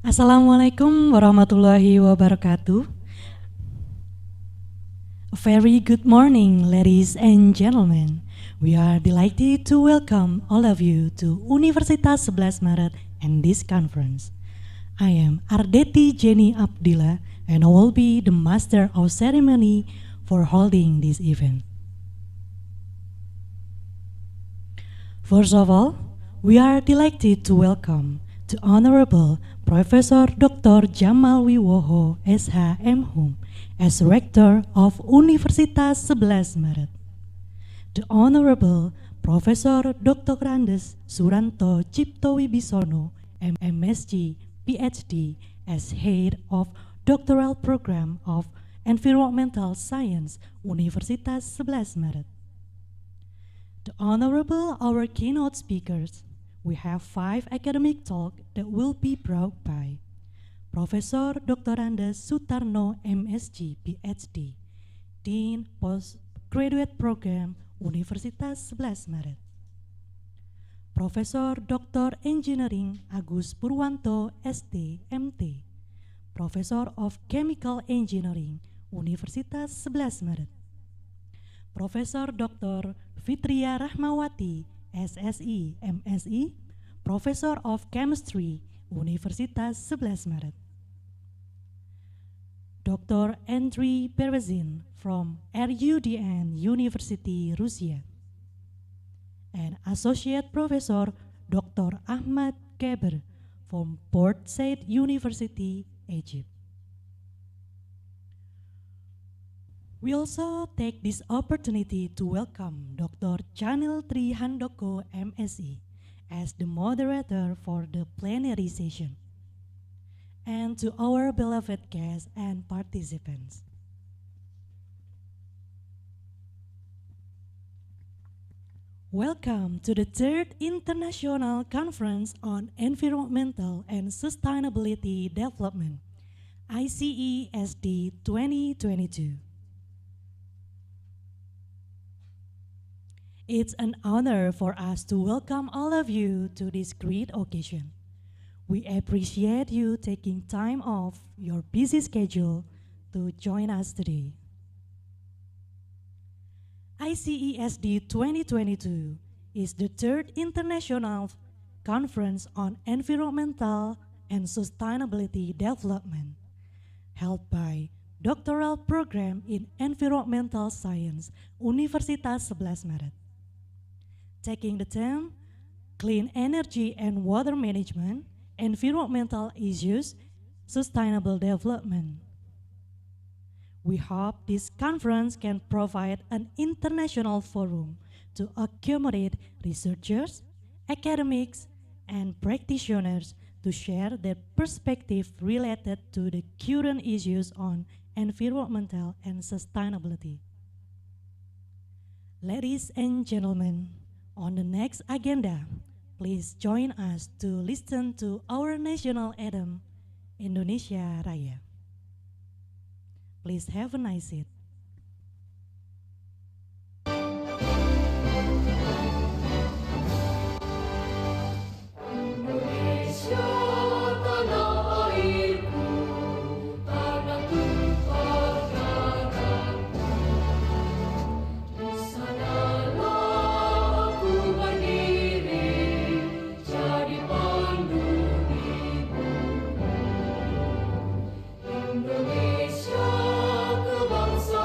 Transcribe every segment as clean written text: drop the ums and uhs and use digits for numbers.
Assalamualaikum warahmatullahi wabarakatuh. A very good morning, ladies and gentlemen. We are delighted to welcome all of you to Universitas 11 Maret and this conference. I am Ardeti Jenny Abdillah and I will be the master of ceremony for holding this event. First of all, we are delighted to welcome the Honorable Professor Dr. Jamal Wiwoho SH.M.Hum as Rector of Universitas 11 Maret. The Honorable Professor Dr. Andes Suranto Cipto Wibisono MSc PhD as Head of Doctoral Program of Environmental Science Universitas 11 Maret. The Honorable our keynote speakers, we have 5 academic talks that will be brought by Professor Dr. Andes Sutarno MSc PhD, Dean Postgraduate Program Universitas 11 Maret. Profesor Dr. Engineering Agus Purwanto ST MT, Professor of Chemical Engineering Universitas 11 Maret. Profesor Dr. Fitria Rahmawati SSI MSI, Professor of Chemistry Universitas 11 Maret. Dr. Andriy Berezin from RUDN University Russia. And Associate Professor Dr. Ahmad Keber from Port Said University, Egypt. We also take this opportunity to welcome Dr. Chanil Trihandoko MSc as the moderator for the plenary session, and to our beloved guests and participants. Welcome to the 3rd International Conference on Environmental and Sustainability Development, ICESD 2022. It's an honor for us to welcome all of you to this great occasion. We appreciate you taking time off your busy schedule to join us today. ICESD 2022 is the 3rd International Conference on Environmental and Sustainability Development, held by Doctoral Program in Environmental Science Universitas 11 Maret. Taking the theme, Clean Energy and Water Management, Environmental Issues, Sustainable Development. We hope this conference can provide an international forum to accommodate researchers, academics, and practitioners to share their perspective related to the current issues on environmental and sustainability. Ladies and gentlemen, on the next agenda, please join us to listen to our national anthem, Indonesia Raya. Please have a nice seat. Indonesia, kebanggaan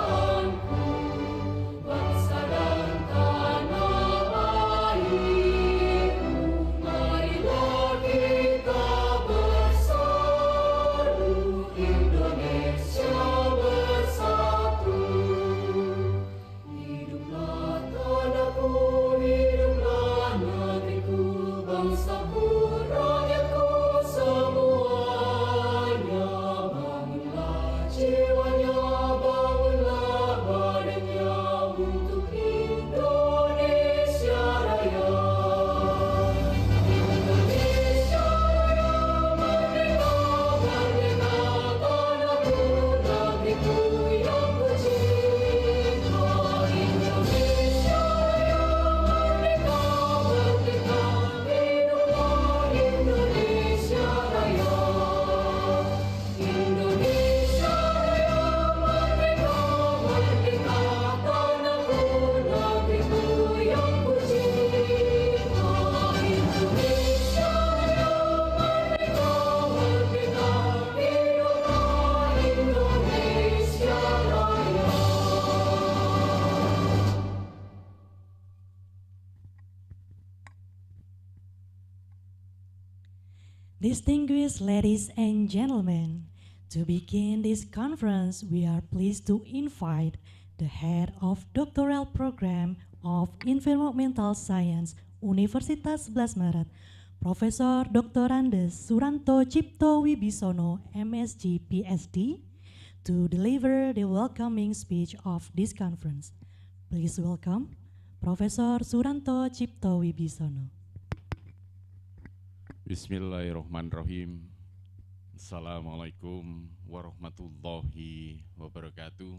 Distinguished ladies and gentlemen, to begin this conference, we are pleased to invite the head of Doctoral Program of Environmental Science, Universitas 11 Maret, Profesor Dr. Andes Suranto Cipto Wibisono, MSc PhD, to deliver the welcoming speech of this conference. Please welcome Profesor Suranto Cipto Wibisono. Bismillahirrahmanirrahim. Assalamualaikum warahmatullahi wabarakatuh.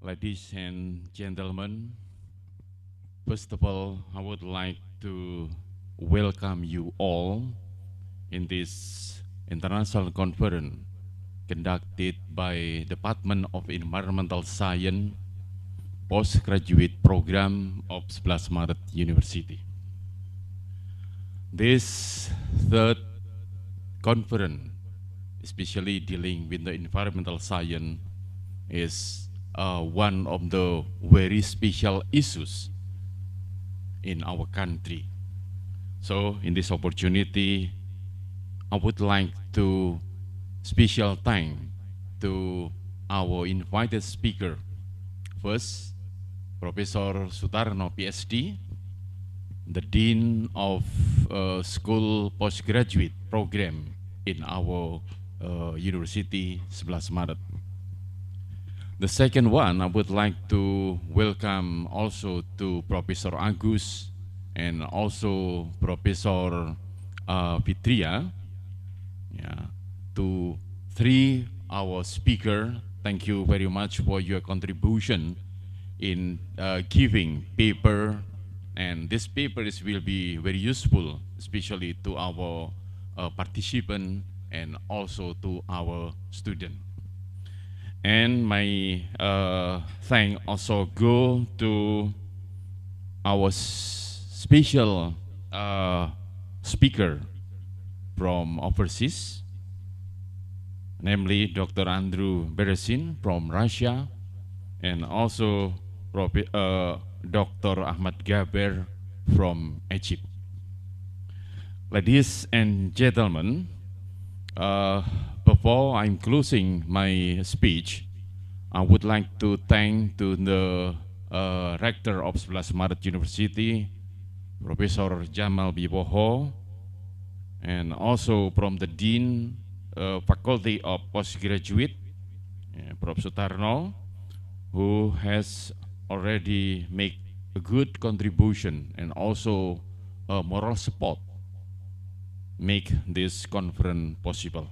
Ladies and gentlemen, first of all, I would like to welcome you all in this international conference conducted by Department of Environmental Science Postgraduate Program of 11 Maret University. This third conference, especially dealing with the environmental science, is one of the very special issues in our country. So in this opportunity, I would like to special thank to our invited speaker. First, Professor Sutarno, PhD, the Dean of School Postgraduate Program in our University 11 Maret. The second one, I would like to welcome also to Professor Agus and also Professor Fitria, to three our speaker. Thank you very much for your contribution in giving paper. And this paper will be very useful, especially to our participant and also to our student. And my thanks also go to our special speaker from overseas, namely Dr. Andrew Beresin from Russia, and also Dr. Ahmad Gaber from Egypt. Ladies and gentlemen, before I'm closing my speech, I would like to thank to the Rector of 11 Maret University, Professor Jamal Wiwoho, and also from the Dean Faculty of Postgraduate, Prof. Sutarno, who has already make a good contribution and also a moral support make this conference possible.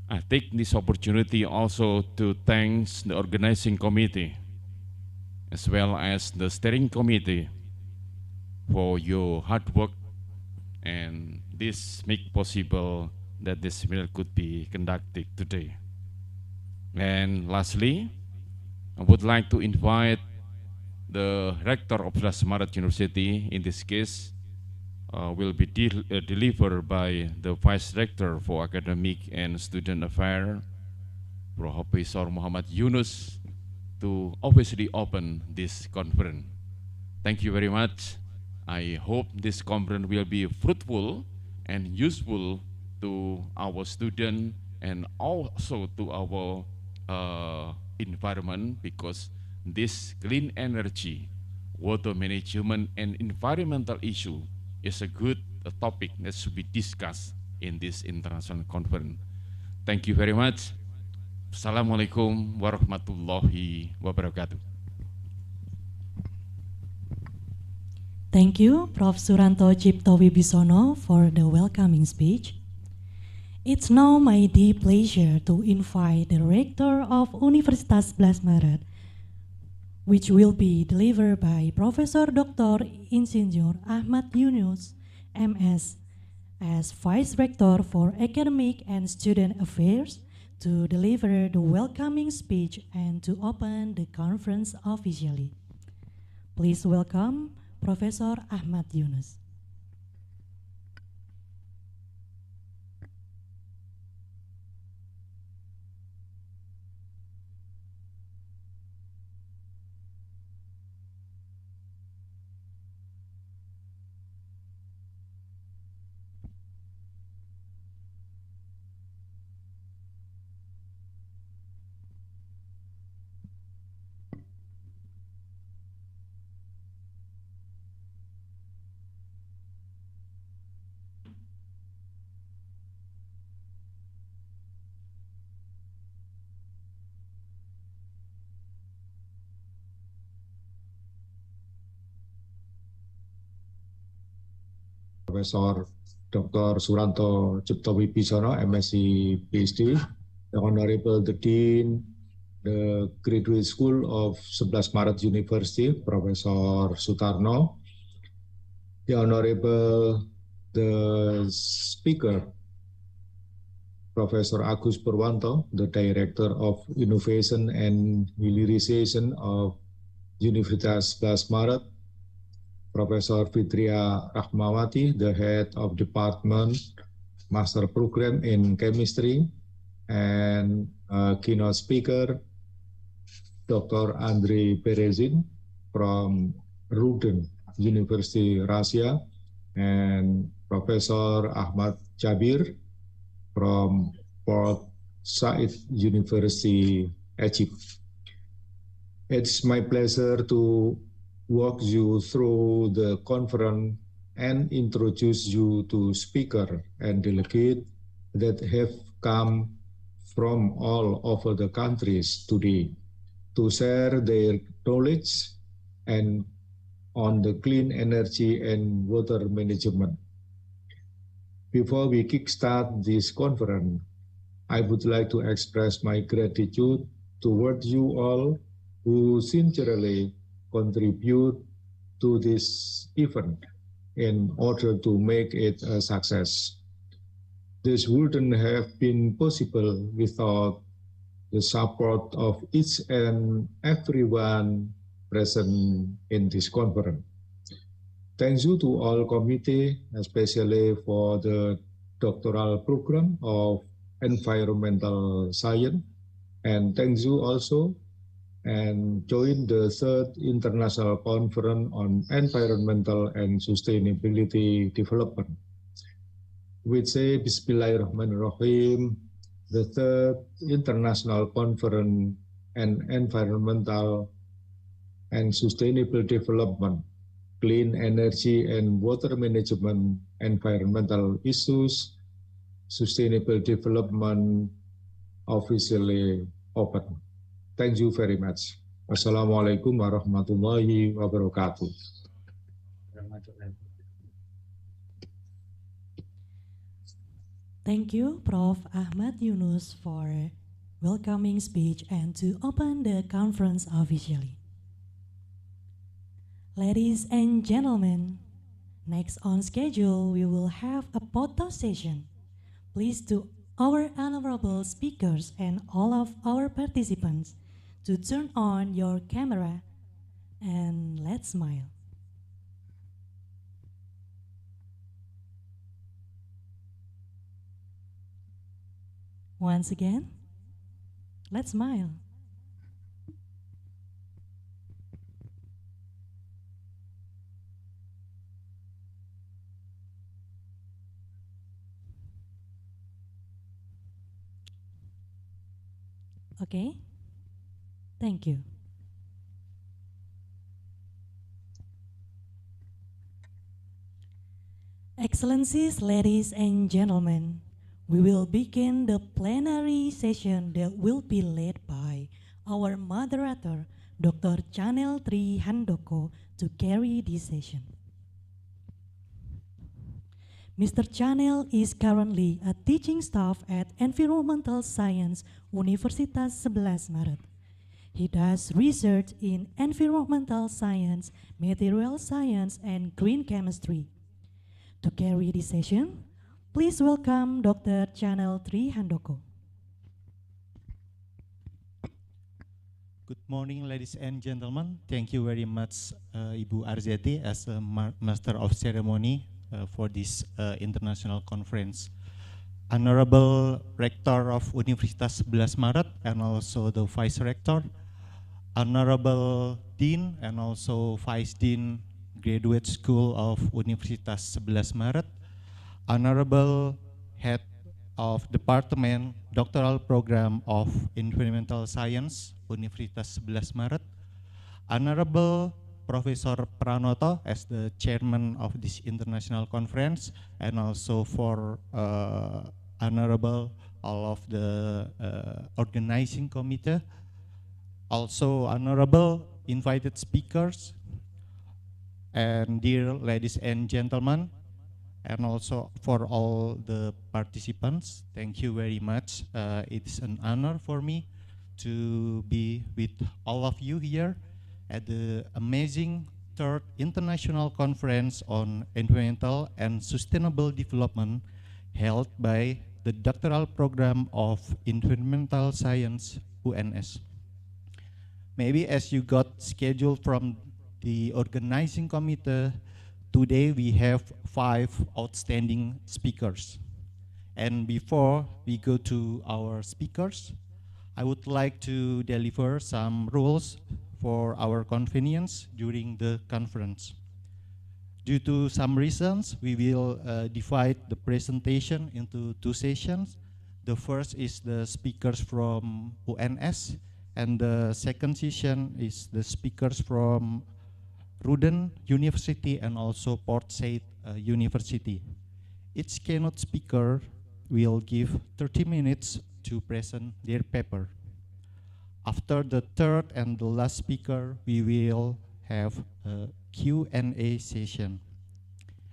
I take this opportunity also to thank the organizing committee as well as the steering committee for your hard work, and this make possible that this meeting could be conducted today. And lastly, I would like to invite the Rector of 11 Maret University, in this case, will be delivered by the Vice Rector for Academic and Student Affairs, Professor Muhammad Yunus, to obviously open this conference. Thank you very much. I hope this conference will be fruitful and useful to our students and also to our environment, because this clean energy, water management, and environmental issue is a good topic that should be discussed in this international conference. Thank you very much. Assalamualaikum warahmatullahi wabarakatuh. Thank you, Prof. Suranto Cipto Wibisono, for the welcoming speech. It's now my deep pleasure to invite the Rector of Universitas 11 Maret, which will be delivered by Professor Dr. Insinyur Ahmad Yunus, MS, as Vice Rector for Academic and Student Affairs, to deliver the welcoming speech and to open the conference officially. Please welcome Professor Ahmad Yunus. Professor Dr. Suranto Ciptowibisono, MSc PhD, the Honorable the Dean, the Graduate School of 11 Maret University, Professor Sutarno, the Honorable the Speaker, Professor Agus Purwanto, the Director of Innovation and Hilirisation of Universitas 11 Maret, Professor Fitria Rahmawati, the Head of Department Master Program in Chemistry, and keynote speaker, Dr. Andrei Berezin from Ruden University, Russia, and Professor Ahmad Jabir from Port Said University, Egypt. It's my pleasure to walk you through the conference and introduce you to speakers and delegates that have come from all over the countries today to share their knowledge and on the clean energy and water management. Before we kickstart this conference, I would like to express my gratitude toward you all who sincerely contribute to this event in order to make it a success. This wouldn't have been possible without the support of each and everyone present in this conference. Thank you to all committee, especially for the doctoral program of environmental science, and thank you also and join the third international conference on environmental and sustainability development. We say Bismillahirrahmanirrahim, the third international conference on environmental and sustainable development, clean energy and water management, environmental issues, sustainable development officially open. Thank you very much. Wassalamualaikum warahmatullahi wabarakatuh. Thank you, Prof. Ahmad Yunus, for welcoming speech and to open the conference officially. Ladies and gentlemen, next on schedule, we will have a photo session. Please to our honorable speakers and all of our participants to turn on your camera and let's smile. Once again, let's smile. Okay, thank you. Excellencies, ladies and gentlemen, we will begin the plenary session that will be led by our moderator, Dr. Chanel Tri Handoko, to carry this session. Mr. Chanel is currently a teaching staff at Environmental Science Universitas 11 Maret. He does research in environmental science, material science, and green chemistry. To carry this session, please welcome Dr. Chanel Tri Handoko. Good morning, ladies and gentlemen. Thank you very much, Ibu Arzeti, as a Master of Ceremony for this international conference. Honorable Rector of Universitas 11 Maret and also the Vice Rector, Honorable Dean and also Vice Dean, Graduate School of Universitas 11 Maret, Honorable Head of Department Doctoral Program of Environmental Science, Universitas 11 Maret, Honorable Professor Pranoto as the chairman of this international conference, and also for Honorable all of the organizing committee, also honorable invited speakers, and dear ladies and gentlemen, and also for all the participants. Thank you very much. It's an honor for me to be with all of you here at the amazing third International Conference on Environmental and Sustainable Development held by the Doctoral Program of Environmental Science, UNS. Maybe as you got scheduled from the organizing committee, today we have 5 outstanding speakers. And before we go to our speakers, I would like to deliver some rules for our convenience during the conference. Due to some reasons, we will divide the presentation into 2 sessions. The first is the speakers from UNS, and the second session is the speakers from Ruden University and also Port Said University. Each keynote speaker will give 30 minutes to present their paper. After the third and the last speaker, we will have a Q&A session.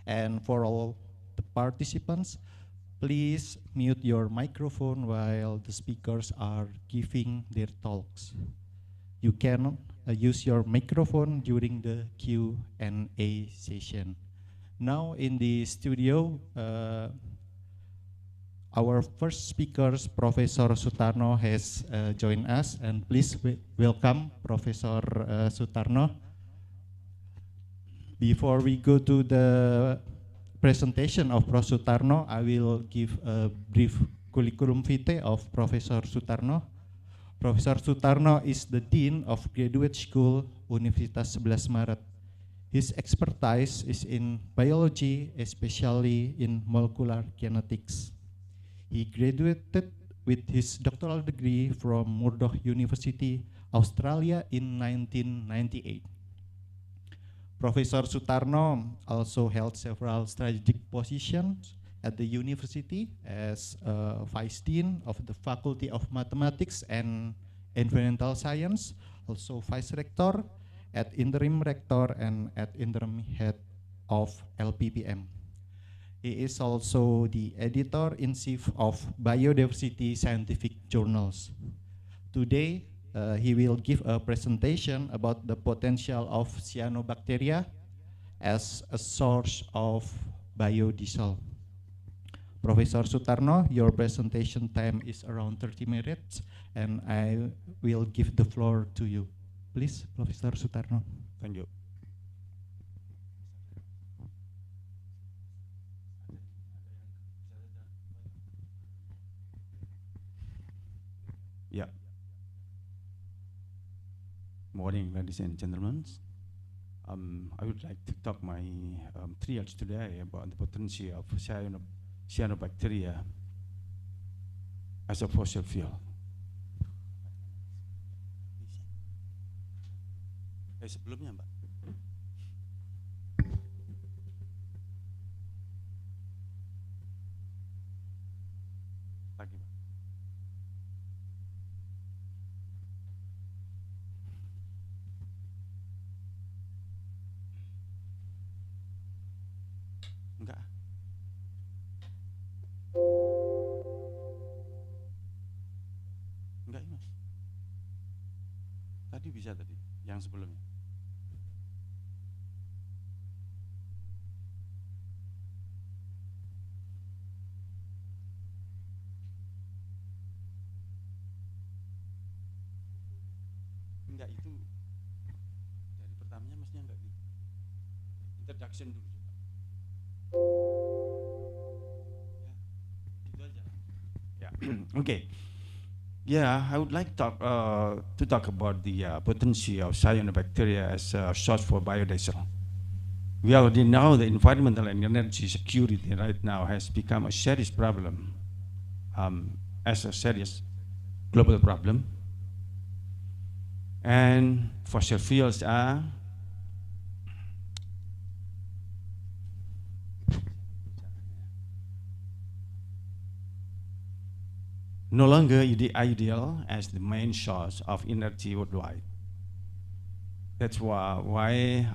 And for all the participants, please mute your microphone while the speakers are giving their talks. You can use your microphone during the Q&A session. Now in the studio, our first speaker, Professor Sutarno, has joined us, and please welcome Professor Sutarno. Before we go to the presentation of Prof. Sutarno, I will give a brief curriculum vitae of Professor Sutarno. Professor Sutarno is the Dean of Graduate School, Universitas 11 Maret. His expertise is in biology, especially in molecular genetics. He graduated with his doctoral degree from Murdoch University, Australia in 1998. Professor Sutarno also held several strategic positions at the university as Vice Dean of the Faculty of Mathematics and Environmental Science, also Vice Rector, at Interim Rector, and at Interim Head of LPPM. He is also the Editor-in-Chief of Biodiversity Scientific Journals. Today, he will give a presentation about the potential of cyanobacteria as a source of biodiesel. Professor Sutarno, your presentation time is around 30 minutes, and I will give the floor to you. Please, Professor Sutarno. Thank you. Yeah. Morning, ladies and gentlemen. I would like to talk my triage today about the potential of cyanobacteria as a fossil fuel. Sebelumnya, Mbak. Lagi, Mbak. Enggak. Enggak, Mas. Tadi bisa tadi, yang sebelumnya. Enggak, itu dari pertamanya mestinya enggak gitu. Introduction dulu. Okay. Yeah, I would like to talk about the potential of cyanobacteria as a source for biodiesel. We already know the environmental and energy security right now has become a serious problem, as a serious global problem. And fossil fuels are no longer ideal as the main source of energy worldwide. That's why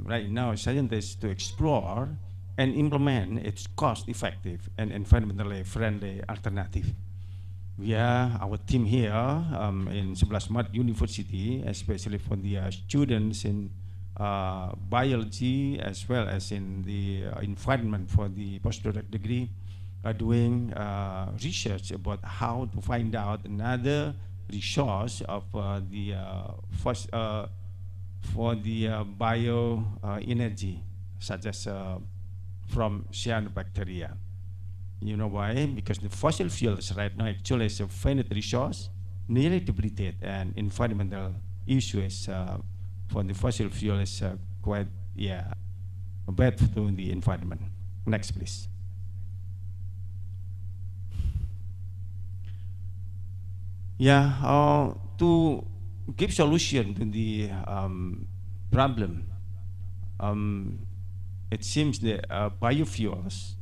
right now scientists to explore and implement its cost-effective and environmentally friendly alternative. We are our team here in 11 Maret University, especially for the students in biology as well as in the environment for the postdoctoral degree, are doing research about how to find out another resource of the for the bio energy, such as from cyanobacteria. You know why? Because the fossil fuels right now actually is a finite resource, nearly depleted, and environmental issues for the fossil fuel is quite bad to the environment. Next, please. Yeah, to give solution to the problem, it seems that biofuels,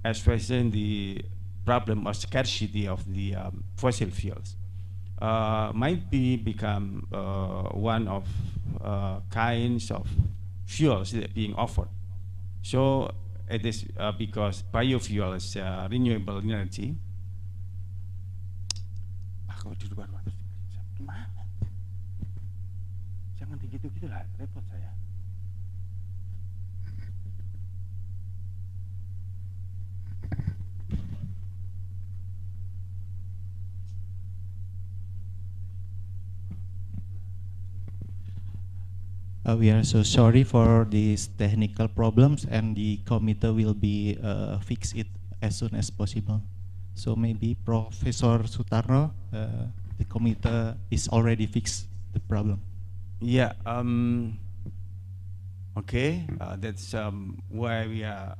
especially in the problem of scarcity of the fossil fuels, might become one of kinds of fuels that are being offered. So it is because biofuel is renewable energy. Kalau di luar waktu gimana? Jangan begitu-gitu lah, repot saya. We are so sorry for these technical problems, and the committee will be fix it as soon as possible. So maybe Professor Sutarno, the committee is already fixed the problem. Yeah. Okay. That's why we are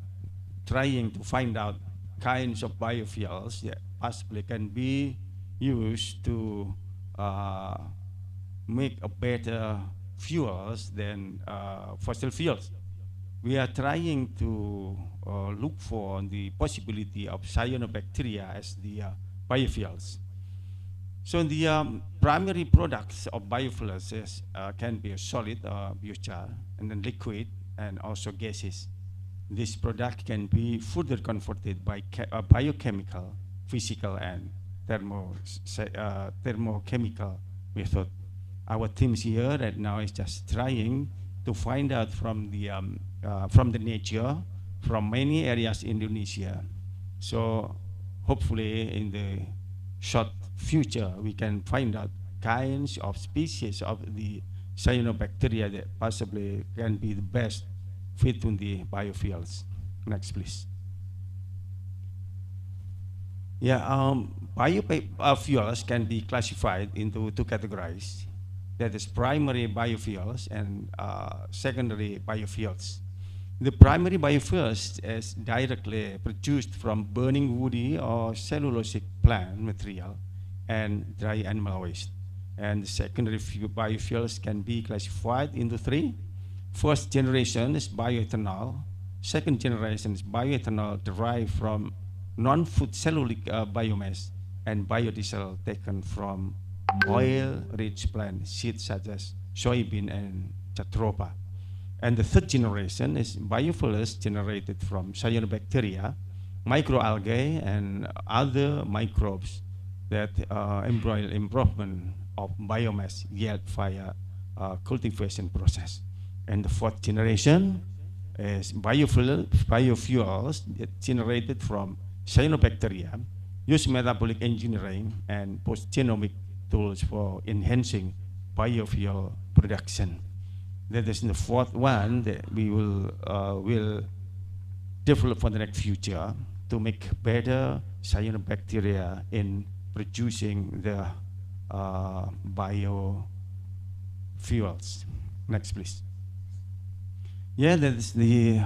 trying to find out kinds of biofuels that possibly can be used to make a better fuels than fossil fuels. We are trying to look for the possibility of cyanobacteria as the biofuels. So the primary products of biofuels can be a solid biochar, and then liquid, and also gases. This product can be further converted by biochemical, physical, and thermochemical method. Our teams here right now is just trying to find out from the nature, from many areas in Indonesia. So hopefully in the short future, we can find out kinds of species of the cyanobacteria that possibly can be the best fit to the biofuels. Next, please. Yeah, biofuels can be classified into two categories. That is primary biofuels and secondary biofuels. The primary biofuels is directly produced from burning woody or cellulosic plant material and dry animal waste. And the secondary biofuels can be classified into three. First generation is bioethanol. Second generation is bioethanol derived from non-food cellulosic biomass, and biodiesel taken from oil-rich plant seeds such as soybean and jatropha. And the third generation is biofuels generated from cyanobacteria, microalgae, and other microbes that embroil improvement of biomass yield via cultivation process. And the fourth generation is biofuels that generated from cyanobacteria, use metabolic engineering and post-genomic tools for enhancing biofuel production. That is the fourth one that we will develop for the next future to make better cyanobacteria in producing the biofuels. Next, please. Yeah, that is the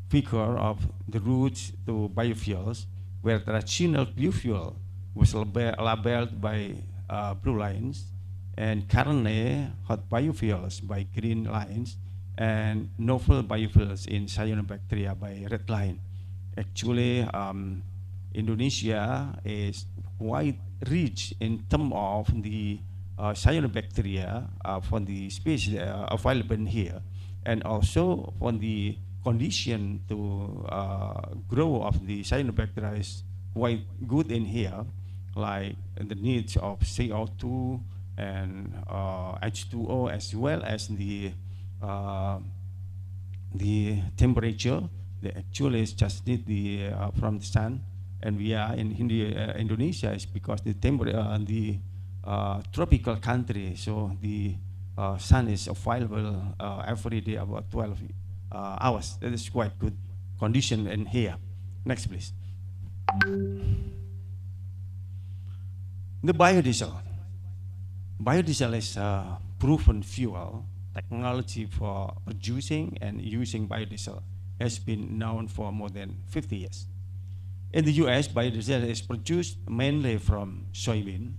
figure of the route to biofuels, where traditional biofuel was labeled by blue lines, and currently hot biofuels by green lines, and novel biofuels in cyanobacteria by red line. Actually, Indonesia is quite rich in terms of the cyanobacteria for the species available here, and also for the condition to grow of the cyanobacteria is quite good in here, like the needs of CO2 and H2O, as well as the temperature. They actually just need the from the sun, and we are in Indonesia is because the tropical country, so the sun is available every day about 12 hours. That is quite good condition in here. Next, please. The biodiesel. Biodiesel is a proven fuel technology for producing and using biodiesel has been known for more than 50 years. In the US, biodiesel is produced mainly from soybean,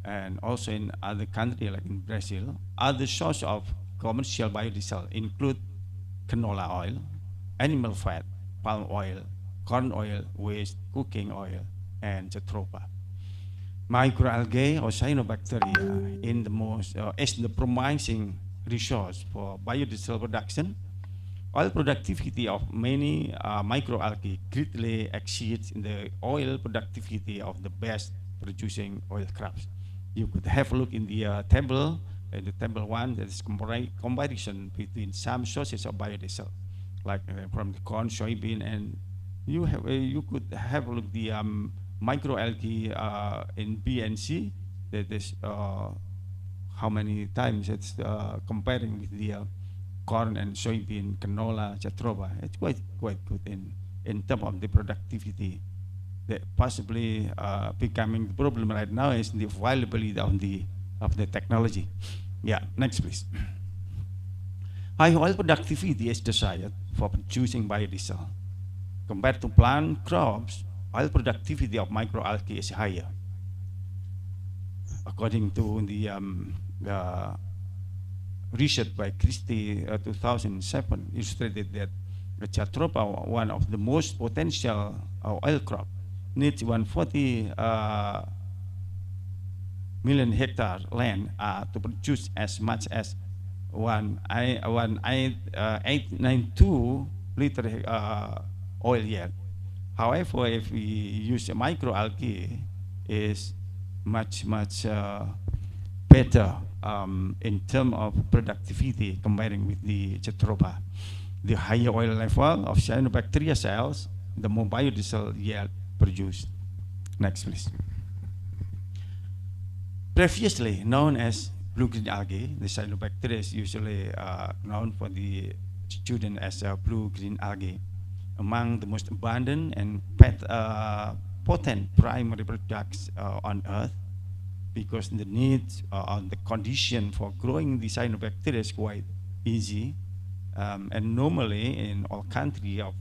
and also in other countries like in Brazil. Other sources of commercial biodiesel include canola oil, animal fat, palm oil, corn oil, waste, cooking oil, and jatropha. Microalgae or cyanobacteria in the most is the promising resource for biodiesel production. Oil productivity of many microalgae greatly exceeds the oil productivity of the best producing oil crops. You could have a look in the table, the table 1, that is comparison between some sources of biodiesel, like from the corn, soybean, and you could have a look the microalgae in B and C. That is how many times it's comparing with the corn and soybean, canola, jatropha. It's quite good in terms of the productivity. That possibly becoming the problem right now is the availability of the technology. Yeah, next please. High oil productivity is desired for producing biodiesel. Compared to plant crops, oil productivity of microalgae is higher. According to the research by Christie 2007 illustrated that the jatropha, one of the most potential oil crop, needs 140 million hectare land to produce as much as 892 liter oil yield. However, if we use microalgae, is much better in terms of productivity comparing with the jatropha. The higher oil level of cyanobacteria cells, the more biodiesel yield produced. Next, please. Previously known as blue-green algae, the cyanobacteria is usually known for the student as blue-green algae. Among the most abundant and potent primary products on Earth, because the needs on the condition for growing the cyanobacteria is quite easy, and normally in all countries of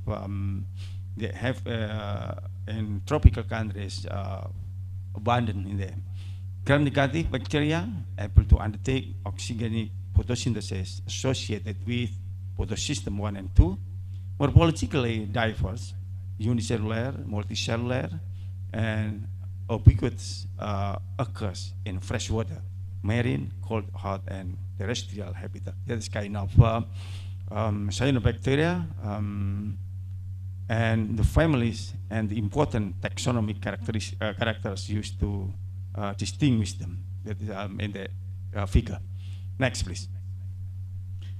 they have in tropical countries abundant in there. Gram-negative bacteria able to undertake oxygenic photosynthesis associated with photosystem 1 and 2, morphologically diverse, unicellular, multicellular, and ubiquitous occurs in freshwater, marine, cold, hot, and terrestrial habitat. That is kind of cyanobacteria and the families and the important taxonomic characters used to distinguish them. That is in the figure. Next, please.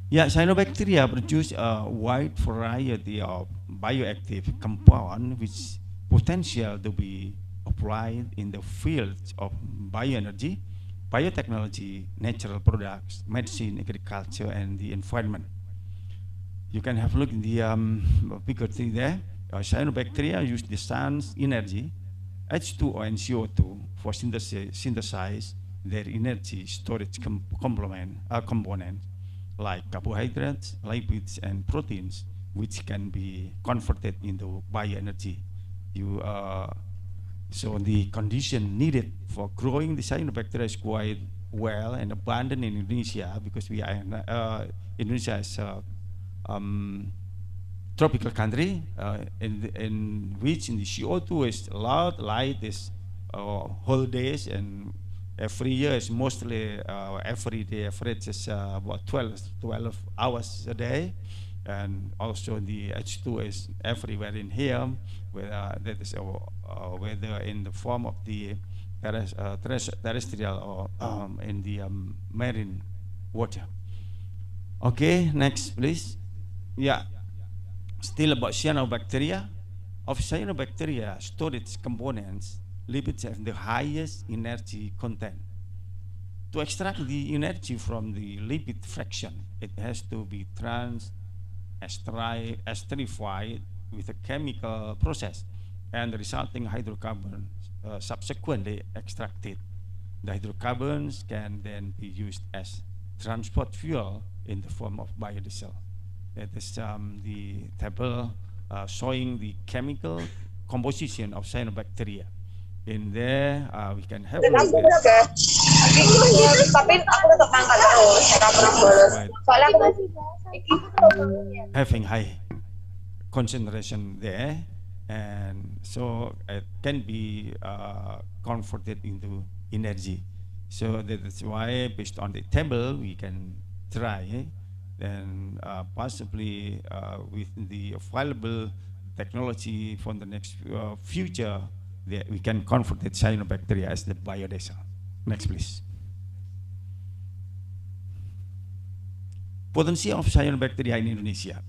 Yeah, cyanobacteria produce a wide variety of bioactive compounds which potential to be applied in the fields of bioenergy, biotechnology, natural products, medicine, agriculture, and the environment. You can have a look in the bigger thing there. Cyanobacteria use the sun's energy, H2O and CO2, for synthesize their energy storage components like carbohydrates, lipids, and proteins, which can be converted into bioenergy. So the condition needed for growing the cyanobacteria is quite well and abundant in Indonesia, because we are Indonesia is a tropical country in which in the CO2 is a lot, light is holidays, and every year is mostly every day average is about 12 hours a day, and also the H2 is everywhere in here, that is whether in the form of the terrestrial or in the marine water. Okay, next please. Yeah, still about cyanobacteria. Of cyanobacteria storage components, lipids have the highest energy content. To extract the energy from the lipid fraction, it has to be esterified with a chemical process, and the resulting hydrocarbons subsequently extracted. The hydrocarbons can then be used as transport fuel in the form of biodiesel. That is the table showing the chemical composition of cyanobacteria. In there, we can have a look at Tapi aku tetap ngangkat terus, nggak pernah bolos. Soalnya aku having high concentration there, and so it can be converted into energy. So that's why, based on the table, we can try and possibly with the available technology for the next future, we can convert the cyanobacteria as the biodiesel. Next, please. Potential of cyanobacteria in Indonesia.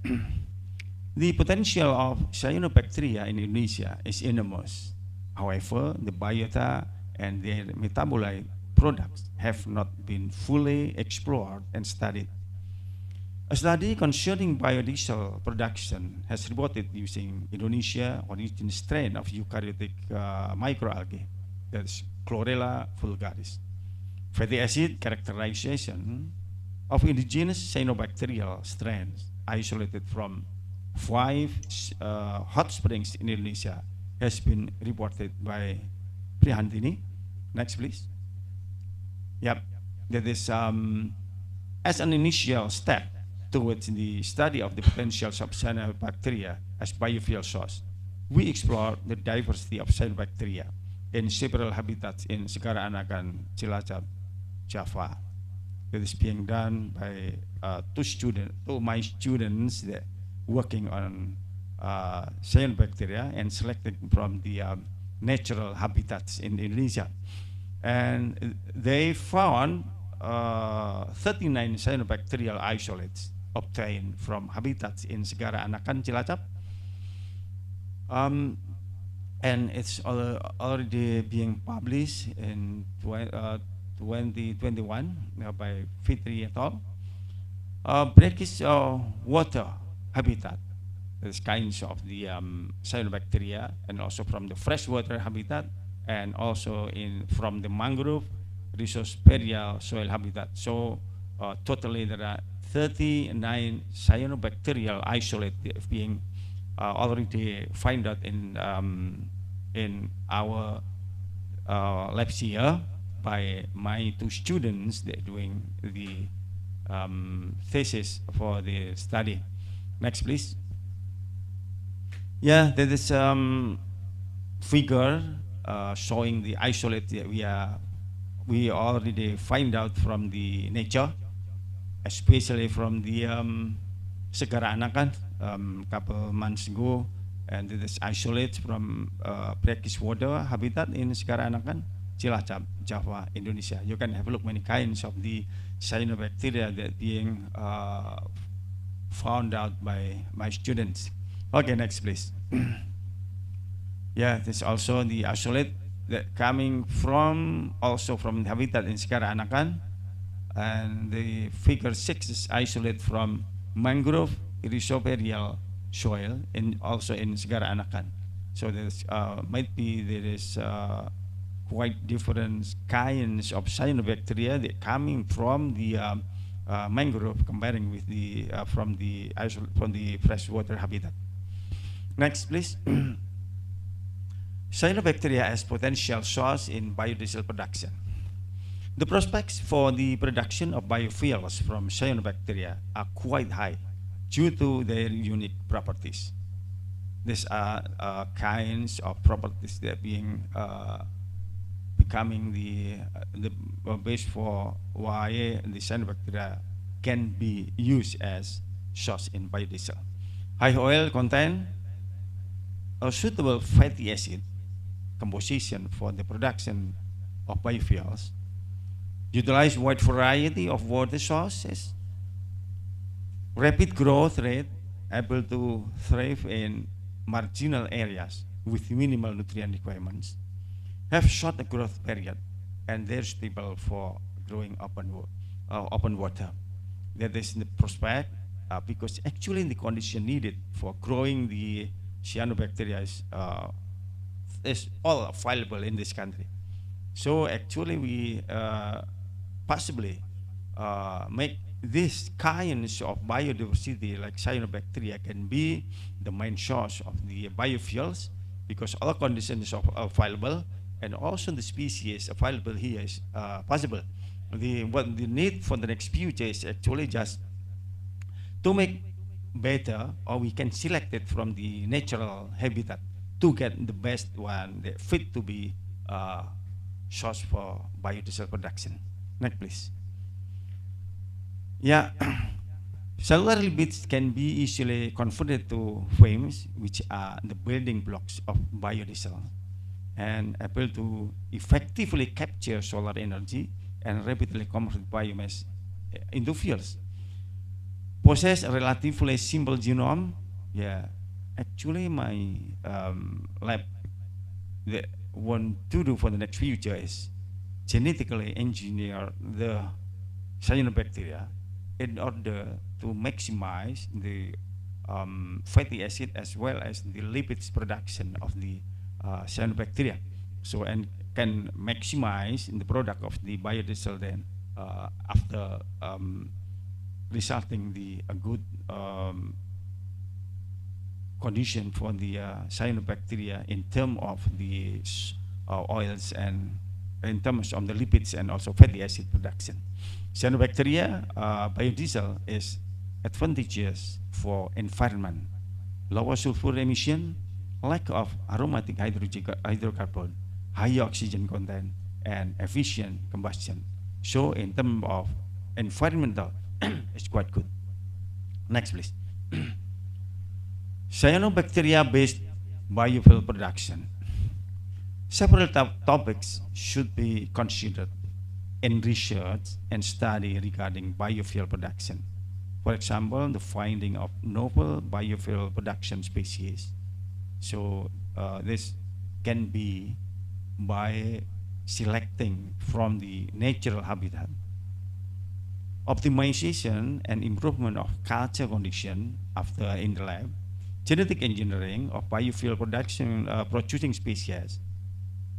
The potential of cyanobacteria in Indonesia is enormous. However, the biota and their metabolite products have not been fully explored and studied. A study concerning biodiesel production has reported using Indonesia origin strain of eukaryotic microalgae, that's Chlorella vulgaris. Fatty acid characterization of indigenous cyanobacterial strains isolated from 5 hot springs in Indonesia has been reported by Prihantini. Next, please. Yep, that is as an initial step towards the study of the potential of cyanobacteria as biofuel source. We explore the diversity of cyanobacteria in several habitats in Segara Anakan, Cilacap, Java. That is being done by two my students that working on cyanobacteria and selected from the natural habitats in Indonesia. And they found 39 cyanobacterial isolates obtained from habitats in Segara Anakan, Cilacap. And it's already being published in 2021 by Fitri et al. Brackish water habitat, these kinds of the cyanobacteria, and also from the freshwater habitat, and also from the mangrove rhizosporial soil habitat. So totally there are 39 cyanobacterial isolates being already found out in our labs here by my two students. They're doing the thesis for the study. Next, please. Yeah, there is figure showing the isolate that we already find out from the nature, especially from the Segara Anakan couple months ago, and this isolates from brackish water habitat in Segara Anakan, Cilacap, Java, Indonesia. You can have a look many kinds of the cyanobacteria that being found out by my students. Okay, next please. Yeah, this also the isolate that coming from also from the habitat in Segara Anakan, and the figure 6 is isolate from mangrove rhizosporial soil and also in Segara Anakan. So there's might be there is quite different kinds of cyanobacteria that coming from the mangrove comparing with the from the freshwater habitat. Next, please. Cyanobacteria as potential source in biodiesel production. The prospects for the production of biofuels from cyanobacteria are quite high due to their unique properties. These are kinds of properties that are being becoming the base for why the cyanobacteria can be used as source in biodiesel. High oil content, a suitable fatty acid composition for the production of biofuels, utilize wide variety of water sources, rapid growth rate, able to thrive in marginal areas with minimal nutrient requirements, have short growth period, and they're stable for growing open water. That is the prospect, because actually the condition needed for growing the cyanobacteria is all available in this country. So actually we possibly make this kinds of biodiversity like cyanobacteria can be the main source of the biofuels, because all conditions are available, and also the species available here is possible. What the need for the next future is actually just to make better, or we can select it from the natural habitat to get the best one that fit to be source for biodiesel production. Next, please. Yeah, cellular lipids can be easily converted to flames, which are the building blocks of biodiesel, and able to effectively capture solar energy and rapidly convert biomass into fuels. Possess a relatively simple genome. Yeah, actually my lab that want to do for the next future is genetically engineer the cyanobacteria in order to maximize the fatty acid as well as the lipids production of the cyanobacteria. So, and can maximize in the product of the biodiesel then after resulting the a good condition for the cyanobacteria in terms of the oils and in terms of the lipids and also fatty acid production. Cyanobacteria biodiesel is advantageous for environment, lower sulfur emission, lack of aromatic hydrocarbon, high oxygen content, and efficient combustion. So in terms of environmental, it's quite good. Next, please. Cyanobacteria-based biofuel production. Several topics should be considered in research and study regarding biofuel production. For example, the finding of novel biofuel production species. So this can be by selecting from the natural habitat. Optimization and improvement of culture condition after in the lab. Genetic engineering of biofuel production producing species.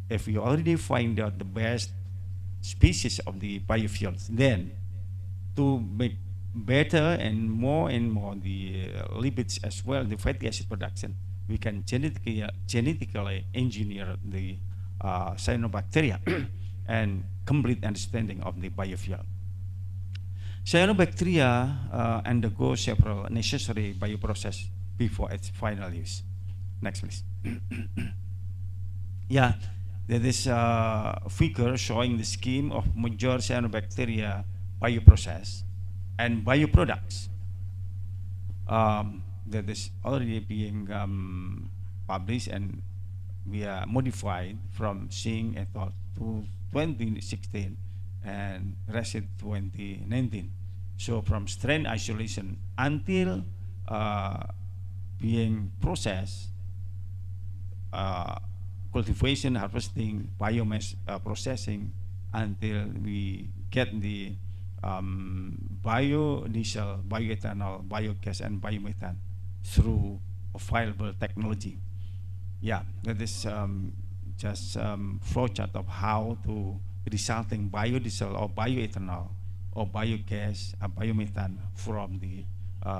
If we already find out the best species of the biofuels, then to make better and more the lipids as well, the fatty acid production, we can genetically engineer the cyanobacteria and complete understanding of the biofuel. Cyanobacteria undergo several necessary bioprocess before its final use. Next, please. Yeah, there is a figure showing the scheme of major cyanobacteria bioprocess and bioproducts that is already being published, and we are modified from Singh et al. To 2016 and Rashid 2019. So from strain isolation until being processed, cultivation, harvesting, biomass processing, until we get the biodiesel, bioethanol, biogas, and biomethane through available technology. Yeah, that is just flowchart of how to resulting biodiesel or bioethanol or biogas or biomethane from the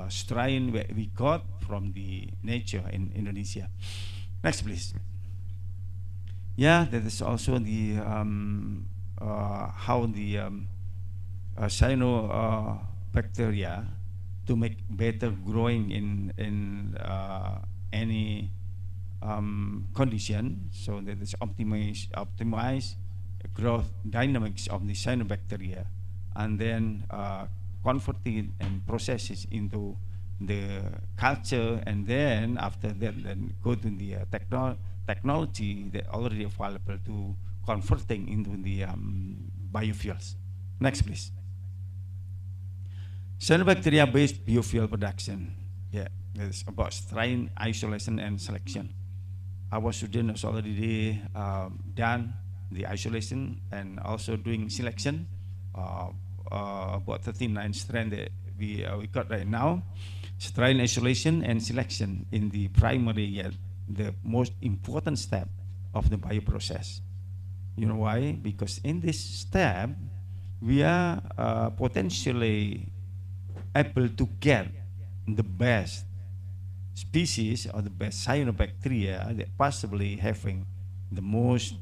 strain we got from the nature in Indonesia. Next, please. Yeah, that is also the how the cyanobacteria to make better growing in any condition, so that is optimize growth dynamics of the cyanobacteria, and then convert it and process it into the culture, and then after that, then go to the technology that already available to converting into the biofuels. Next, please. Cyanobacteria-based biofuel production. Yeah, it's about strain isolation and selection. Our student has already done the isolation and also doing selection. About 39 strain that we got right now. Strain isolation and selection in the primary, yet the most important step of the bioprocess. You know why? Because in this step, we are potentially able to get the best species or the best cyanobacteria that possibly having the most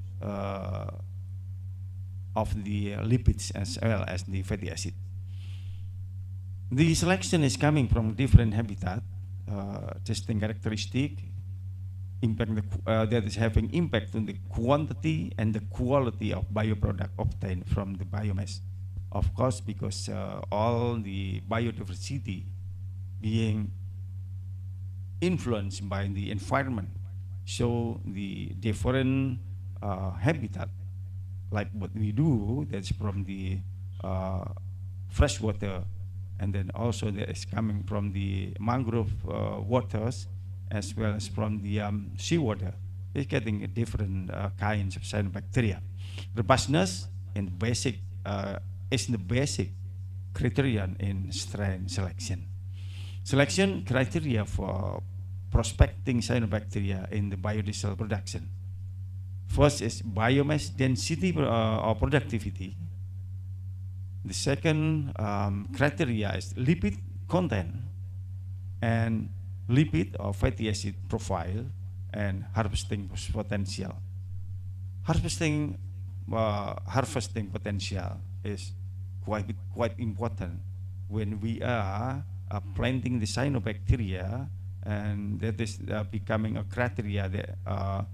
of the lipids as well as the fatty acid. The selection is coming from different habitat, testing characteristic, impact that is having impact on the quantity and the quality of bioproduct obtained from the biomass. Of course, because all the biodiversity being influenced by the environment, so the different habitat, like what we do, that's from the fresh water, and then also that is coming from the mangrove waters, as well as from the seawater. It's getting different kinds of cyanobacteria. Robustness and basic is the basic criterion in strain selection. Selection criteria for prospecting cyanobacteria in the biodiesel production. First is biomass density or productivity. The second criteria is lipid content and lipid or fatty acid profile and harvesting potential. Harvesting potential is quite important when we are planting the cyanobacteria, and that is becoming a criteria that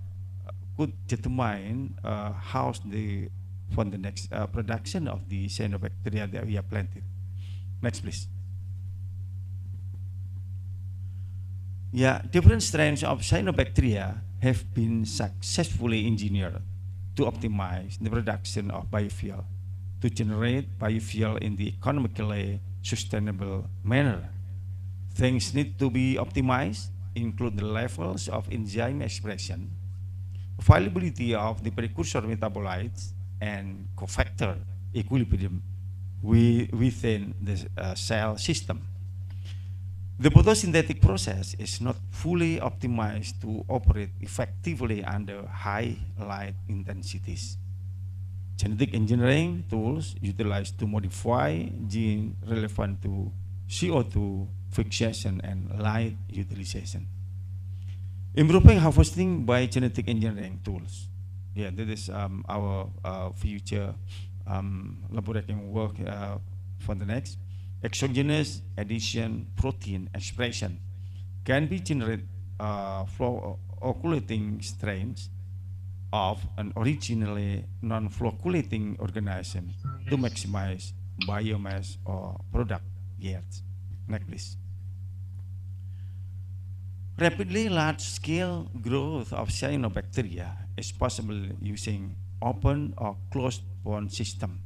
could determine how for the next production of the cyanobacteria that we have planted. Next, please. Yeah, different strains of cyanobacteria have been successfully engineered to optimize the production of biofuel, to generate biofuel in the economically sustainable manner. Things need to be optimized, include the levels of enzyme expression, availability of the precursor metabolites, and cofactor equilibrium within the cell system. The photosynthetic process is not fully optimized to operate effectively under high light intensities. Genetic engineering tools utilized to modify genes relevant to CO2 fixation and light utilization. Improving harvesting by genetic engineering tools. Yeah, that is our future laboratory work for the next. Exogenous addition protein expression can be generated flocculating strains of an originally non-flocculating organism to maximize biomass or product yields. Next, please. Rapidly large-scale growth of cyanobacteria is possible using open or closed pond system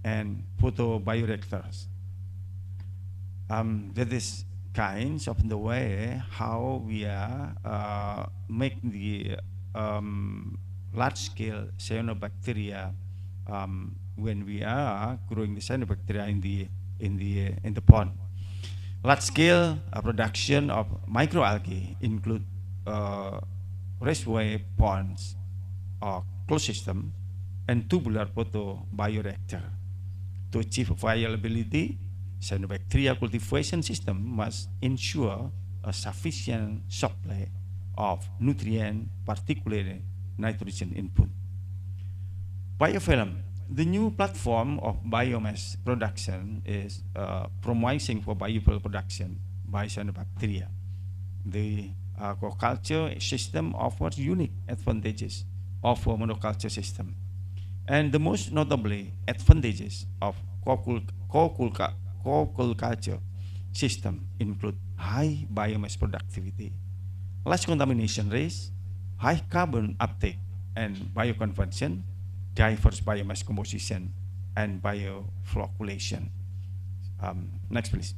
and photobioreactors. That is kinds of the way how we are make the large-scale cyanobacteria when we are growing the cyanobacteria in the pond. Large-scale production of microalgae include raceway ponds or closed system and tubular photobioreactor. To achieve viability, cyanobacteria cultivation system must ensure a sufficient supply of nutrient, particularly nitrogen input. Biofilm, the new platform of biomass production, is promising for biofuel production by cyanobacteria. The aquaculture system offers unique advantages of a monoculture system, and the most notably advantages of co-culture system include high biomass productivity, less contamination risk, high carbon uptake and bioconversion, diverse biomass composition, and bioflocculation. Next, please.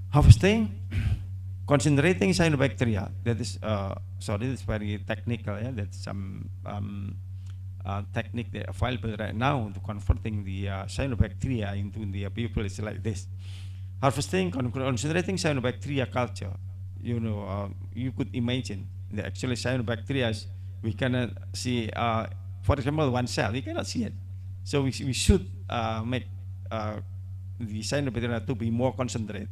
Harvesting, concentrating cyanobacteria. That is, sorry, this is very technical. Yeah, that's some technique that available right now to converting the cyanobacteria into the biofilms like this. Harvesting, concentrating cyanobacteria culture. You know, you could imagine that actually cyanobacteria we cannot see. For example, one cell, we cannot see it. So we should make the cyanobacteria to be more concentrated.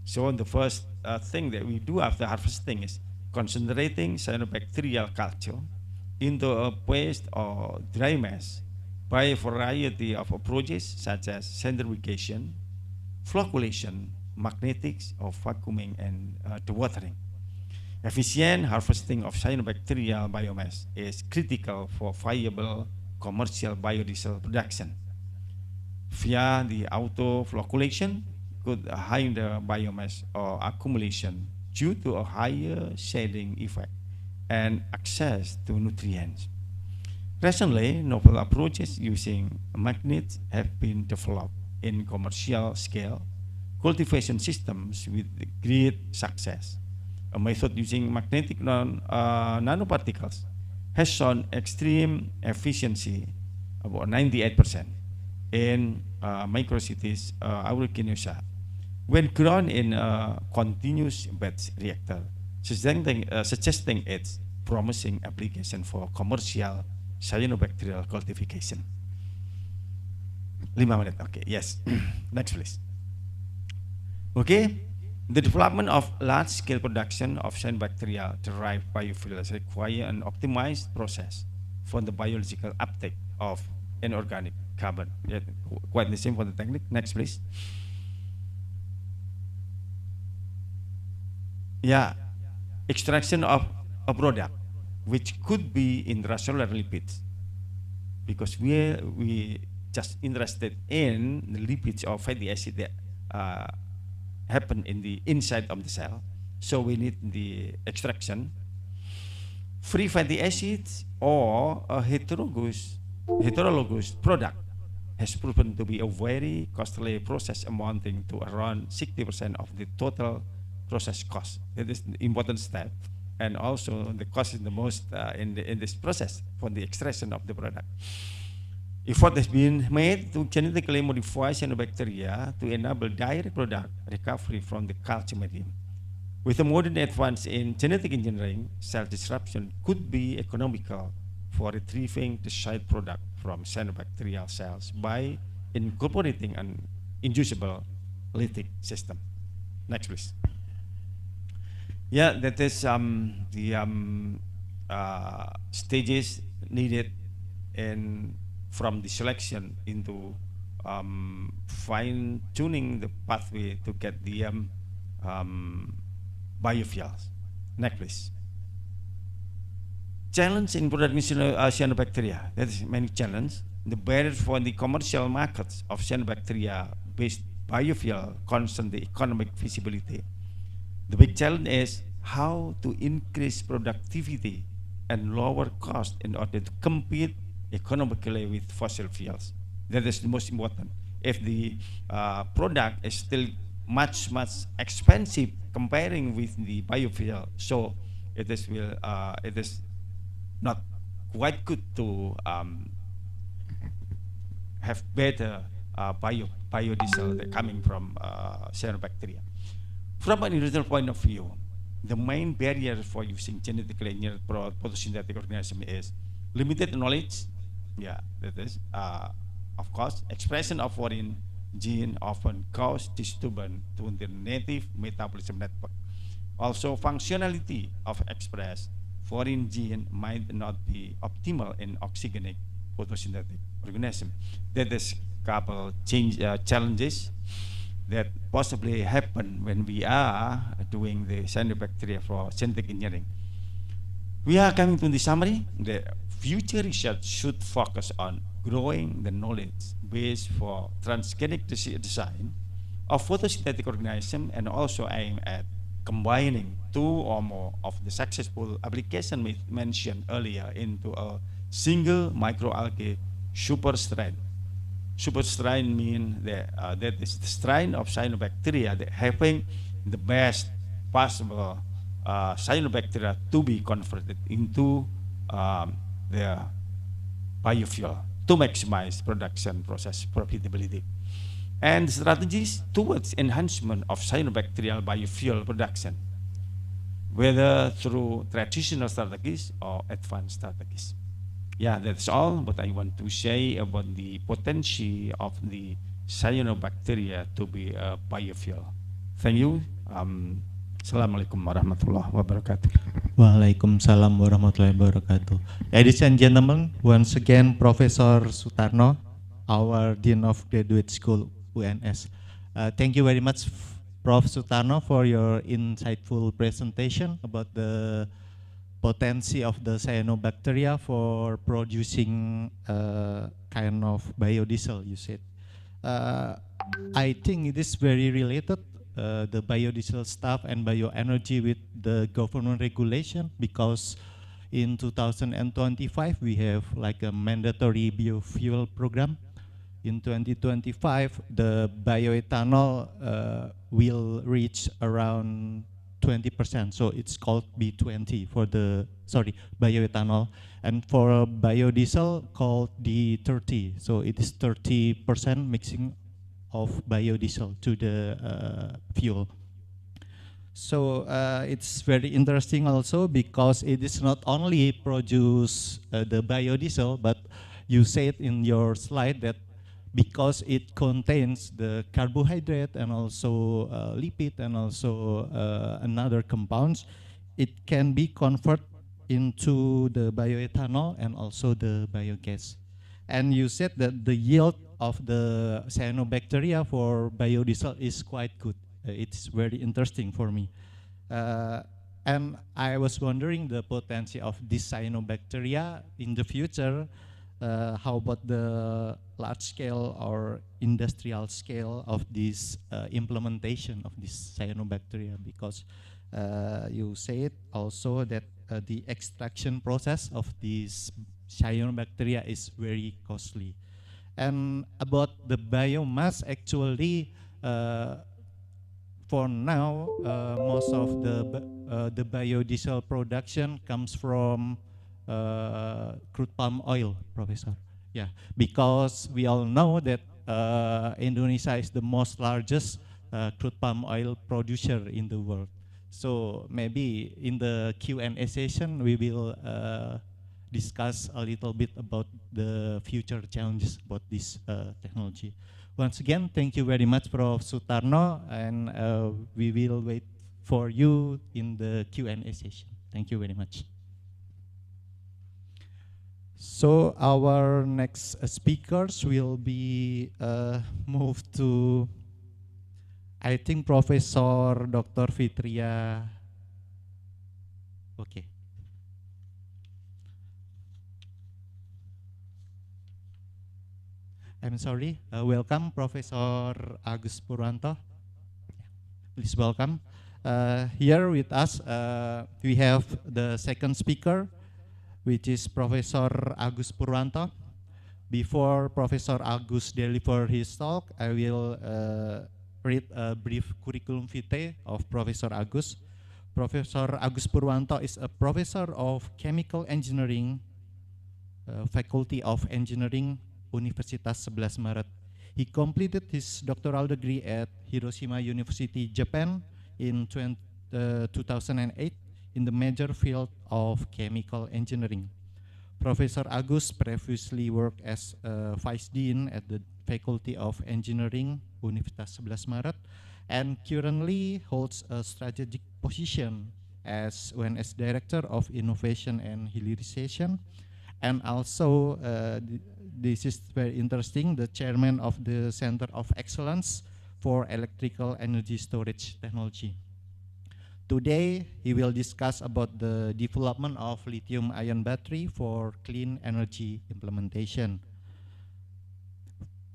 So the first thing that we do after harvesting is concentrating cyanobacterial culture into a paste or dry mass by a variety of approaches such as centrifugation, flocculation, magnetics, or vacuuming and dewatering. Efficient harvesting of cyanobacterial biomass is critical for viable commercial biodiesel production. Via the auto-flocculation, could hinder biomass or accumulation due to a higher shedding effect and access to nutrients. Recently, novel approaches using magnets have been developed in commercial scale cultivation systems with great success. A method using magnetic nanoparticles has shown extreme efficiency, about 98%, in microcities aeruginosa when grown in a continuous batch reactor, suggesting its promising application for commercial cyanobacterial cultivation. 5 menit, okay, yes. Next please. Okay, the development of large-scale production of cyanobacteria-derived biofuels require an optimized process for the biological uptake of inorganic carbon. Yeah, quite the same for the technique. Next please. Yeah, extraction of a product which could be intracellular lipids, because we just interested in the lipids or fatty acid that happen in the inside of the cell. So we need the extraction. Free fatty acids or a heterologous product has proven to be a very costly process amounting to around 60% of the total process cost. That is the important step, and also the cost is the most in this process for the extraction of the product. Effort has been made to genetically modify cyanobacteria to enable direct product recovery from the culture medium. With a modern advance in genetic engineering, cell disruption could be economical for retrieving the side product from cyanobacterial cells by incorporating an inducible lytic system. Next, please. Yeah, that is the stages needed from the selection into fine-tuning the pathway to get the biofuels. Next, please. Challenge in production of cyanobacteria. That is many challenges. The barriers for the commercial markets of cyanobacteria-based biofuel concern the economic feasibility. The big challenge is how to increase productivity and lower cost in order to compete economically with fossil fuels. That is the most important. If the product is still much expensive comparing with the biofuel, so it is not quite good to have better biodiesel that coming from cyanobacteria. From an individual point of view, the main barrier for using genetically engineered photosynthetic organism is limited knowledge. Yeah, that is, of course, expression of foreign gene often cause disturbance to the native metabolism network. Also, functionality of expressed foreign gene might not be optimal in oxygenic photosynthetic organism. That is couple challenges that possibly happen when we are doing the cyanobacteria for genetic engineering. We are coming to the summary. The future research should focus on growing the knowledge base for transgenic design of photosynthetic organism, and also aim at combining two or more of the successful application mentioned earlier into a single microalgae superstrain. Superstrain means that is the strain of cyanobacteria that having the best possible cyanobacteria to be converted into the biofuel to maximize production process profitability. And strategies towards enhancement of cyanobacterial biofuel production, whether through traditional strategies or advanced strategies. Yeah, that's all what I want to say about the potential of the cyanobacteria to be a biofuel. Thank you. Assalamualaikum warahmatullahi wabarakatuh. Waalaikumsalam warahmatullahi wabarakatuh. Ladies and gentlemen, once again, Professor Sutarno, our Dean of Graduate School, UNS. Thank you very much, Prof. Sutarno, for your insightful presentation about the potency of the cyanobacteria for producing kind of biodiesel, you said. I think it is very related, the biodiesel stuff and bioenergy with the government regulation, because in 2025 we have like a mandatory biofuel program. In 2025, the bioethanol will reach around 20%, so it's called B20 for the, bioethanol. And for biodiesel called D30, so it is 30% mixing of biodiesel to the fuel. So it's very interesting also because it is not only produce the biodiesel, but you said in your slide that because it contains the carbohydrate and also lipid and also another compounds, it can be converted into the bioethanol and also the biogas. And you said that the yield of the cyanobacteria for biodiesel is quite good. It's very interesting for me. And I was wondering the potential of this cyanobacteria in the future. How about the large scale or industrial scale of this implementation of this cyanobacteria? Because you said also that the extraction process of this cyanobacteria is very costly. And about the biomass, actually, for now, most of the biodiesel production comes from crude palm oil, Professor. Yeah, because we all know that Indonesia is the most largest crude palm oil producer in the world. So maybe in the Q&A session, we will discuss a little bit about the future challenges about this technology. Once again, thank you very much, Prof. Sutarno, and we will wait for you in the Q&A session. Thank you very much. So our next speakers will be moved to, I think, Professor Dr. Fitria. Okay. I'm sorry. Welcome, Professor Agus Purwanto. Please welcome. Here with us, we have the second speaker, which is Professor Agus Purwanto. Before Professor Agus deliver his talk, I will read a brief curriculum vitae of Professor Agus. Professor Agus Purwanto is a professor of chemical engineering, Faculty of Engineering, Universitas 11 Maret. He completed his doctoral degree at Hiroshima University, Japan in 2008 in the major field of chemical engineering. Professor Agus previously worked as Vice Dean at the Faculty of Engineering, Universitas 11 Maret, and currently holds a strategic position as UNS Director of Innovation and Helirization, and also, this is very interesting, the Chairman of the Center of Excellence for Electrical Energy Storage Technology. Today, he will discuss about the development of lithium-ion battery for clean energy implementation.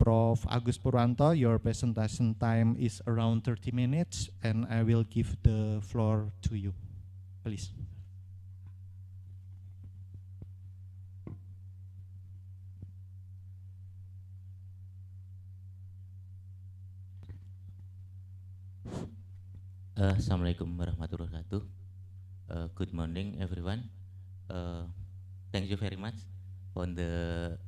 Prof. Agus Purwanto, your presentation time is around 30 minutes, and I will give the floor to you. Please. Assalamualaikum warahmatullahi wabarakatuh. Good morning, everyone. Thank you very much for the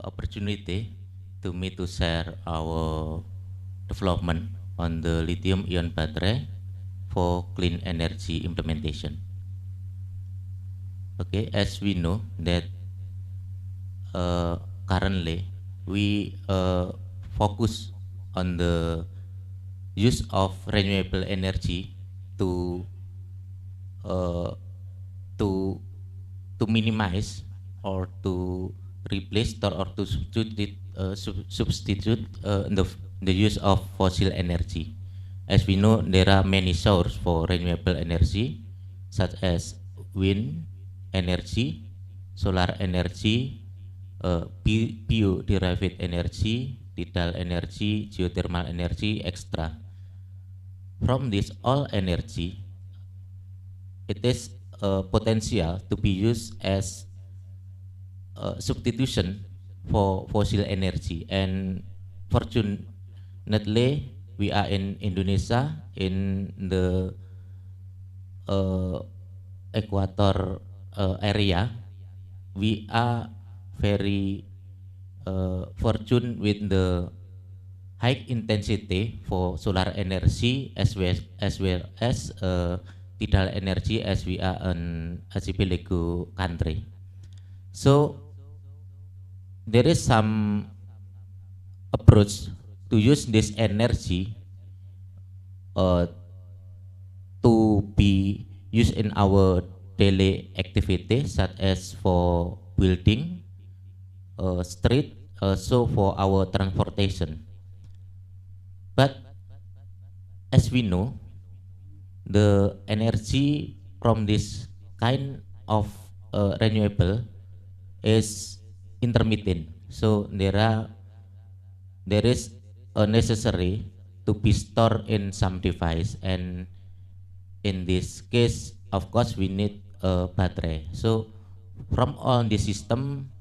opportunity to me to share our development on the lithium-ion battery for clean energy implementation. Okay, as we know that currently we focus on the use of renewable energy to minimize or to replace or to substitute the use of fossil energy. As we know, there are many sources for renewable energy, such as wind energy, solar energy, bio-derived energy, tidal energy, geothermal energy, etc. From this all energy, it is potential to be used as substitution for fossil energy. And fortunately, we are in Indonesia, in the equator area. We are very fortunate with the high intensity for solar energy as well as tidal energy, as we are an archipelago country. So there is some approach to use this energy to be used in our daily activity, such as for building street, also for our transportation. But as we know, the energy from this kind of renewable is intermittent. So there is a necessary to be stored in some device, and in this case, of course, we need a battery. So from all the system,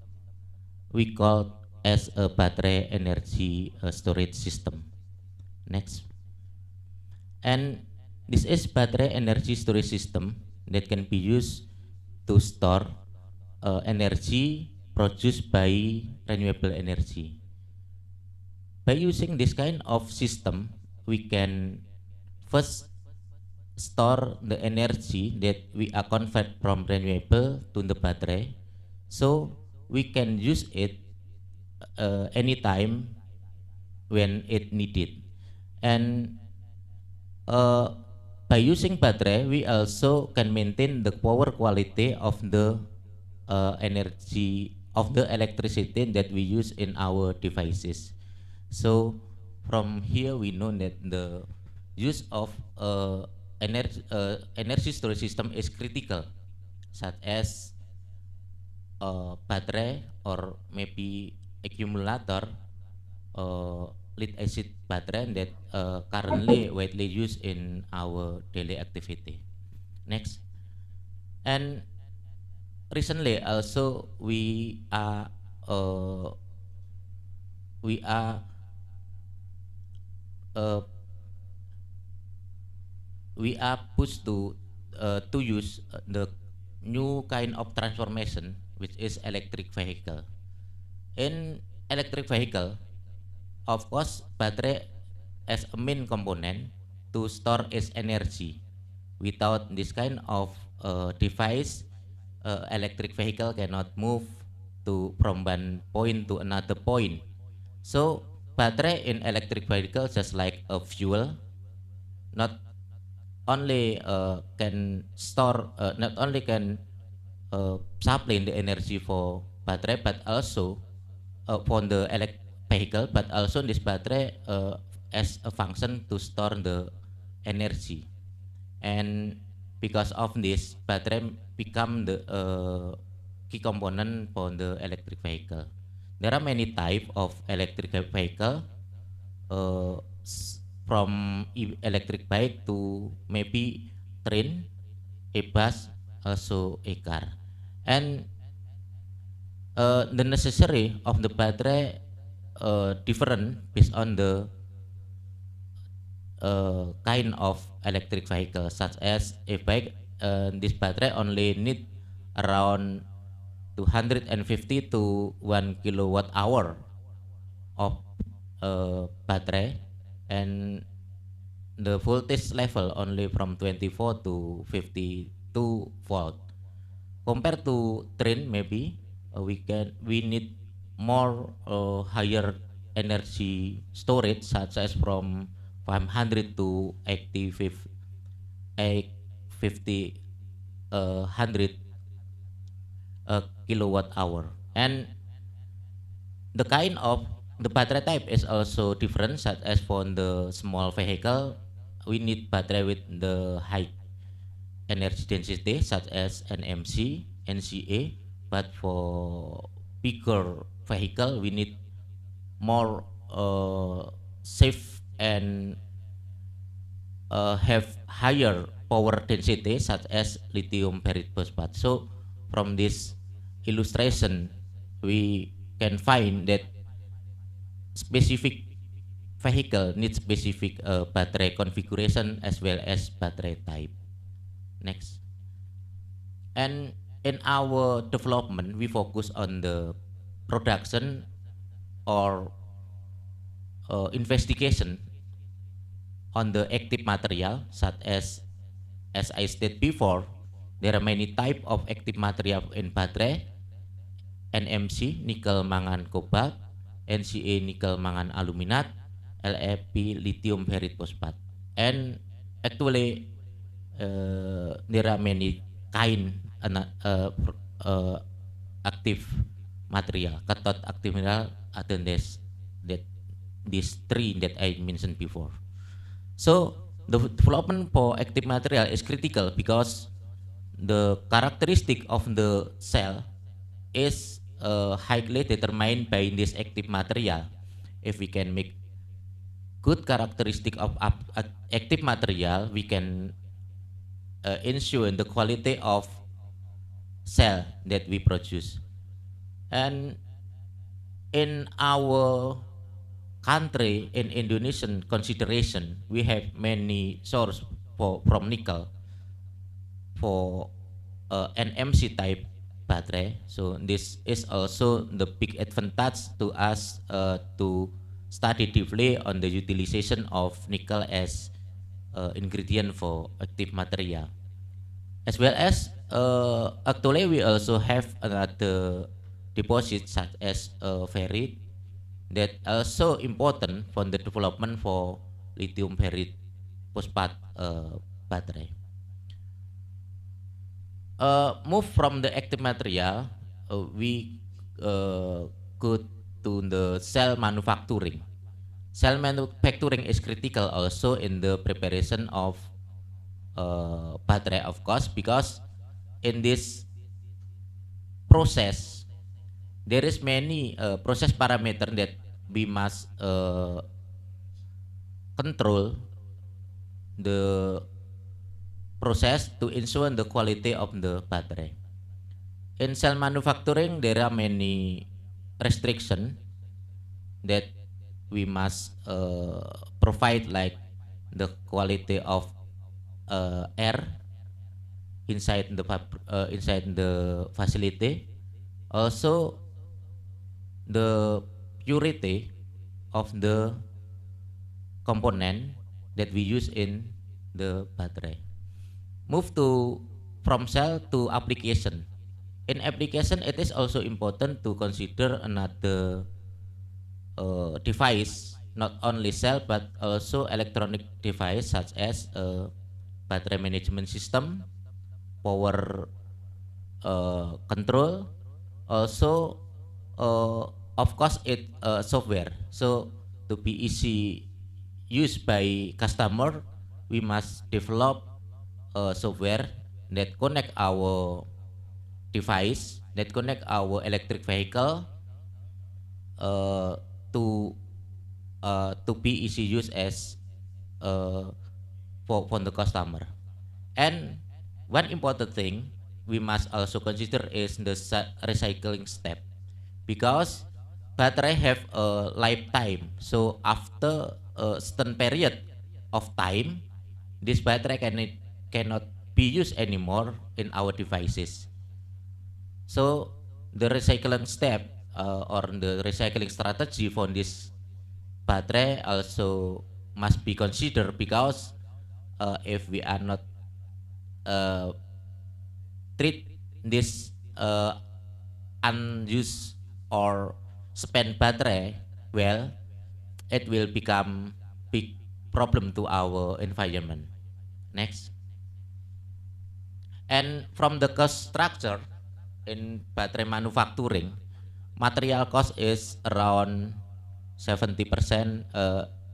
we call as a battery energy storage system. Next. And this is battery energy storage system that can be used to store energy produced by renewable energy. By using this kind of system, we can first store the energy that we are convert from renewable to the battery, so we can use it anytime when it needed. And by using battery, we also can maintain the power quality of the energy of the electricity that we use in our devices. So from here we know that the use of energy storage system is critical, such as battery or maybe accumulator, lead acid battery that currently widely used in our daily activity. Next. And recently also we are pushed to use the new kind of transformation, which is electric vehicle. In electric vehicle, of course, battery as a main component to store its energy. Without this kind of device, electric vehicle cannot move from one point to another point. So battery in electric vehicle just like a fuel, not only can store, not only can supply the energy for battery, but also for the electric vehicle, but also this battery as a function to store the energy. And because of this, battery become the key component for the electric vehicle. there are many type of electric vehicle, from electric bike to maybe train, a bus, also a car. And the necessary of the battery different based on the kind of electric vehicle, such as a bike. This battery only need around 250 to 1 kilowatt hour of battery, and the voltage level only from 24 to 52 volt. Compared to train, maybe we need more higher energy storage, such as from 500 to 850 100 kilowatt hour. And the kind of the battery type is also different, such as for the small vehicle, we need battery with the high energy density, such as NMC, NCA. But for bigger vehicle, we need more safe and have higher power density, such as lithium phosphate. So from this illustration, we can find that specific vehicle needs specific battery configuration as well as battery type. Next. And in our development, we focus on the production or investigation on the active material, such as I stated before, there are many type of active material in battery: NMC, nickel mangan cobalt; NCA, nickel mangan aluminate; LFP, lithium ferrite phosphate. And actually, there are many kind active material, cathode active material, other than this, that these three that I mentioned before. So the development for active material is critical because the characteristic of the cell is highly determined by this active material. If we can make good characteristic of active material, we can ensure the quality of cell that we produce. And in our country, in Indonesian consideration, we have many source from nickel for NMC type battery. So this is also the big advantage to us to study deeply on the utilization of nickel as ingredient for active material. As well as actually we also have another deposit, such as ferrite, that also important for the development for lithium ferrite phosphate battery. Move from the active material, we go to the cell manufacturing. Cell manufacturing is critical also in the preparation of battery, of course, because in this process there is many process parameter that we must control the process to ensure the quality of the battery. In cell manufacturing, there are many restrictions that we must provide, like the quality of air inside the facility, also the purity of the component that we use in the battery. Move from cell to application. In application, it is also important to consider another device, not only cell but also electronic device, such as battery management system, power control, also of course it software. So to be easy used by customer, we must develop software that connect our device, that connect our electric vehicle uh, to to be easy use as uh, for the customer. And one important thing we must also consider is the recycling step, because battery have a lifetime. So after a certain period of time, this battery cannot be used anymore in our devices. So the recycling step or the recycling strategy for this battery also must be considered, because if we are not uh, treat this unused or spent battery well, it will become big problem to our environment. Next. And from the cost structure in battery manufacturing, material cost is around 70%,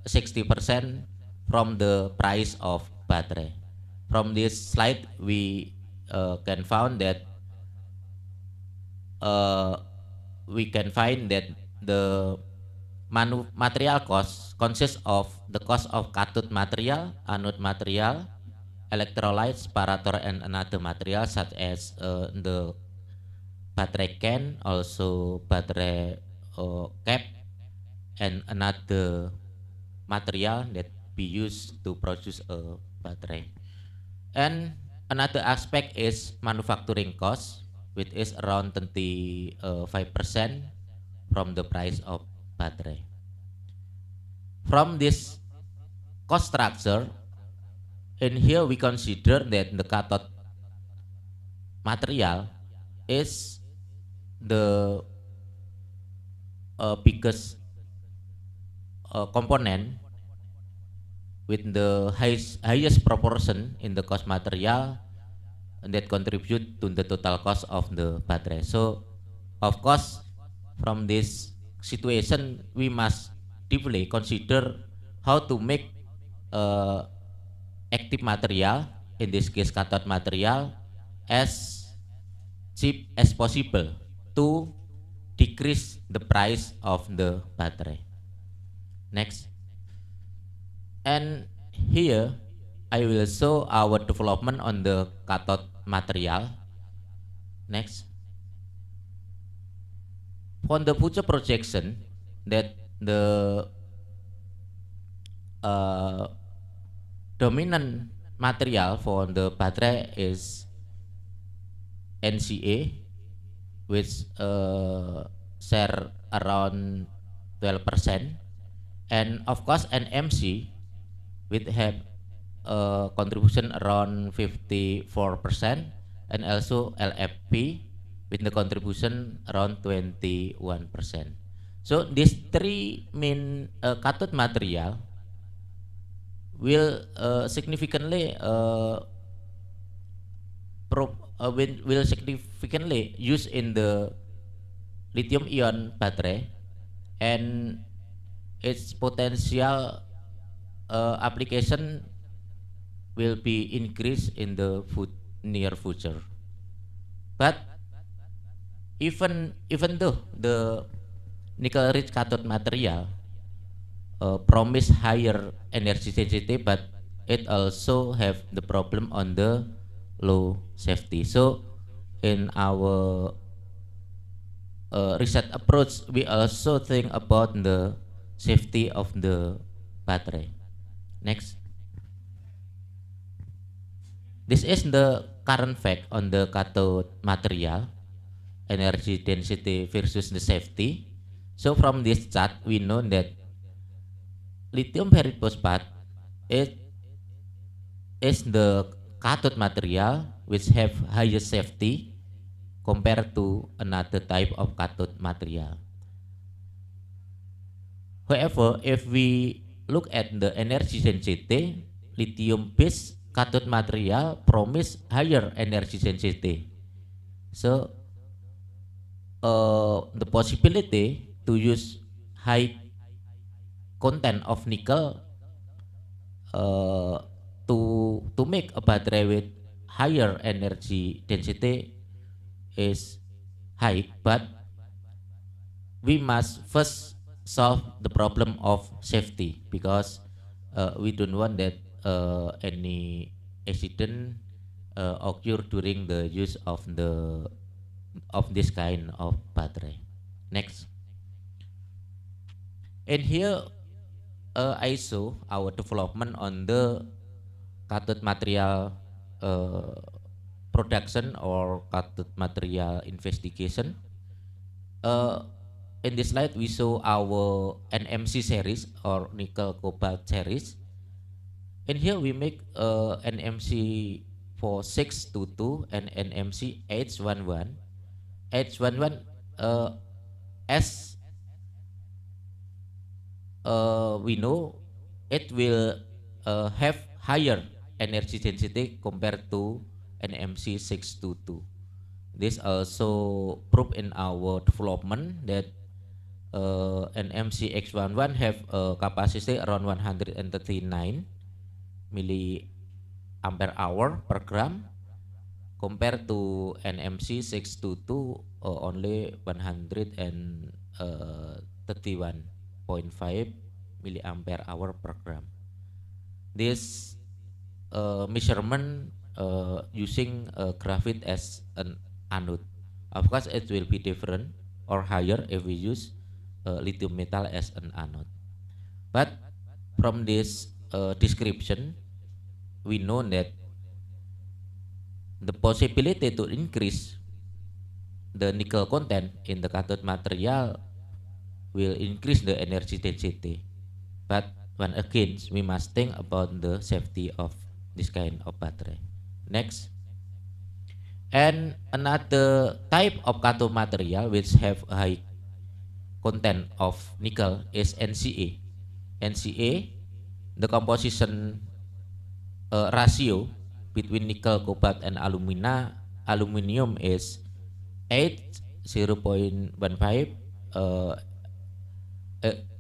60% from the price of battery. From this slide, we can find that the material cost consists of the cost of cathode material, anode material, electrolytes, separator, and another material such as the battery can, also battery cap, and another material that be used to produce a battery. And another aspect is manufacturing cost, which is around 25% from the price of battery. From this cost structure, in here we consider that the cathode material is the biggest component with the highest proportion in the cost material that contribute to the total cost of the battery. So of course, from this situation, we must deeply consider how to make active material, in this case cathode material, as cheap as possible to decrease the price of the battery. Next. And here I will show our development on the cathode material. Next. For the future projection, that the dominant material for the battery is NCA, which share around 12%, and of course NMC, which have contribution around 54%, and also LFP with the contribution around 21%. So these three main cathode material will significantly will significantly use in the lithium-ion battery, and its potential application will be increased in the near future. But even though the nickel-rich cathode material promise higher energy density, but it also have the problem on the low safety. So in our research approach, we also think about the safety of the battery. Next. This is the current fact on the cathode material, energy density versus the safety. So from this chart, we know that lithium ferrite is the cathode material which have higher safety compared to another type of cathode material. However, if we look at the energy density, lithium-based cathode material promise higher energy density. So the possibility to use high content of nickel to make a battery with higher energy density is high, but we must first solve the problem of safety, because we don't want that any accident occur during the use of this kind of battery. Next. And here I show our development on the cathode material production or cathode material investigation. In this slide we show our NMC series or nickel cobalt series, and here we make NMC for 622 and NMC H11. H11 as we know, it will have higher energy density compared to NMC 622. This also proved in our development that NMC X11 have a capacity around 139 milliampere hour per gram, compared to NMC 622 only 131.5 milliampere hour per gram. This measurement using graphite as an anode. Of course, it will be different or higher if we use lithium metal as an anode. But from this description, we know that the possibility to increase the nickel content in the cathode material will increase the energy density. But when again, we must think about the safety of this kind of battery. Next. And another type of cathode material which have a high content of nickel is NCA. NCA, the composition ratio between nickel, cobalt, and aluminium is 8, 0.15, 0.8,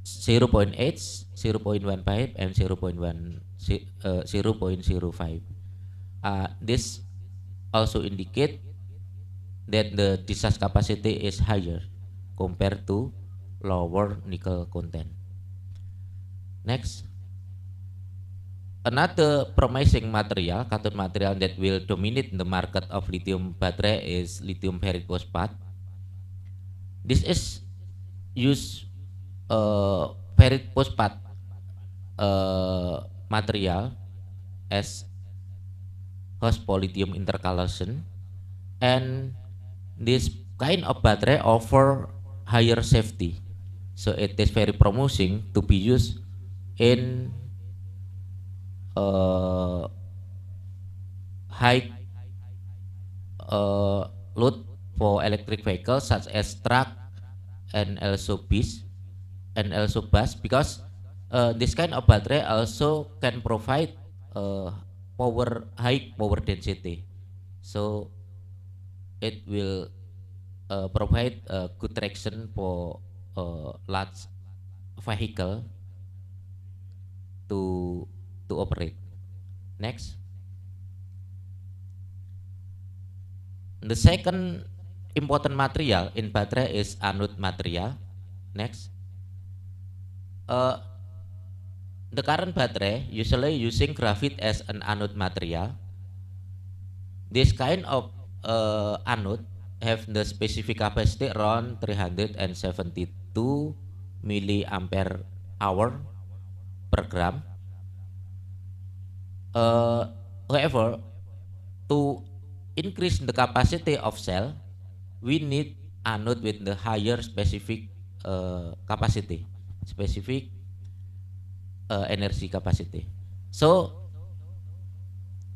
0.15, and 0.05. This also indicate that the discharge capacity is higher compared to lower nickel content. Next. Another promising material, cathode material that will dominate the market of lithium battery is lithium ferrite phosphate. This is use ferrite phosphate material as host for lithium intercalation, and this kind of battery offer higher safety, so it is very promising to be used in high load for electric vehicles such as truck and also bus, because this kind of battery also can provide high power density, so it will provide good traction for large vehicle to operate. Next. The second important material in battery is anode material. Next. The current battery usually using graphite as an anode material. This kind of anode have the specific capacity around 372 milliampere hour per gram. However, to increase the capacity of cell, we need anode with the higher specific capacity, specific energy capacity. So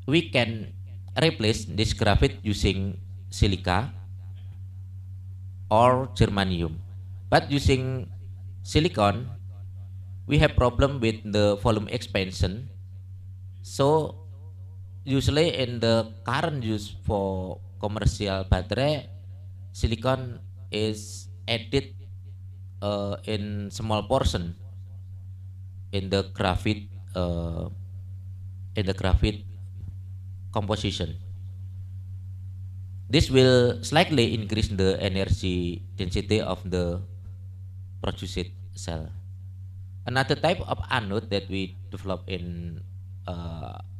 we can replace this graphite using silica or germanium, but using silicon we have problem with the volume expansion. So usually in the current use for commercial battery, silicon is added in small portion in the graphite composition. This will slightly increase the energy density of the produced cell. Another type of anode that we develop in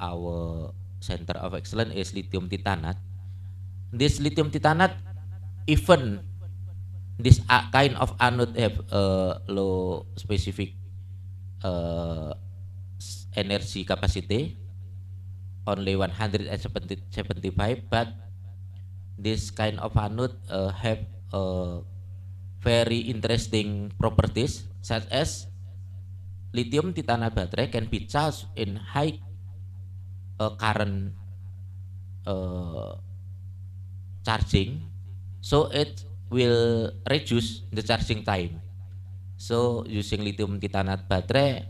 our center of excellence is lithium titanate. This lithium titanate, even this kind of anode have low specific energy capacity, only 175, but this kind of anode have very interesting properties, such as lithium titanate battery can be charged in high current charging, so it will reduce the charging time. So using lithium titanate battery,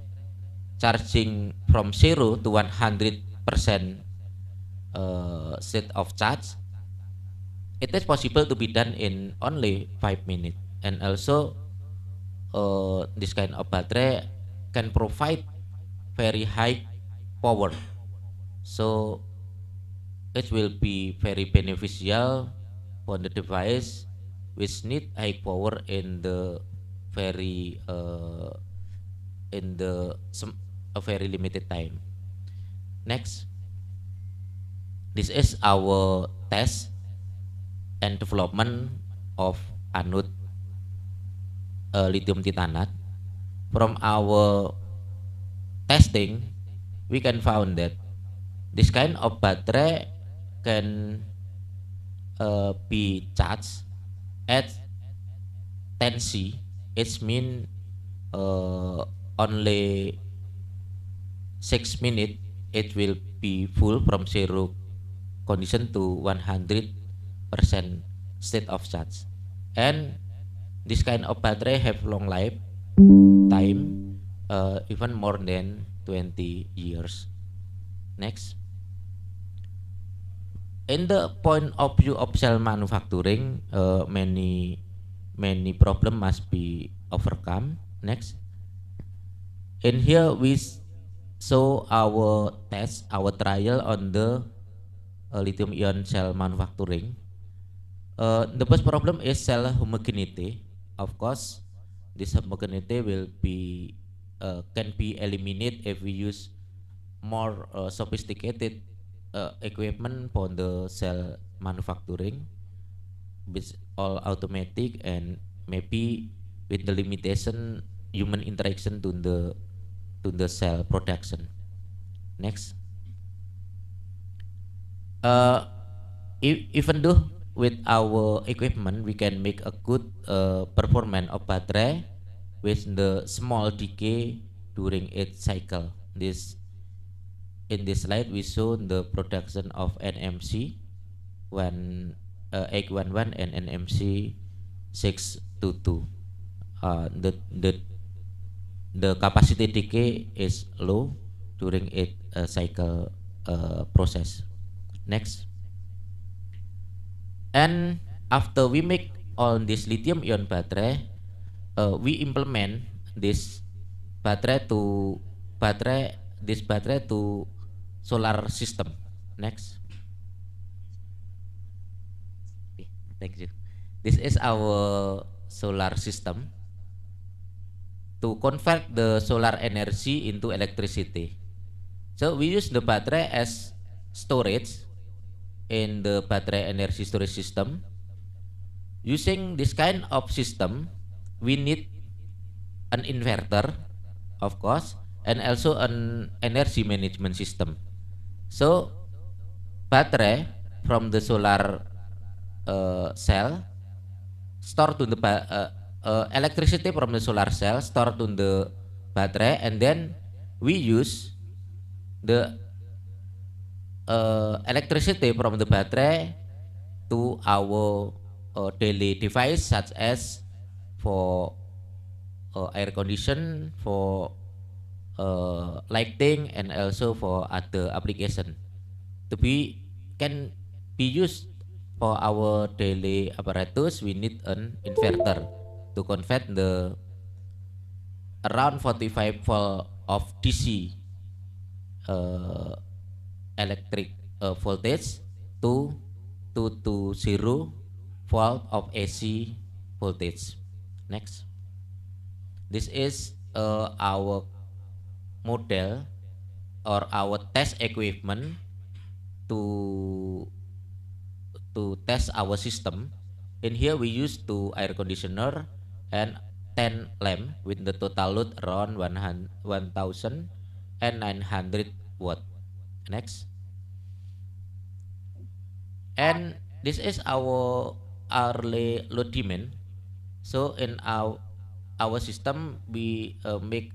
charging from 0 to 100% state of charge, it is possible to be done in only 5 minutes. And also this kind of battery can provide very high power, so it will be very beneficial for the device which need high power in the very a very limited time. Next, this is our test and development of anode lithium titanate. From our testing, we can found that this kind of battery can be charged at 10C. It means only 6 minutes it will be full from 0 condition to 100% state of charge. And this kind of battery have long life time, even more than 20 years. Next. In the point of view of cell manufacturing, many problem must be overcome. Next. In here we show our test, our trial on the lithium ion cell manufacturing. The first problem is cell homogeneity. Of course, this homogeneity will be can be eliminated if we use more sophisticated equipment for the cell manufacturing, with all automatic and maybe with the limitation human interaction to the cell production. Next. Even though with our equipment we can make a good performance of battery with the small decay during its cycle. In this slide we show the production of NMC 811 and NMC 622. The capacity decay is low during its cycle process. Next. And after we make on this lithium ion battery, we implement this battery to solar system. Next. Okay, thank you. This is our solar system to convert the solar energy into electricity. So we use the battery as storage in the battery energy storage system. Using this kind of system, we need an inverter, of course, and also an energy management system. So battery from the solar cell store to the electricity from the solar cell stored to the battery, and then we use the electricity from the battery to our daily device, such as for air condition, for lighting, and also for other application can be used for our daily apparatus. We need an inverter to convert the around 45 volt of DC electric voltage to 0 volt of AC voltage. Next. This is our model or our test equipment to test our system. In here we use 2 air conditioner and 10 lamp with the total load around 1900 watt. Next. And this is our hourly load demand. So in our system we make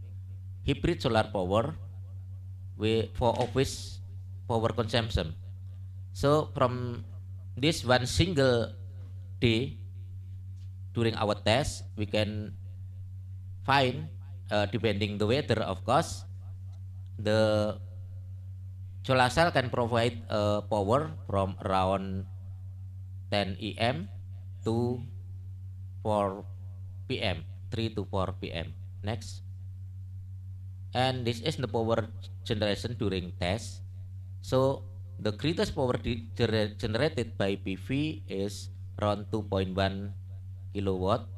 hybrid solar power for office power consumption. So from this one single day during our test, we can find, depending the weather, of course, the solar cell can provide power from around 10 a.m. to 4 p.m. 3 to 4 p.m. Next. And this is the power generation during test. So the greatest power generated by PV is around 2.1 kilowatt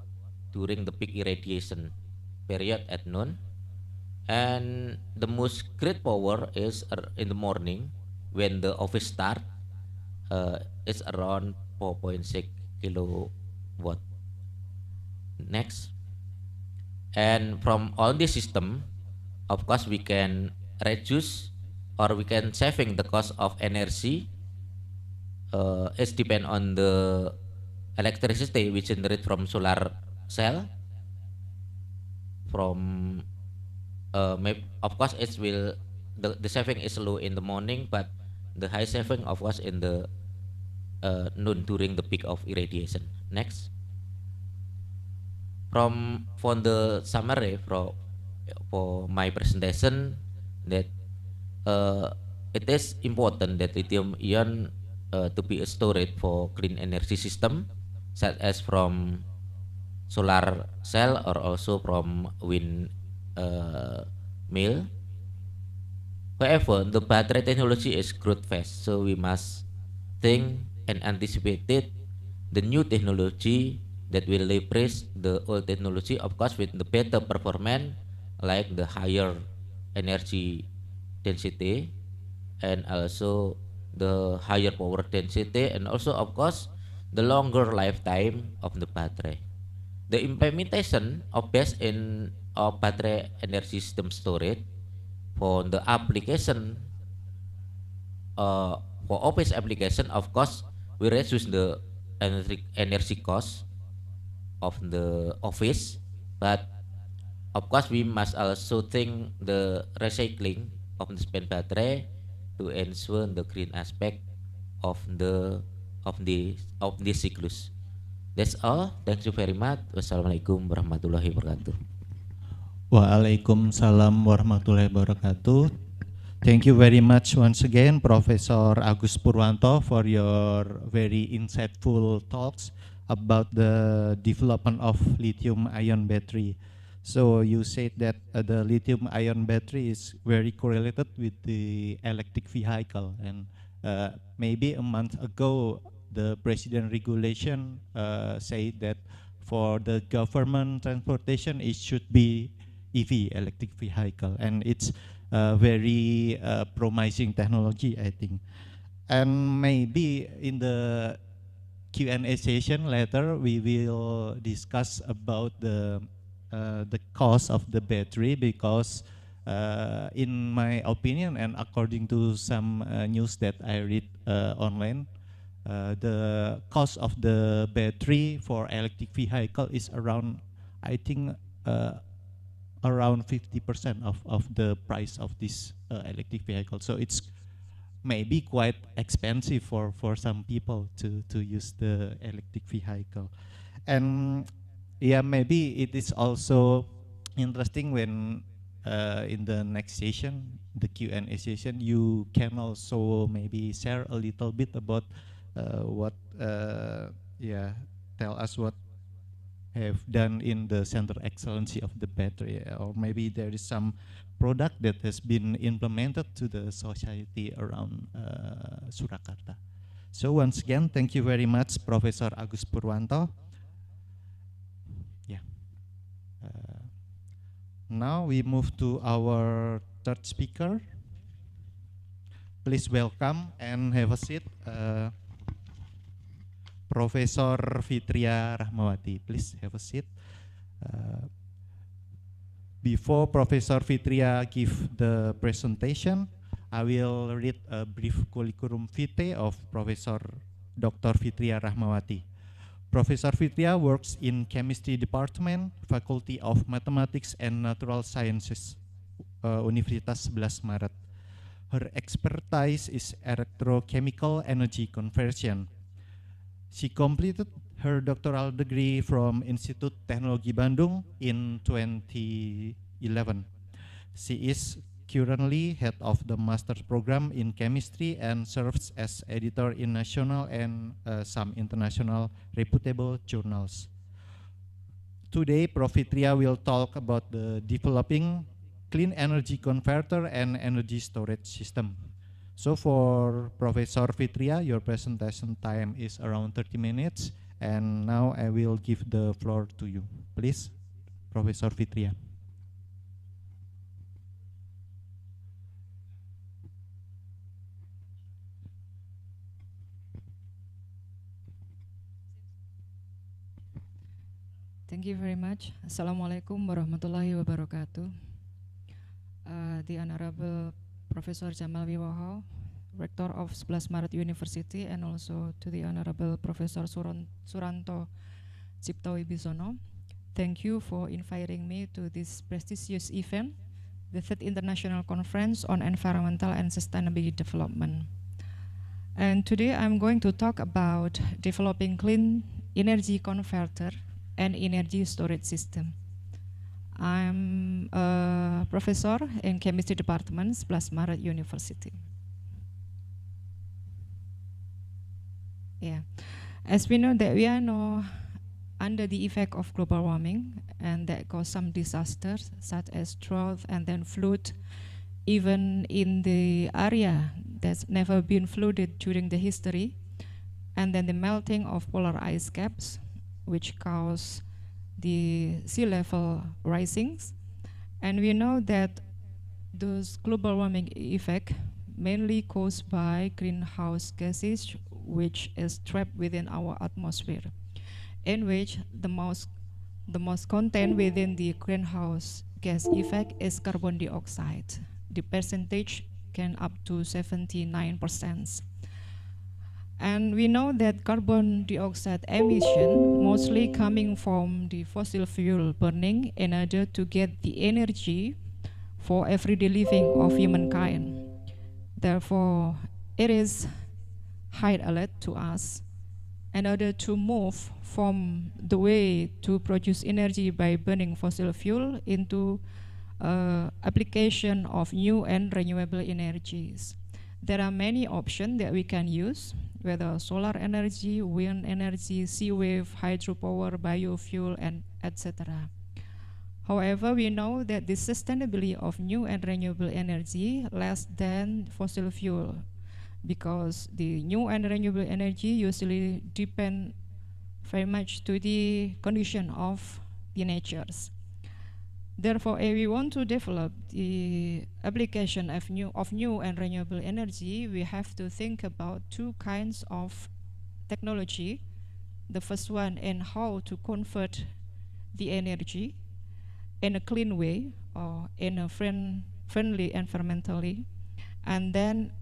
during the peak irradiation period at noon. And the most great power is in the morning when the office start. It's around 4.6 kilowatt. Next. And from all this system, of course, we can reduce or we can saving the cost of energy. It depend on the electricity we generate from solar cell. From of course, it will the saving is low in the morning, but the high saving, of course, in the noon during the peak of irradiation. Next. From the summary for my presentation, that it is important that lithium ion to be stored for clean energy system, such as from solar cell or also from wind mill. However, the battery technology is growth fast, so we must think and anticipate the new technology that will replace the old technology, of course, with the better performance, like the higher energy density and also the higher power density, and also, of course, the longer lifetime of the battery. The implementation of based in of battery energy system storage for the application, for office application, of course, we reduce the energy cost of the office, but of course we must also think the recycling of the spent battery to ensure the green aspect of the cyclus. That's all. Thank you very much. Wassalamualaikum warahmatullahi wabarakatuh. Waalaikumsalam warahmatullahi wabarakatuh. Thank you very much once again, Professor Agus Purwanto, for your very insightful talks about the development of lithium-ion battery. So you said that the lithium-ion battery is very correlated with the electric vehicle, and maybe a month ago, the president regulation said that for the government transportation, it should be EV, electric vehicle, and it's very promising technology, I think. And maybe in the Q&A session later, we will discuss about the cost of the battery, because in my opinion and according to some news that I read online, the cost of the battery for electric vehicle is around, I think, around 50% of the price of this electric vehicle. So it's maybe quite expensive for some people to use the electric vehicle. And yeah, maybe it is also interesting when in the next session, the Q&A session, you can also maybe share a little bit about tell us what have done in the center excellency of the battery, or maybe there is some product that has been implemented to the society around Surakarta. So once again, thank you very much, Professor Agus Purwanto. Yeah. now we move to our third speaker. Please welcome and have a seat, Professor Fitria Rahmawati. Please have a seat. Before Professor Fitria give the presentation, I will read a brief curriculum vitae of Professor Dr. Fitria Rahmawati. Professor Fitria works in Chemistry Department, Faculty of Mathematics and Natural Sciences, Universitas 11 Maret. Her expertise is electrochemical energy conversion. She completed her doctoral degree from Institut Teknologi Bandung in 2011. She is currently head of the master's program in chemistry and serves as editor in national and some international reputable journals. Today, Prof. Fitria will talk about the developing clean energy converter and energy storage system. So for Professor Fitria, your presentation time is around 30 minutes, and now I will give the floor to you. Please, Professor Fitria. Thank you very much. Assalamualaikum warahmatullahi wabarakatuh. The Honorable Professor Jamal Wiwoho, Rector of 11 Maret University, and also to the Honorable Professor Suranto Cipto Wibisono. Thank you for inviting me to this prestigious event, the third International Conference on Environmental and Sustainable Development. And today I'm going to talk about developing clean energy converter and energy storage system. I'm a professor in Chemistry Department, 11 Maret University. Yeah, as we know that we are now under the effect of global warming, and that caused some disasters such as drought and then flood, even in the area that's never been flooded during the history, and then the melting of polar ice caps, which cause the sea level risings. And we know that those global warming effect mainly caused by greenhouse gases, which is trapped within our atmosphere, in which the most content within the greenhouse gas effect is carbon dioxide. The percentage can up to 79%. And we know that carbon dioxide emission mostly coming from the fossil fuel burning in order to get the energy for everyday living of humankind. Therefore, it is high alert to us in order to move from the way to produce energy by burning fossil fuel into application of new and renewable energies. There are many options that we can use, whether solar energy, wind energy, sea wave, hydropower, biofuel, and etc. However, we know that the sustainability of new and renewable energy less than fossil fuel, because the new and renewable energy usually depend very much to the condition of the natures. Therefore, if we want to develop the application of new and renewable energy, we have to think about two kinds of technology. The first one in how to convert the energy in a clean way or in a friendly environmentally, and then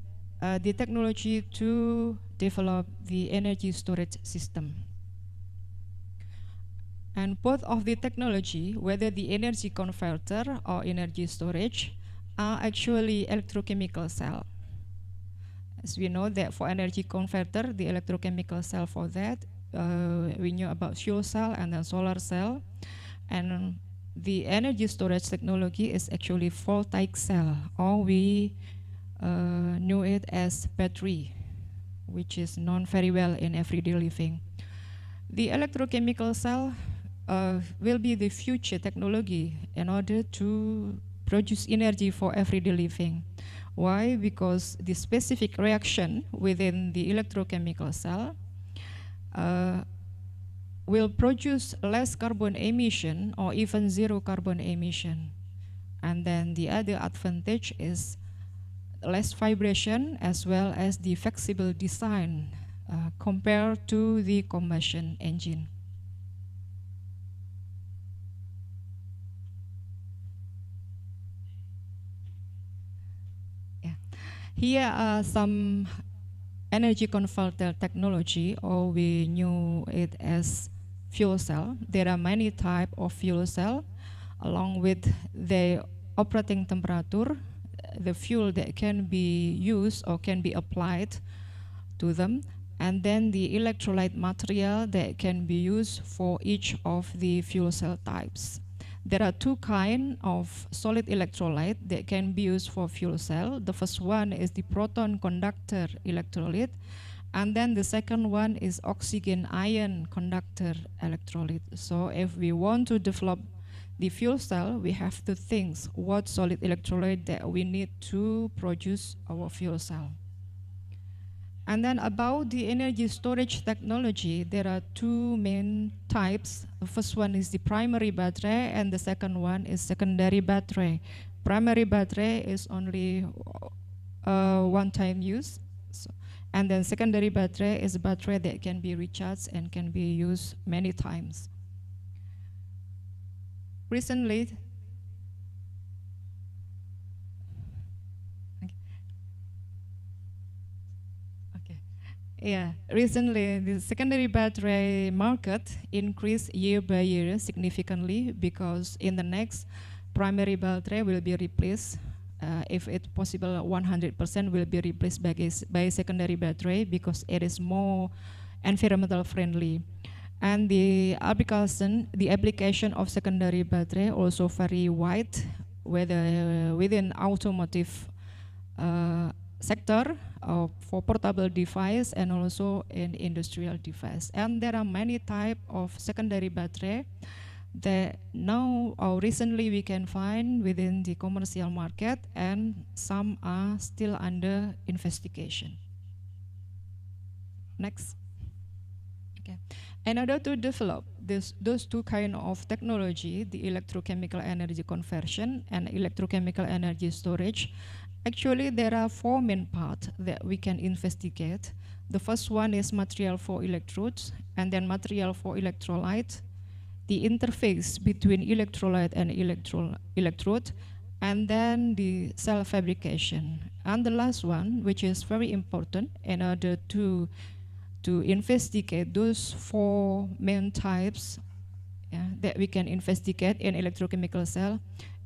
the technology to develop the energy storage system. And both of the technology, whether the energy converter or energy storage, are actually electrochemical cell. As we know that for energy converter, the electrochemical cell for that, we knew about fuel cell and then solar cell. And the energy storage technology is actually voltaic cell, or we knew it as battery, which is known very well in everyday living. The electrochemical cell will be the future technology in order to produce energy for everyday living. Why? Because the specific reaction within the electrochemical cell will produce less carbon emission or even zero carbon emission. And then the other advantage is less vibration as well as the flexible design compared to the combustion engine. Yeah. Here are some energy converter technology, or we knew it as fuel cell. There are many types of fuel cell along with the operating temperature, the fuel that can be used or can be applied to them, and then the electrolyte material that can be used for each of the fuel cell types. There are two kinds of solid electrolyte that can be used for fuel cell. The first one is the proton conductor electrolyte, and then the second one is oxygen ion conductor electrolyte. So if we want to develop the fuel cell, we have to think what solid electrolyte that we need to produce our fuel cell. And then about the energy storage technology, there are two main types. The first one is the primary battery, and the second one is secondary battery. Primary battery is only one-time use. And then secondary battery is a battery that can be recharged and can be used many times. Recently, recently the secondary battery market increased year by year significantly, because in the next primary battery will be replaced, if it's possible 100% will be replaced by secondary battery, because it is more environmental friendly. And the application of secondary battery also very wide, whether within automotive sector, for portable device, and also in industrial device. And there are many types of secondary battery that now or recently we can find within the commercial market, and some are still under investigation. Next. Okay. In order to develop those two kind of technology, the electrochemical energy conversion and electrochemical energy storage, actually there are four main parts that we can investigate. The first one is material for electrodes, and then material for electrolyte, the interface between electrolyte and electrode, and then the cell fabrication. And the last one, which is very important in order to investigate those four main types that we can investigate in electrochemical cell,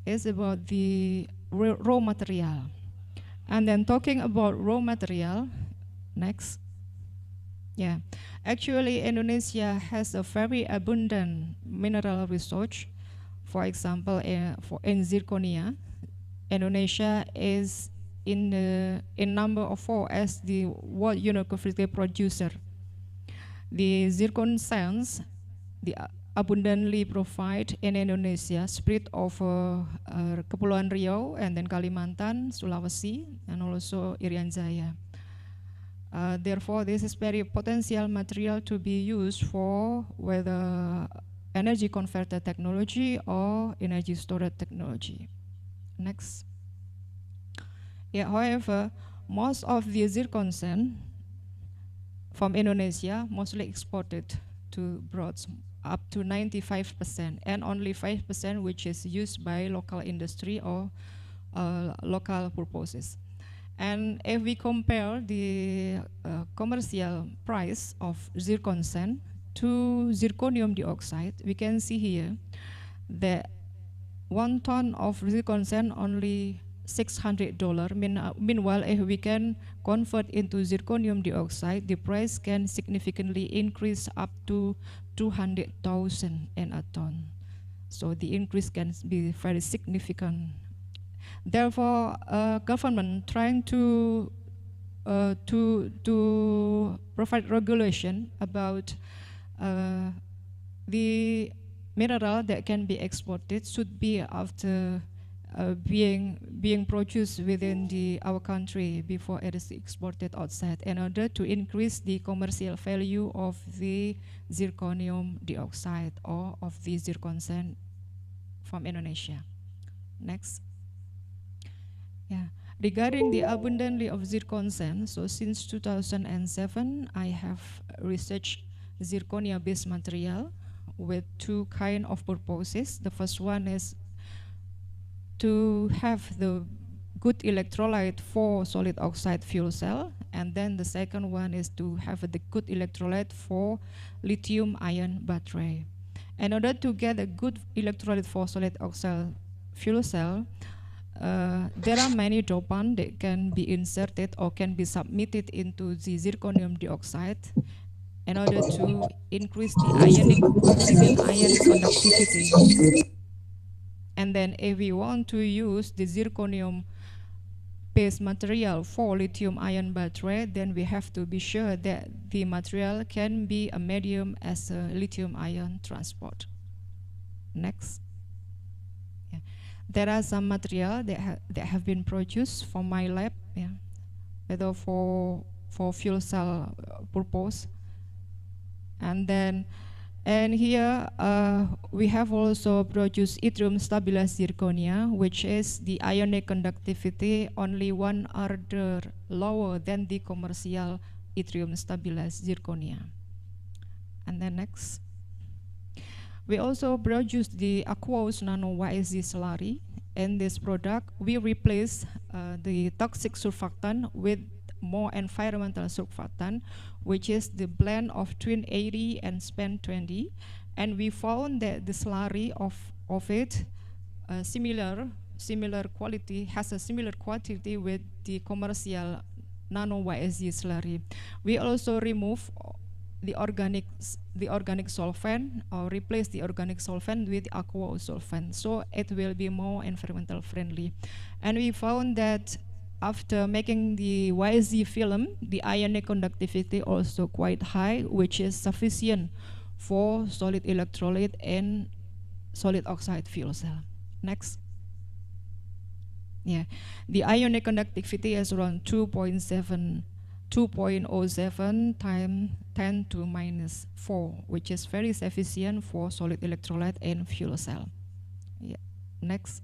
is about the raw material. And then talking about raw material, next. Yeah, actually Indonesia has a very abundant mineral resource. For example, in zirconia, Indonesia is in number of 4 as the world university producer. The zircon sands, the abundantly provide in Indonesia, spread over Kepulauan Riau, and then Kalimantan, Sulawesi, and also Irian Jaya. Therefore, this is very potential material to be used for whether energy converter technology or energy storage technology. Next. Yeah, however, most of the zircon sand from Indonesia mostly exported to abroad, up to 95%, and only 5% which is used by local industry or local purposes. And if we compare the commercial price of zircon sand to zirconium dioxide, we can see here that 1 ton of zircon sand only $600. Meanwhile, if we can convert into zirconium dioxide, the price can significantly increase up to 200,000 in a ton. So the increase can be very significant. Therefore, government trying to provide regulation about the mineral that can be exported should be after being produced within our country before it is exported outside, in order to increase the commercial value of the zirconium dioxide or of the zircon sand from Indonesia. Next. Yeah. Regarding the abundantly of zircon sand, so since 2007, I have researched zirconia-based material with two kind of purposes. The first one is to have the good electrolyte for solid oxide fuel cell, and then the second one is to have the good electrolyte for lithium-ion battery. In order to get a good electrolyte for solid oxide fuel cell, there are many dopants that can be inserted or can be submitted into the zirconium dioxide in order to increase the ionic oxygen ion conductivity. And then if we want to use the zirconium based material for lithium ion battery, then we have to be sure that the material can be a medium as a lithium ion transport. Next. Yeah. There are some material that have been produced from my lab, yeah, whether for fuel cell purpose. And then, and here we have also produced yttrium stabilized zirconia, which is the ionic conductivity only 1 order lower than the commercial yttrium stabilized zirconia. And then next. We also produced the aqueous nano YSD slurry. In this product, we replace the toxic surfactant with more environmental surfactant, which is the blend of Twin 80 and Span 20. And we found that the slurry of it similar quality, has a similar quality with the commercial nano YSD slurry. We also remove the organic solvent, or replace the organic solvent with aqueous solvent, so it will be more environmental friendly. And we found that after making the YSD film, the ionic conductivity also quite high, which is sufficient for solid electrolyte and solid oxide fuel cell. Next. Yeah, the ionic conductivity is around 2.07 times 10 to minus 4, which is very sufficient for solid electrolyte and fuel cell. Yeah. Next.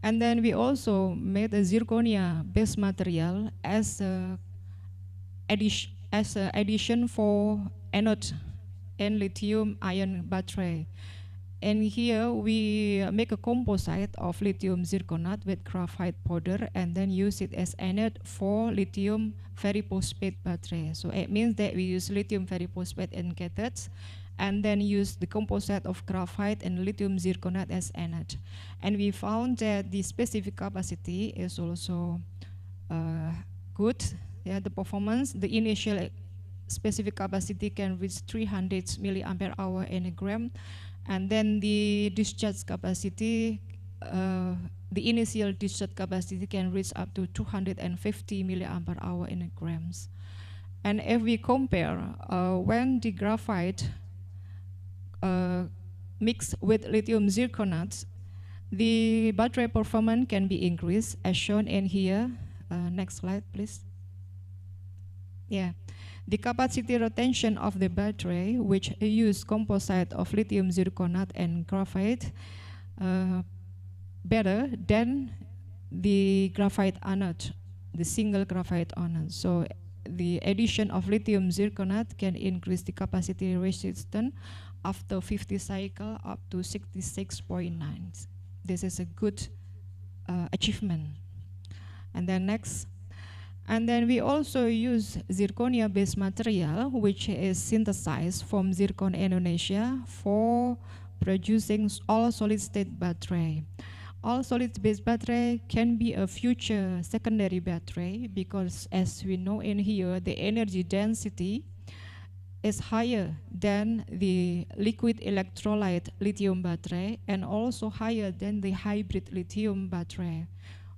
And then we also made a zirconia-based material as a addition for anode and lithium-ion battery. And here we make a composite of lithium zirconate with graphite powder and then use it as anode for lithium ferriphosphate battery. So it means that we use lithium ferriphosphate in cathodes and then use the composite of graphite and lithium zirconate as anode. And we found that the specific capacity is also good. Yeah, the performance, the initial specific capacity can reach 300 milliampere hour in a gram. And then the discharge capacity, the initial discharge capacity can reach up to 250 milliampere hour in grams. And if we compare when the graphite mixed with lithium zirconate, the battery performance can be increased as shown in here. Next slide, please. Yeah. The capacity retention of the battery, which use composite of lithium zirconate and graphite, better than the graphite anode, the single graphite anode. So the addition of lithium zirconate can increase the capacity resistance after 50 cycle up to 66.9. This is a good achievement. And then next. And then we also use zirconia-based material, which is synthesized from zircon Indonesia for producing all solid-state battery. All solid-based battery can be a future secondary battery because, as we know in here, the energy density is higher than the liquid electrolyte lithium battery and also higher than the hybrid lithium battery.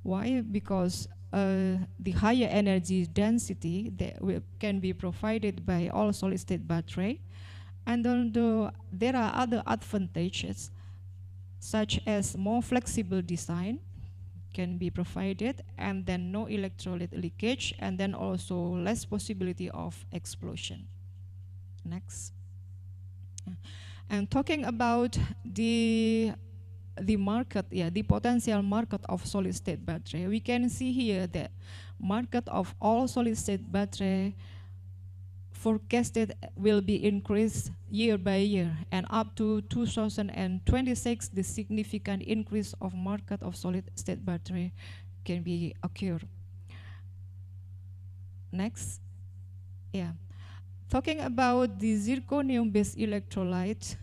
Why? Because the higher energy density that can be provided by all solid-state battery, and although there are other advantages such as more flexible design can be provided, and then no electrolyte leakage, and then also less possibility of explosion. Next. And talking about the the market, the potential market of solid state battery, we can see here that market of all solid state battery forecasted will be increased year by year, and up to 2026, the significant increase of market of solid state battery can be occur. Next, talking about the zirconium-based electrolyte,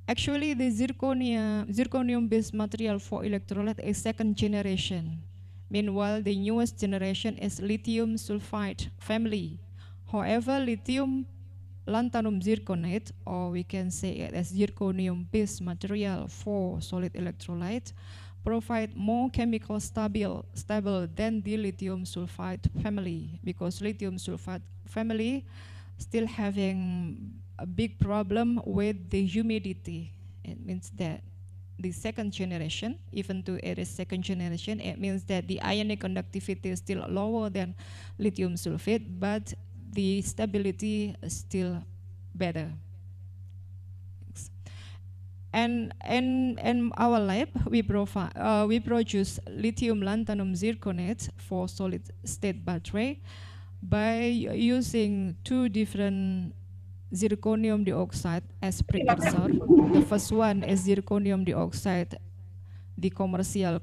actually the zirconium-based material for electrolyte is second generation. Meanwhile, the newest generation is lithium sulfide family. However, lithium lanthanum zirconate, or we can say it as zirconium-based material for solid electrolyte, provide more chemical stable than the lithium sulfide family, because lithium sulfide family still having a big problem with the humidity. It means that the second generation, even though it is second generation, it means that the ionic conductivity is still lower than lithium sulfate, but the stability is still better. And in our lab, we produce lithium lanthanum zirconate for solid state battery by using two different zirconium dioxide as precursor. The first one is zirconium dioxide, the commercial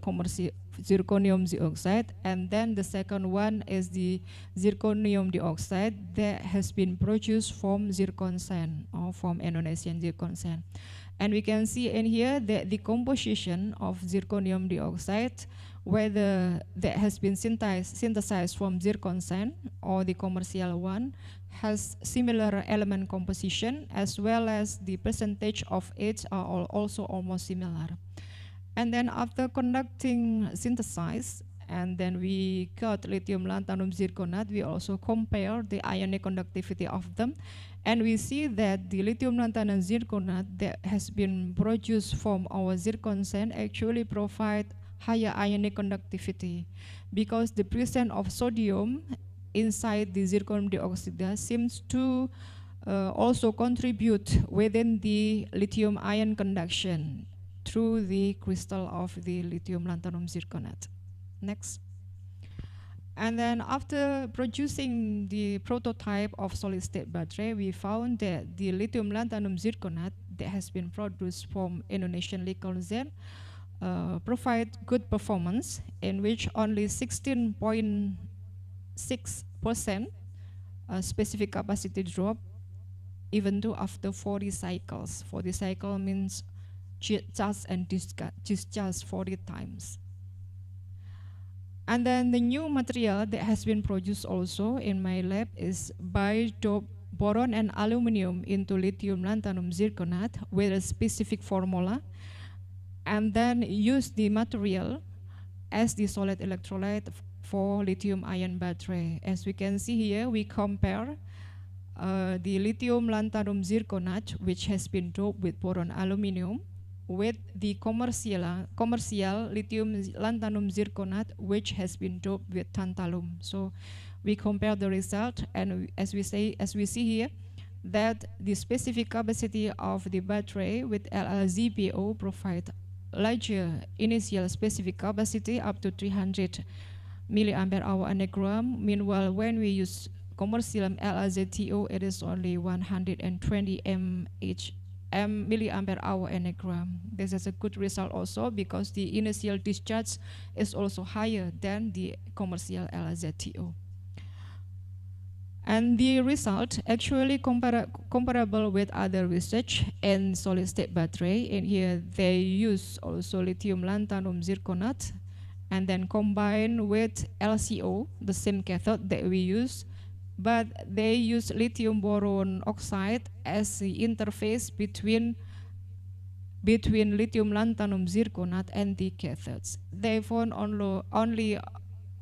zirconium dioxide, and then the second one is the zirconium dioxide that has been produced from zircon sand, or from Indonesian zircon sand. And we can see in here that the composition of zirconium dioxide, whether that has been synthesized from zircon sand or the commercial one, has similar element composition, as well as the percentage of it are also almost similar. And then after conducting synthesis, and then we got lithium lanthanum zirconate, we also compare the ionic conductivity of them, and we see that the lithium lanthanum zirconate that has been produced from our zircon sand actually provide higher ionic conductivity, because the presence of sodium inside the zirconium dioxide seems to also contribute within the lithium ion conduction through the crystal of the lithium lanthanum zirconate. Next. And then after producing the prototype of solid state battery, we found that the lithium lanthanum zirconate that has been produced from Indonesian nickel zinc provide good performance, in which only 16.6% specific capacity drop, even though after 40 cycles. 40 cycle means charge and discharge 40 times. And then the new material that has been produced also in my lab is by dope boron and aluminum into lithium lanthanum zirconate with a specific formula, and then use the material as the solid electrolyte for lithium ion battery. As we can see here, we compare the lithium lanthanum zirconate, which has been doped with boron aluminum, with the commercial lithium lanthanum zirconate, which has been doped with tantalum. So we compare the result, and as we see here, that the specific capacity of the battery with LLZPO provide larger initial specific capacity up to 300 milliampere hour anagram. Meanwhile, when we use commercial LLZTO, it is only 120 milliampere hour anagram. This is a good result also, because the initial discharge is also higher than the commercial LLZTO. And the result actually comparable with other research in solid state battery. In here they use also lithium lanthanum zirconate, and then combine with LCO, the same cathode that we use, but they use lithium boron oxide as the interface between lithium lanthanum zirconate and the cathodes. They found only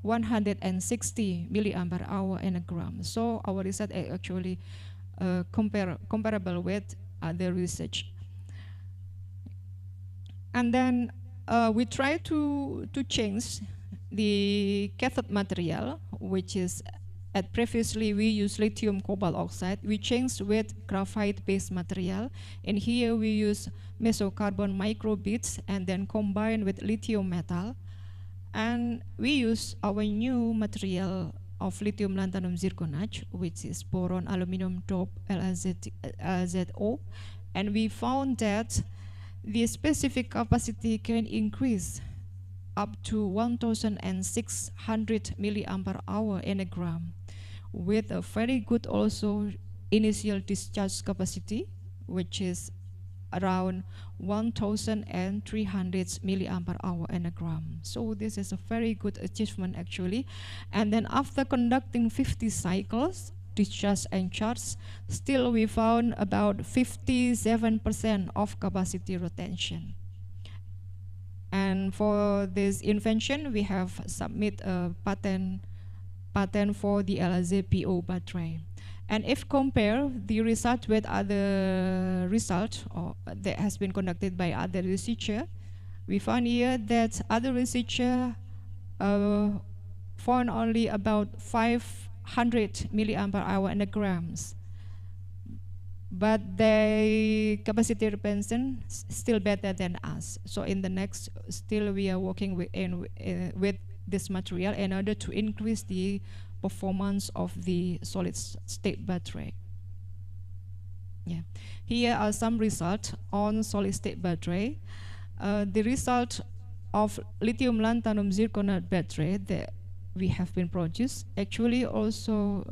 160 milliampere hour anagram. So our research actually comparable with other research. And then we try to change the cathode material, which is At previously we use lithium cobalt oxide, we changed with graphite-based material, and here we use mesocarbon microbeads and then combine with lithium metal. And we use our new material of lithium lanthanum zirconate, which is boron aluminum dope LaZO, and we found that the specific capacity can increase up to 1,600 milliampere hour in a gram, with a very good also initial discharge capacity, which is around 1,300 milliampere hour in a gram. So this is a very good achievement actually. And then after conducting 50 cycles, discharge and charge, still we found about 57% of capacity retention. And for this invention, we have submit a patent for the LaZPO battery. And if compare the result with other result that has been conducted by other researcher, we found here that other researcher found only about 500 milliampere hour in the grams, but the capacity retention still better than us. So in the next, still we are working with this material in order to increase the performance of the solid state battery. Yeah. Here are some results on solid state battery. The result of lithium lanthanum zirconate battery that we have been produced actually also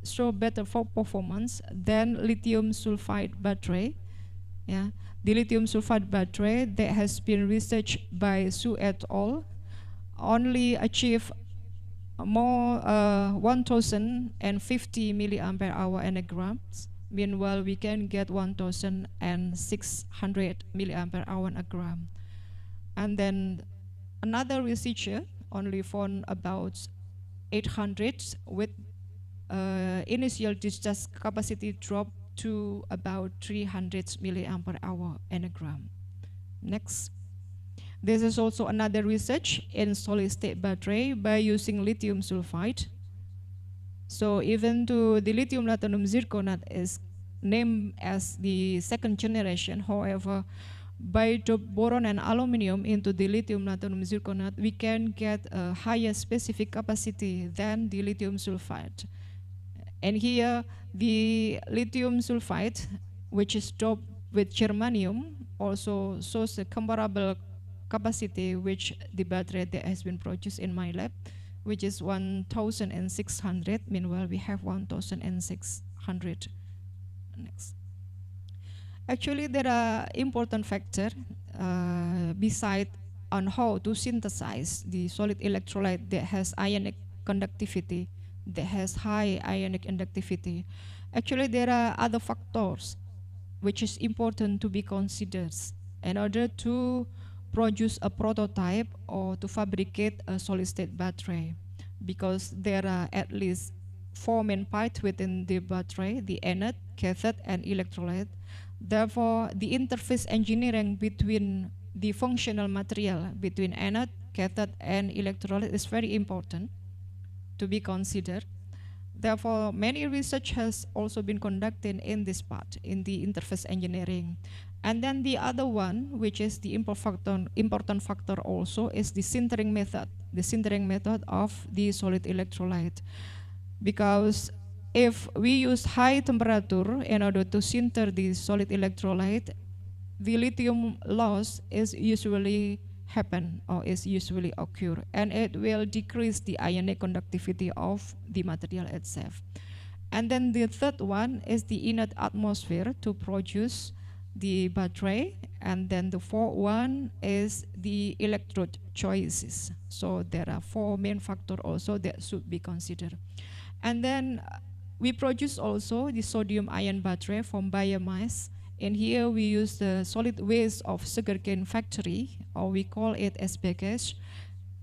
show better for performance than lithium sulfide battery. Yeah. The lithium sulfide battery that has been researched by Su et al. Only achieve more 1,050 milliampere hour in a grams. Meanwhile, we can get 1,600 milliampere hour in a gram. And then another researcher only found about 800 with initial discharge capacity drop to about 300 milliampere hour in a gram. Next. This is also another research in solid state battery by using lithium sulfide. So even though the lithium lanthanum zirconate is named as the second generation, however, by drop boron and aluminum into the lithium lanthanum zirconate, we can get a higher specific capacity than the lithium sulfide. And here, the lithium sulfide, which is doped with germanium, also shows a comparable capacity which the battery that has been produced in my lab, which is 1,600. Meanwhile, we have 1,600. Next. Actually, there are important factors beside on how to synthesize the solid electrolyte that has ionic conductivity, that has high ionic conductivity. Actually, there are other factors which is important to be considered in order to produce a prototype or to fabricate a solid state battery, because there are at least 4 main parts within the battery: the anode, cathode, and electrolyte. Therefore, the interface engineering between the functional material between anode, cathode, and electrolyte is very important to be considered. Therefore, many research has also been conducted in this part, in the interface engineering. And then the other one, which is the important factor also, is the sintering method of the solid electrolyte. Because if we use high temperature in order to sinter the solid electrolyte, the lithium loss is usually happen or is usually occur, and it will decrease the ionic conductivity of the material itself. And then the third one is the inert atmosphere to produce the battery, and then the fourth one is the electrode choices. So there are 4 main factors also that should be considered. And then we produce also the sodium ion battery from biomass. And here we use the solid waste of sugarcane factory, or we call it as bagasse,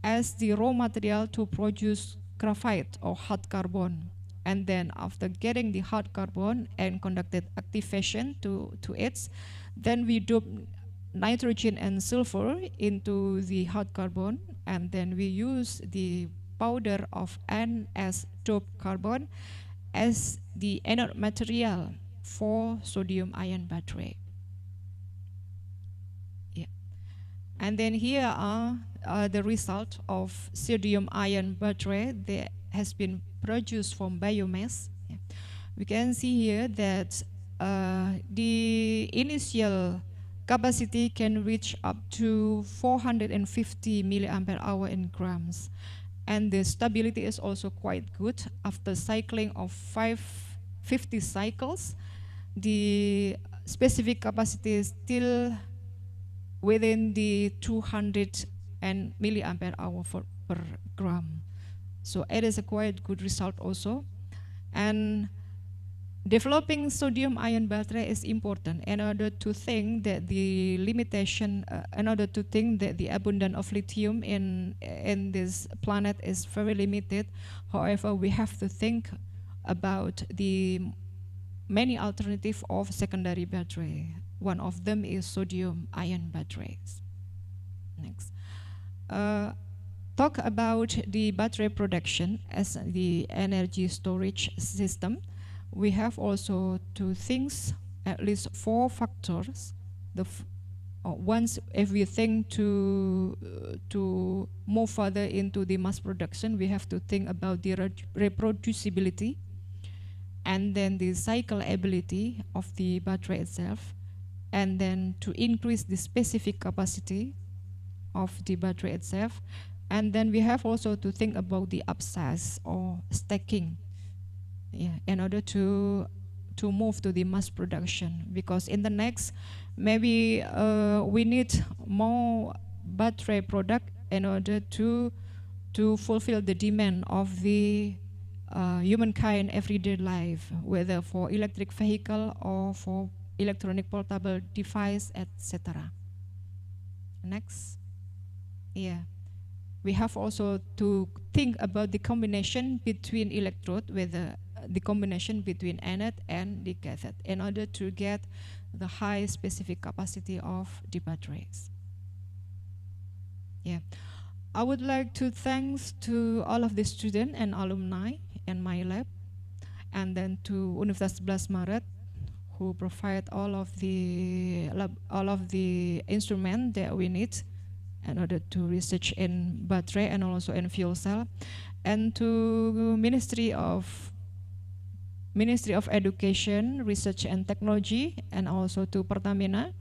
as the raw material to produce graphite or hard carbon. And then after getting the hard carbon and conducted activation to it, then we dope nitrogen and sulfur into the hard carbon, and then we use the powder of N-S-dope carbon as the anode material for sodium-ion battery. Yeah. And then here are the result of sodium-ion battery that has been produced from biomass. Yeah. We can see here that the initial capacity can reach up to 450 milliampere hour in grams. And the stability is also quite good. After cycling of 50 cycles, the specific capacity is still within the 200 milliampere hour per gram. So it is a quite good result also. And developing sodium-ion battery is important in order to think that the limitation, in order to think that the abundance of lithium in this planet is very limited. However, we have to think about the many alternatives of secondary battery. One of them is sodium-ion batteries. Next. Talk about the battery production as the energy storage system. We have also two things, at least 4 factors. Once if we think to move further into the mass production, we have to think about the reproducibility, and then the cycle ability of the battery itself, and then to increase the specific capacity of the battery itself. And then we have also to think about the upsize or stacking, yeah, in order to move to the mass production, because in the next maybe we need more battery product in order to fulfill the demand of the humankind everyday life, whether for electric vehicle or for electronic portable device, etc. Next. Yeah. We have also to think about the combination between electrode, with the combination between anode and the cathode, in order to get the high specific capacity of the batteries. Yeah. I would like to thanks to all of the students and alumni in my lab, and then to Universitas 11 Maret, who provide all of the instruments that we need in order to research in battery and also in fuel cell, and to Ministry of Education, Research and Technology, and also to Pertamina,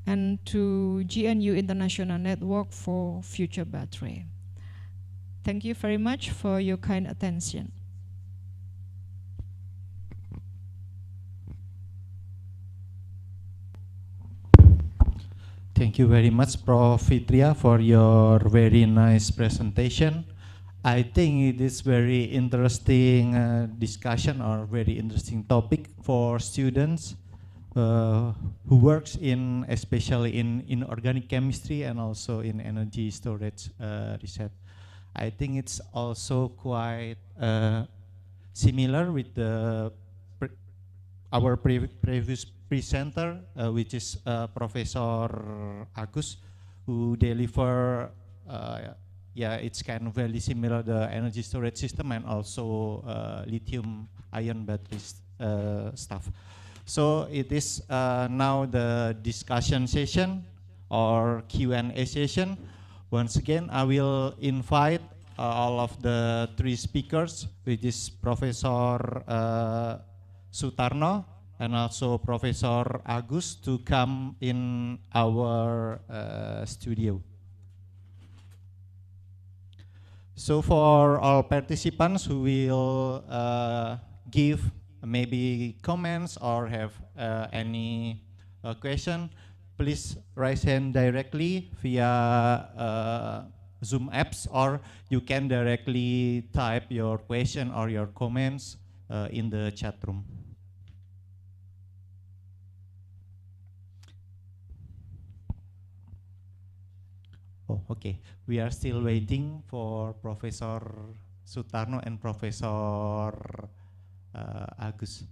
and to GNU International Network for Future Battery. Thank you very much for your kind attention. Thank you very much, Prof. Fitria, for your very nice presentation. I think it is very interesting discussion, or very interesting topic for students who works in, especially in organic chemistry and also in energy storage research. I think it's also quite similar with our previous presenter, which is Professor Agus, who deliver, yeah, it's kind of very similar, the energy storage system and also lithium-ion batteries stuff. So it is now the discussion session or Q&A session. Once again, I will invite all of the 3 speakers, which is Professor Sutarno and also Professor Agus, to come in our studio. So for all participants who will give maybe comments or have any question, please raise hand directly via Zoom apps, or you can directly type your question or your comments in the chat room. Oh, okay. We are still waiting for Professor Sutarno and Professor Agus.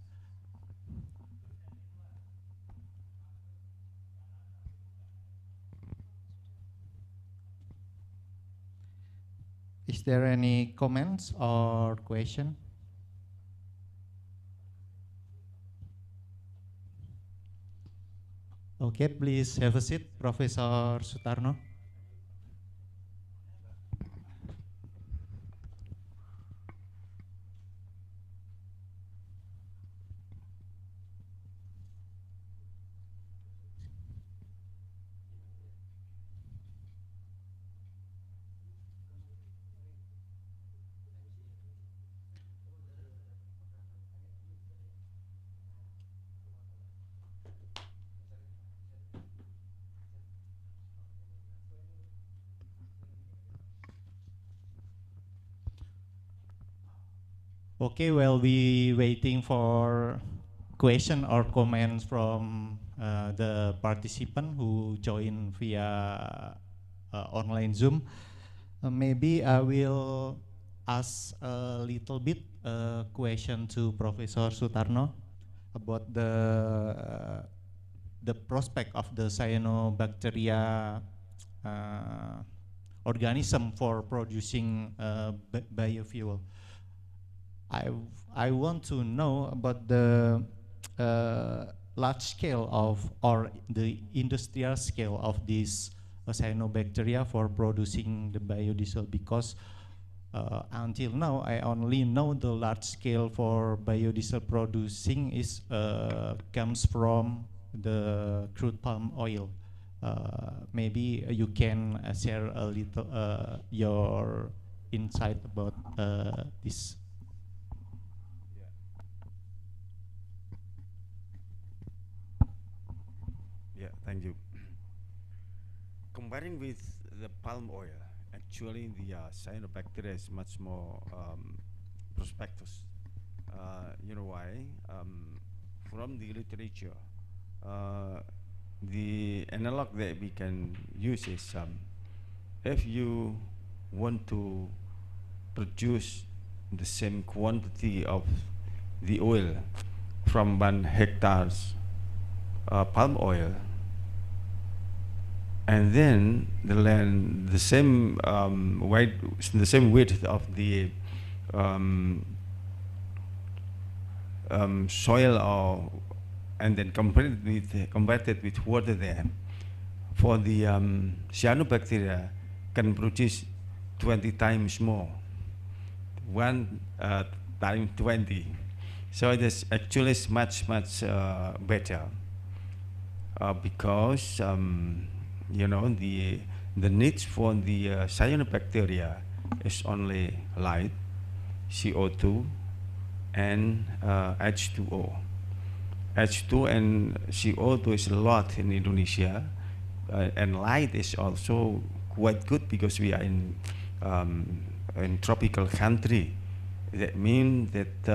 Is there any comments or question? Okay, please have a seat, Professor Sutarno. Okay, well, we waiting for question or comments from the participant who join via online Zoom. Maybe I will ask a little bit question to Professor Sutarno about the prospect of the cyanobacteria organism for producing biofuel. I want to know about the large scale of, or the industrial scale of this cyanobacteria for producing the biodiesel, because until now I only know the large scale for biodiesel producing is comes from the crude palm oil. Maybe you can share a little your insight about this. Yeah, thank you. Comparing with the palm oil, actually the cyanobacteria is much more prosperous. You know why? From the literature, the analog that we can use is if you want to produce the same quantity of the oil from 1 hectares palm oil, and then the same weight, the same width of the soil, or and then converted with water there, for the cyanobacteria can produce 20 times more, 1 time 20. So it is actually much better because you know, the needs for the cyanobacteria is only light, CO2, and H2O. H2 and CO2 is a lot in Indonesia, and light is also quite good because we are in tropical country. That means that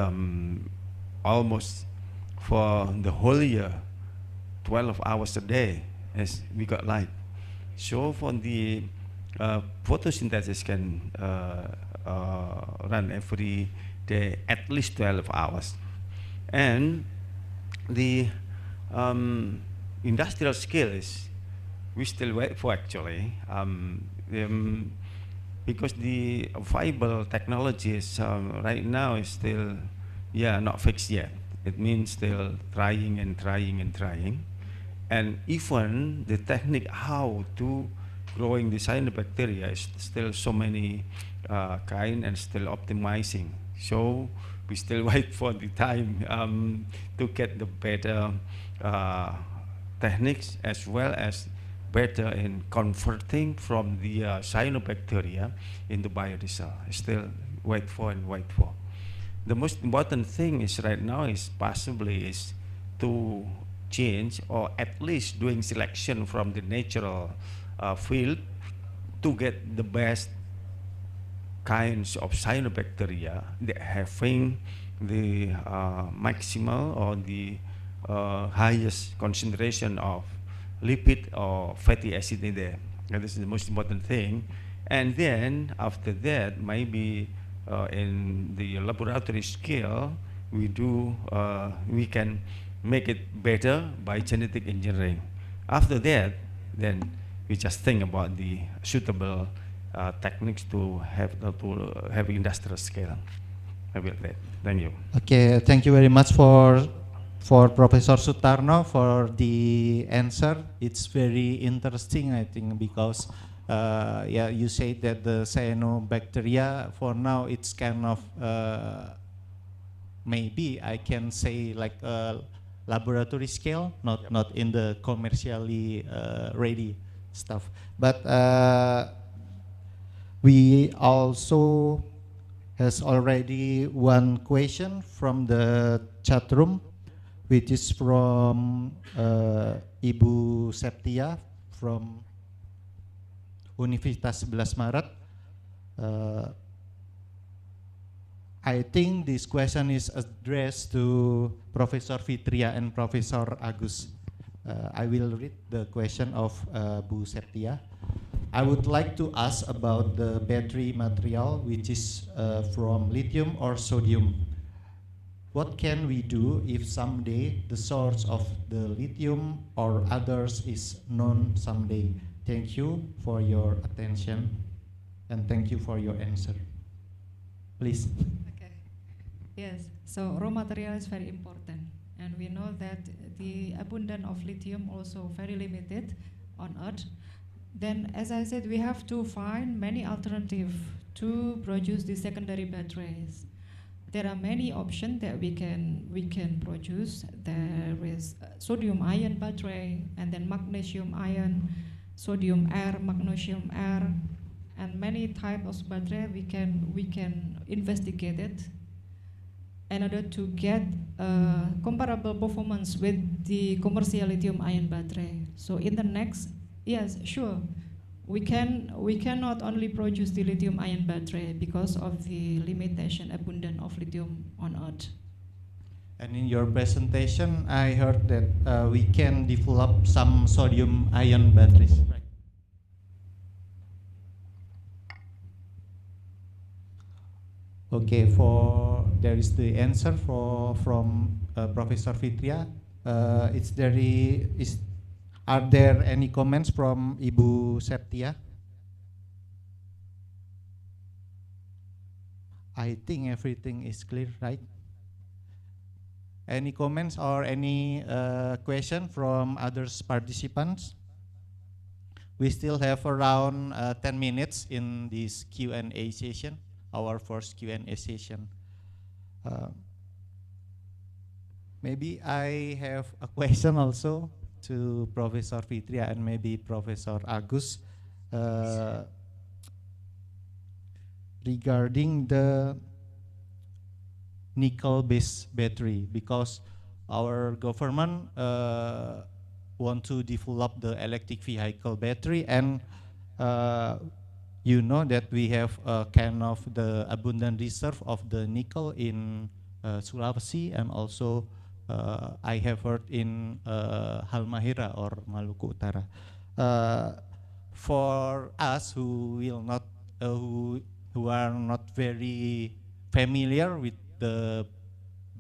almost for the whole year, 12 hours a day, as we got light. So for the photosynthesis can run every day at least 12 hours. And the industrial scale is, we still wait for actually, because the viable technology is right now is still, not fixed yet. It means still trying and trying and trying. And even the technique how to growing the cyanobacteria is still so many kind and still optimizing. So we still wait for the time to get the better techniques, as well as better in converting from the cyanobacteria into biodiesel. Still wait for. The most important thing is right now is possibly is to change, or at least doing selection from the natural field to get the best kinds of cyanobacteria that having the maximal or the highest concentration of lipid or fatty acid in there. And this is the most important thing. And then after that, maybe in the laboratory scale, we can make it better by genetic engineering. After that, then we just think about the suitable techniques to have industrial scale. Maybe like that. Thank you. Okay, thank you very much for Professor Sutarno for the answer. It's very interesting, I think, because yeah, you say that the cyanobacteria for now it's kind of maybe I can say like a laboratory scale, not in the commercially ready stuff. But we also has already one question from the chat room, which is from Ibu Septia from Universitas 11 Maret. I think this question is addressed to Professor Fitria and Professor Agus. I will read the question of Bu Septia. I would like to ask about the battery material, which is from lithium or sodium. What can we do if someday the source of the lithium or others is known someday? Thank you for your attention and thank you for your answer. Please. Okay. Yes, so raw material is very important, and we know that the abundance of lithium also very limited on Earth. Then, as I said, we have to find many alternatives to produce the secondary batteries. There are many options that we can produce. There is sodium-ion battery, and then magnesium-ion, sodium air, magnesium air, and many types of battery we can investigate it in order to get comparable performance with the commercial lithium-ion battery. So in the next, yes, sure, we cannot only produce the lithium-ion battery because of the limitation abundance of lithium on Earth. And in your presentation, I heard that we can develop some sodium-ion batteries. Right. Okay, there is the answer from Professor Fitria. Are there any comments from Ibu Septia? I think everything is clear, right? Any comments or any question from other participants? We still have around 10 minutes in this Q&A session, our first Q&A session. Maybe I have a question also to Professor Fitria and maybe Professor Agus regarding the nickel-based battery, because our government want to develop the electric vehicle battery, and you know that we have kind of the abundant reserve of the nickel in Sulawesi, and also I have heard in Halmahera or Maluku Utara. For us who are not very familiar with the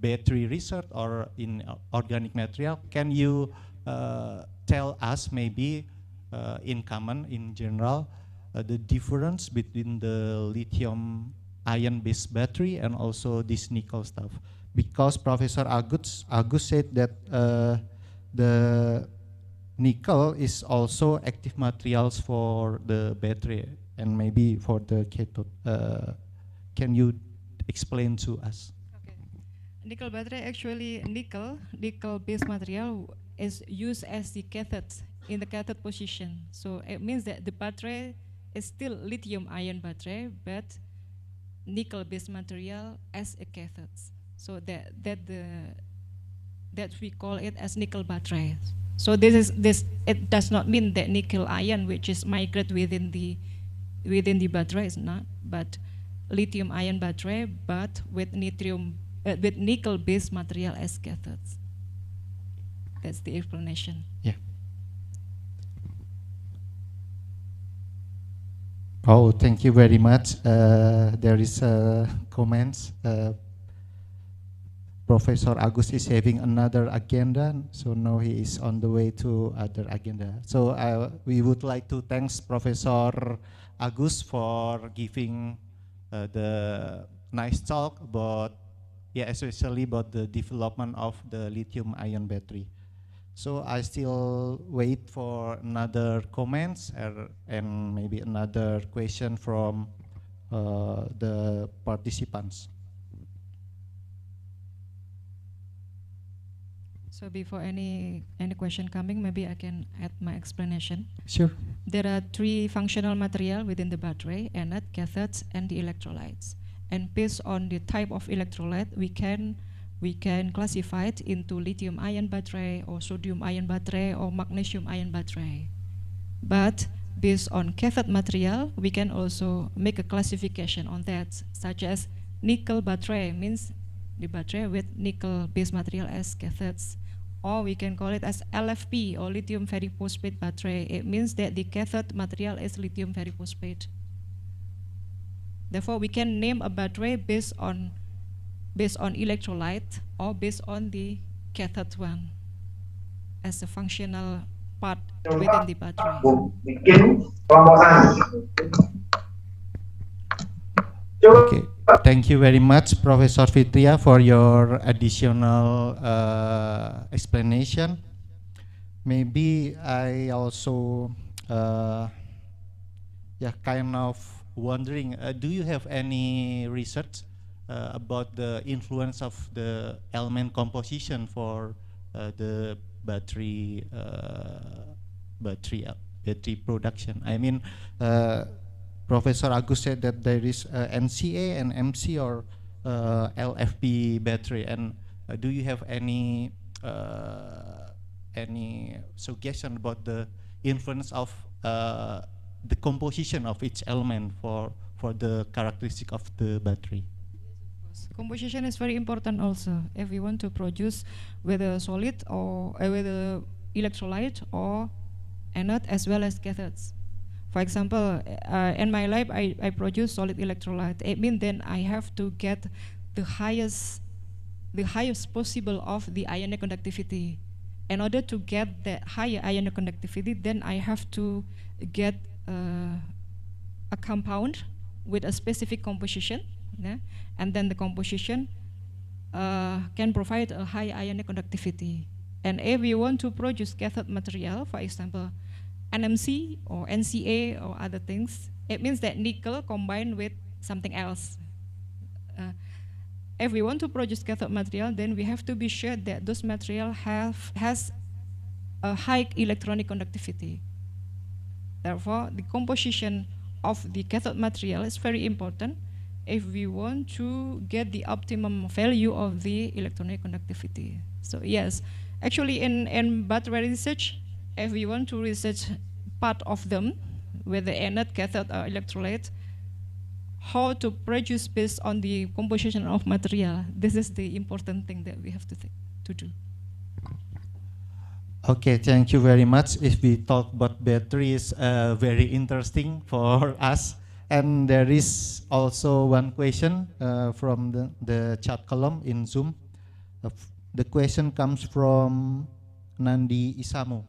battery research or in organic material, can you tell us maybe in common, in general, the difference between the lithium-ion based battery and also this nickel stuff? Because Professor Agus said that the nickel is also active materials for the battery and maybe for the cathode. Can you explain to us? Okay. Nickel battery, actually nickel-based material is used as the cathode in the cathode position. So it means that the battery is still lithium-ion battery, but nickel-based material as a cathode. So that we call it as nickel battery. So it does not mean that nickel ion, which is migrate within the battery, is not, but lithium ion battery, but with nickel based material as cathodes. That's the explanation. Yeah. Oh, thank you very much. There is comments. Professor Agus is having another agenda, so now he is on the way to other agenda. So we would like to thank Professor Agus for giving the nice talk about, especially about the development of the lithium-ion battery. So I still wait for another comments and maybe another question from the participants. So before any question coming, maybe I can add my explanation. Sure. There are three functional material within the battery: anode, cathodes, and the electrolytes. And based on the type of electrolyte, we can classify it into lithium-ion battery or sodium-ion battery or magnesium-ion battery. But based on cathode material, we can also make a classification on that, such as nickel battery, means the battery with nickel-based material as cathodes. Or we can call it as LFP, or lithium ferriphosphate battery. It means that the cathode material is lithium ferriphosphate. Therefore, we can name a battery based on electrolyte or based on the cathode one as a functional part within the battery. Okay, thank you very much, Professor Fitria, for your additional explanation. Maybe I also kind of wondering, do you have any research about the influence of the element composition for the battery production? I mean, Professor Agus said that there is NCA and MC or LFP battery, and do you have any suggestion about the influence of the composition of each element for the characteristic of the battery? Composition is very important also if we want to produce whether solid or whether electrolyte or anode as well as cathodes. For example, in my lab, I produce solid electrolyte. It means then I have to get the highest possible of the ionic conductivity. In order to get the higher ionic conductivity, then I have to get a compound with a specific composition, and then the composition can provide a high ionic conductivity. And if we want to produce cathode material, for example, NMC or NCA or other things, it means that nickel combined with something else. If we want to produce cathode material, then we have to be sure that those material has a high electronic conductivity. Therefore, the composition of the cathode material is very important if we want to get the optimum value of the electronic conductivity. So yes, actually in battery research, if we want to research part of them, whether anode, cathode, or electrolyte, how to produce based on the composition of material. This is the important thing that we have to do. Okay, thank you very much. If we talk about batteries, very interesting for us. And there is also one question from the chat column in Zoom. The question comes from Nandi Isamu.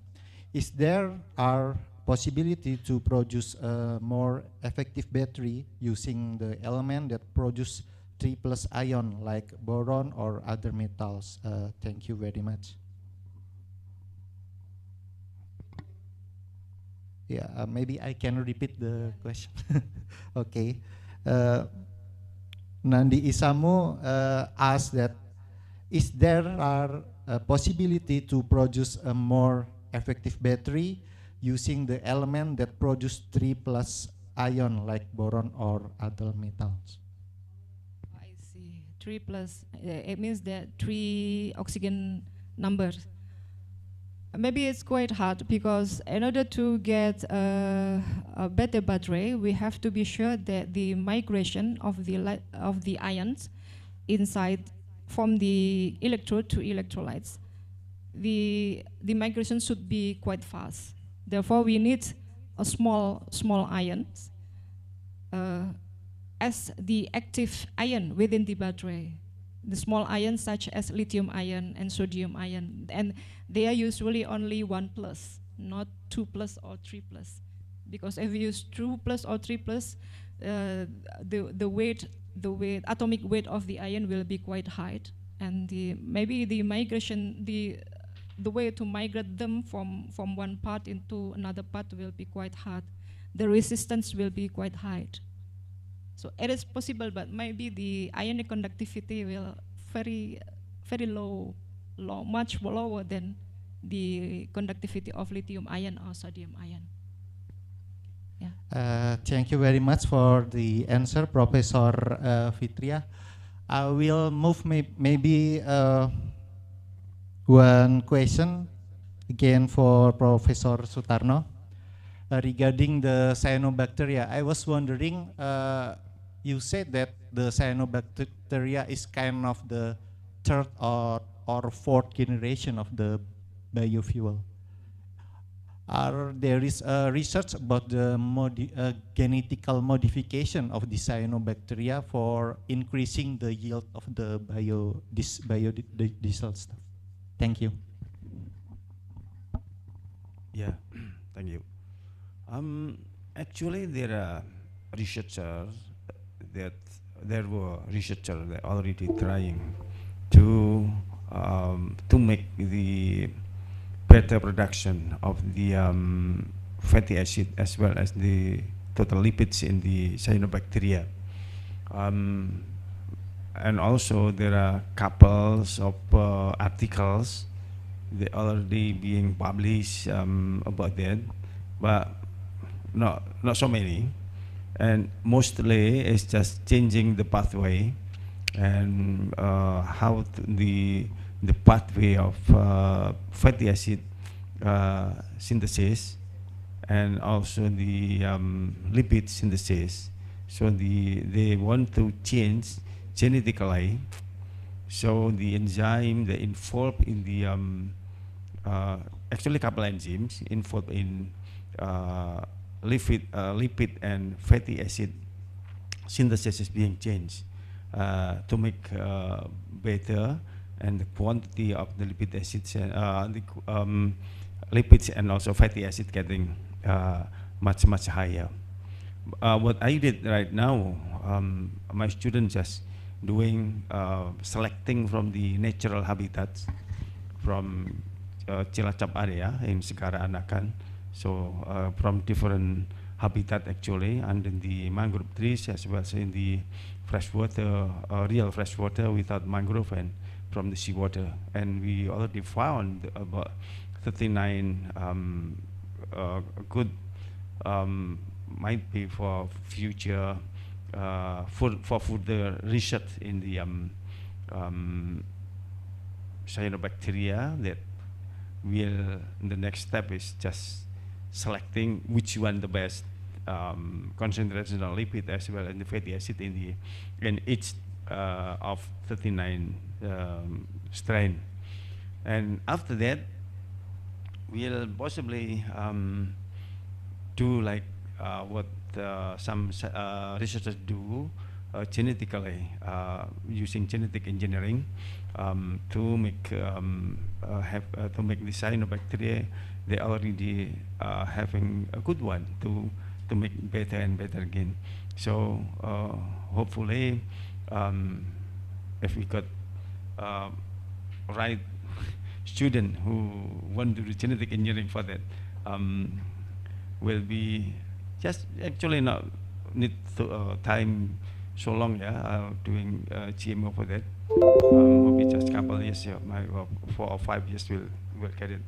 Is there are possibility to produce a more effective battery using the element that produce 3+ ion like boron or other metals? Thank you very much. Yeah, maybe I can repeat the question. Okay. Nandi Isamu asked that, is there a possibility to produce a more effective battery using the element that produce 3+ ion like boron or other metals? I see. 3+, it means that 3 oxygen numbers. Maybe it's quite hard because in order to get a better battery, we have to be sure that the migration of the ions inside from the electrode to electrolytes, the migration should be quite fast. Therefore, we need a small ions as the active ion within the battery. the small ions such as lithium ion and sodium ion, and they are usually only 1+, not 2+ or 3+, because if you use 2+ or 3+, the atomic weight of the ion will be quite high, and maybe the migration, the way to migrate them from one part into another part will be quite hard. The resistance will be quite high. So it is possible, but maybe the ionic conductivity will very low, much lower than the conductivity of lithium ion or sodium ion. Yeah. Thank you very much for the answer, Professor Fitria. I will move maybe one question again for Professor Sutarno regarding the cyanobacteria. I was wondering, you said that the cyanobacteria is kind of the third or fourth generation of the biofuel. There is research about the genetical modification of the cyanobacteria for increasing the yield of the biodiesel stuff. Thank you. Yeah, thank you. Actually, there are researchers that already trying to make the better production of the fatty acid as well as the total lipids in the cyanobacteria. And also there are couples of articles that already being published about that, but not so many, and mostly it's just changing the pathway and how the pathway of fatty acid synthesis and also the lipid synthesis. So they want to change genetically, so the enzyme that involved in the actually couple enzymes involved in lipid and fatty acid synthesis is being changed to make better, and the quantity of the lipid acids and lipids and also fatty acid getting much higher. What I did right now, my students just doing selecting from the natural habitats from Cilacap area in Segara Anakan. So from different habitat actually, and in the mangrove trees as well as in the freshwater, real freshwater without mangrove, and from the seawater. And we already found about 39 good might be for future for further research in the cyanobacteria. That will, the next step is just selecting which one the best concentration of lipid as well as the fatty acid in each of 39 strain. And after that, we'll possibly do like what some researchers do genetically, using genetic engineering to make to make the cyanobacteria. They already having a good one to make better and better again. So hopefully, if we got right student who want to do genetic engineering for that, will be just actually not need to, time so long, doing GMO for that. Maybe just a couple of years, 4 or 5 years will get it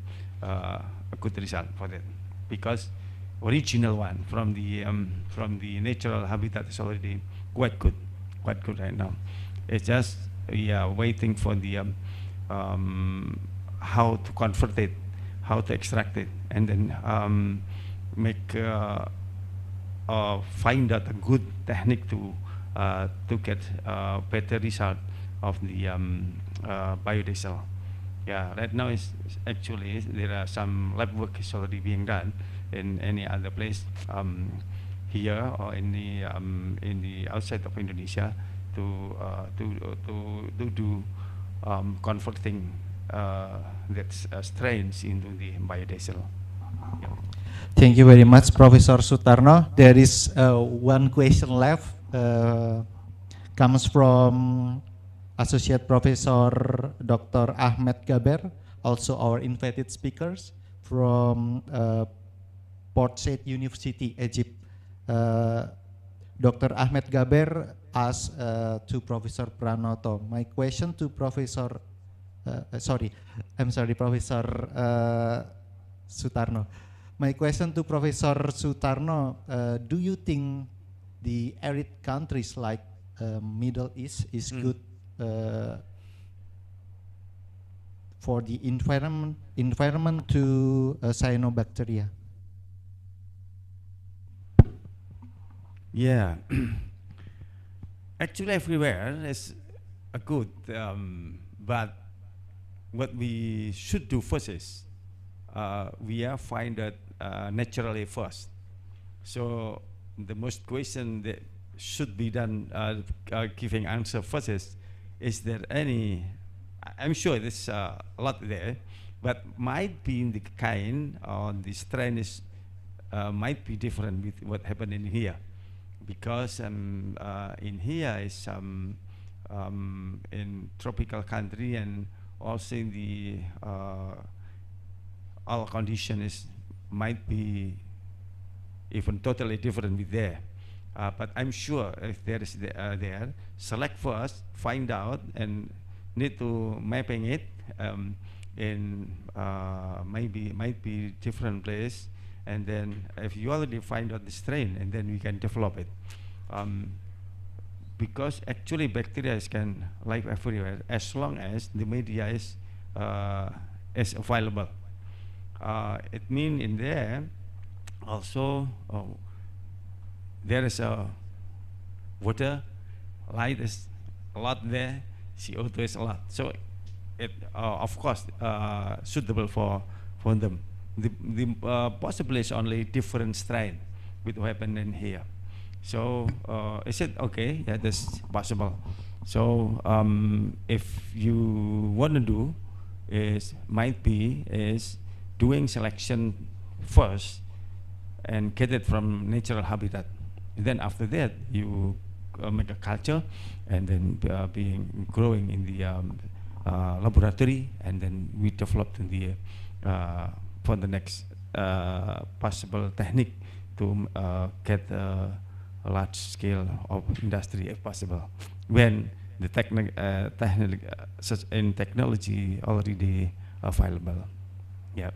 a good result for that, because original one from the natural habitat is already quite good right now. It's just waiting for the how to convert it, how to extract it, and then make find out a good technique to get better result of the biodiesel. Yeah, right now is actually there are some lab work is already being done in any other place here or in the outside of Indonesia to do converting that strains into the biodiesel. Yeah. Thank you very much, Professor Sutarno. There is one question left. Comes from Associate Professor Dr. Ahmed Gaber, also our invited speakers from Port Said University, Egypt. Dr. Ahmed Gaber asked to Professor Pranoto. My question to Professor, Professor Sutarno. My question to Professor Sutarno, do you think the arid countries like Middle East is good for the environment to cyanobacteria? Yeah, actually everywhere is a good, but what we should do first is we are find that naturally first. So the most question that should be done, giving answer first is there any, I'm sure there's a lot there, but might be in the kind or the strain is might be different with what happened in here, because in here is in tropical country, and also in the all condition is might be even totally different with there. But I'm sure if there is there, select first, find out, and need to mapping it in maybe might be different place, and then if you already find out the strain, and then we can develop it. Because actually bacteria can live everywhere as long as the media is available. It means in there also there is a water, light is a lot there, CO2 is a lot. So it of course suitable for them. The possibly is only different strain with what happened in here. So is it okay? Yeah, that's possible. So if you want to do might be doing selection first and get it from natural habitat. Then after that you make a culture, and then being growing in the laboratory, and then we developed in the for the next possible technique to get a large scale of industry if possible, when the technology already available. Yeah.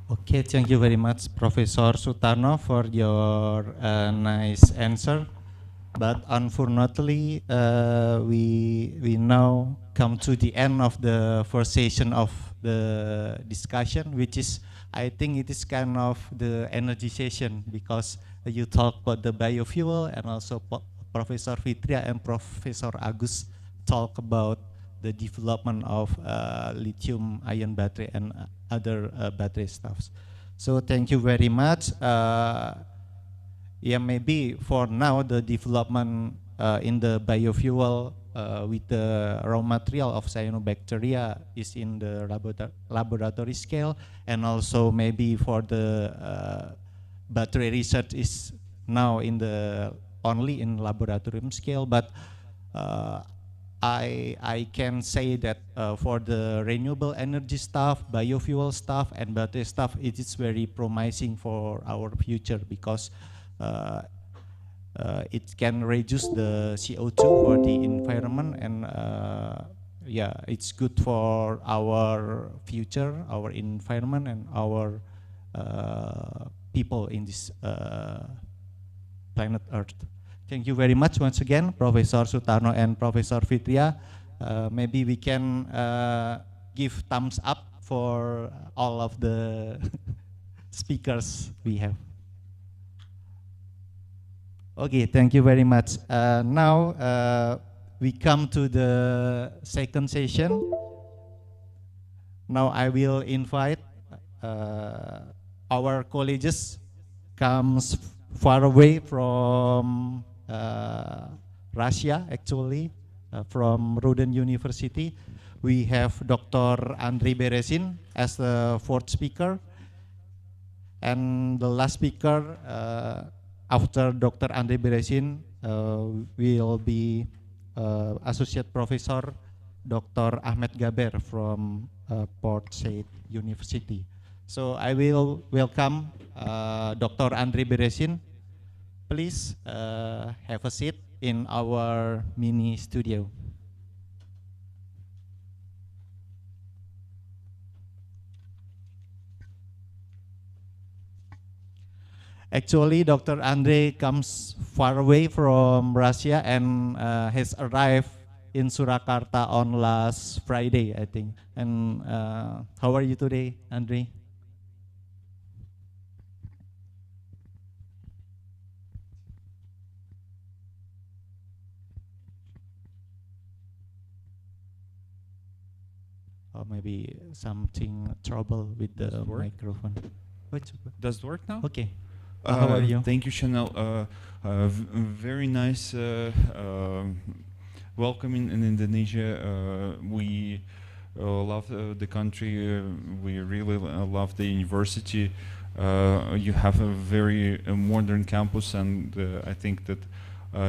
Okay, thank you very much, Professor Sutarno, for your nice answer. But unfortunately, we now come to the end of the first session of the discussion, which is, I think it is kind of the energy session, because you talk about the biofuel, and also Professor Fitria and Professor Agus talk about the development of lithium-ion battery and other battery stuffs. So thank you very much. Yeah, maybe for now the development in the biofuel with the raw material of cyanobacteria is in the laboratory scale, and also maybe for the battery research is now in the only in laboratory scale. But I can say that for the renewable energy stuff, biofuel stuff, and battery stuff, it is very promising for our future, because it can reduce the CO2 for the environment, and yeah, it's good for our future, our environment, and our people in this planet Earth. Thank you very much once again, Professor Sutarno and Professor Fitria. Maybe we can give thumbs up for all of the speakers we have. Okay, thank you very much. Now we come to the second session. Now I will invite our colleagues comes far away from Russia, actually, from Ruden University. We have Dr. Andrei Beresin as the fourth speaker. And the last speaker after Dr. Andrei Beresin will be Associate Professor Dr. Ahmed Gaber from Port Said University. So I will welcome Dr. Andrei Beresin. Please have a seat in our mini studio. Actually, Dr. Andrei comes far away from Russia and has arrived in Surakarta on last Friday, I think. And how are you today, Andrei? Or maybe something trouble with the microphone. Does it work now? Okay. How are you? Thank you, Chanel. Very nice welcoming in Indonesia. We love the country. We really love the university. You have a very modern campus, and I think that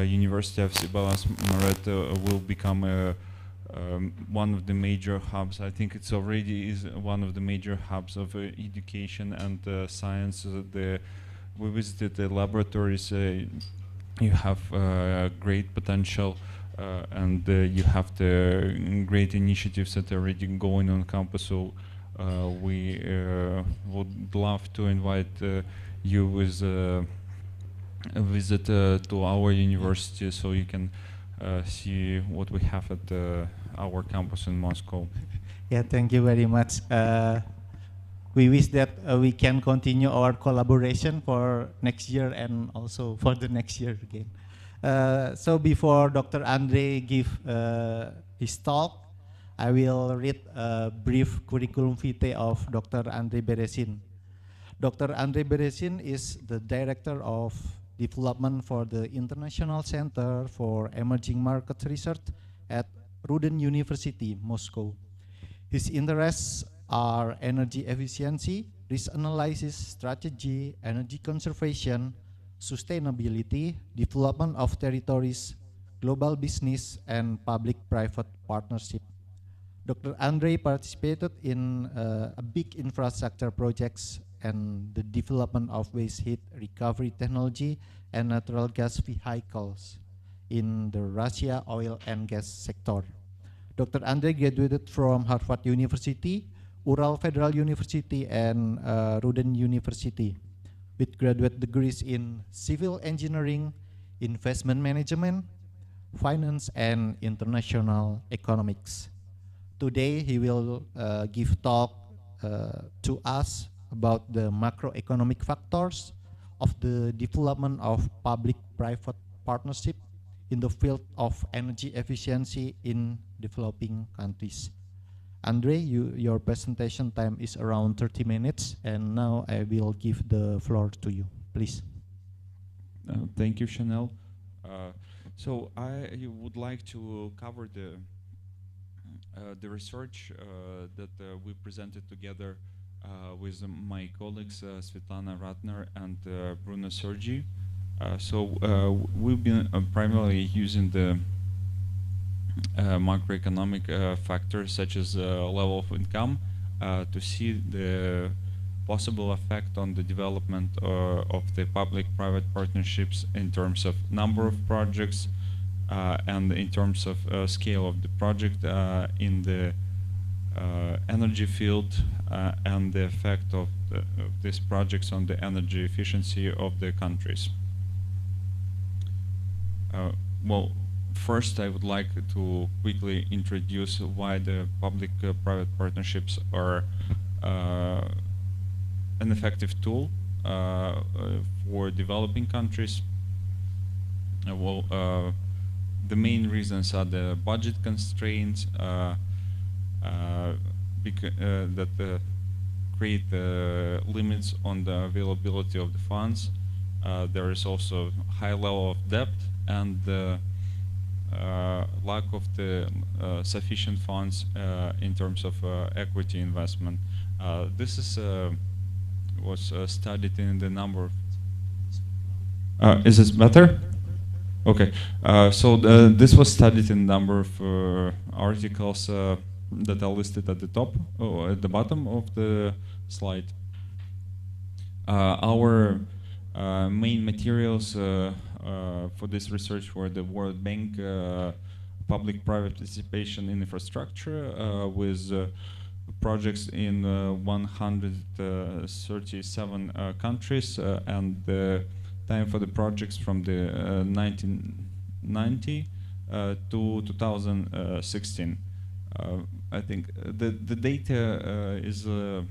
University of Sibalas Maret will become one of the major hubs. I think it's already is one of the major hubs of education and science. We visited the laboratories. You have great potential, and you have the great initiatives that are already going on campus. So we would love to invite you with a visit to our university, so you can see what we have at our campus in Moscow. Yeah, thank you very much. We wish that we can continue our collaboration for next year and also for the next year again. So before Dr. Andrei give his talk, I will read a brief curriculum vitae of Dr. Andrei Beresin. Dr. Andrei Beresin is the Director of Development for the International Center for Emerging Market Research at Ruden University, Moscow. His interests are energy efficiency, risk analysis, strategy, energy conservation, sustainability, development of territories, global business, and public-private partnership. Dr. Andrei participated in a big infrastructure projects and the development of waste heat recovery technology and natural gas vehicles in the Russia oil and gas sector. Dr. Andrei graduated from Harvard University, Ural Federal University, and Ruden University with graduate degrees in civil engineering, investment management, finance, and international economics. Today, he will give talk to us about the macroeconomic factors of the development of public-private partnership in the field of energy efficiency in developing countries. Andrei, your presentation time is around 30 minutes, and now I will give the floor to you, please. Thank you, Chanel. So I would like to cover the research that we presented together with my colleagues Svetlana Ratner and Bruno Sergi. So we've been primarily using the macroeconomic factors such as level of income to see the possible effect on the development of the public-private partnerships in terms of number of projects and in terms of scale of the project in the energy field and the effect of these projects on the energy efficiency of the countries. Well, first I would like to quickly introduce why the public-private partnerships are an effective tool for developing countries. The main reasons are the budget constraints that create limits on the availability of the funds. There is also high level of debt and lack of the sufficient funds in terms of equity investment. This is was studied in the number of... is this better? Okay, so this was studied in a number of articles that are listed at the top, at the bottom of the slide. Our main materials for this research were the World Bank public-private participation in infrastructure with projects in 137 countries and the time for the projects from the 1990 to 2016. I think the data is a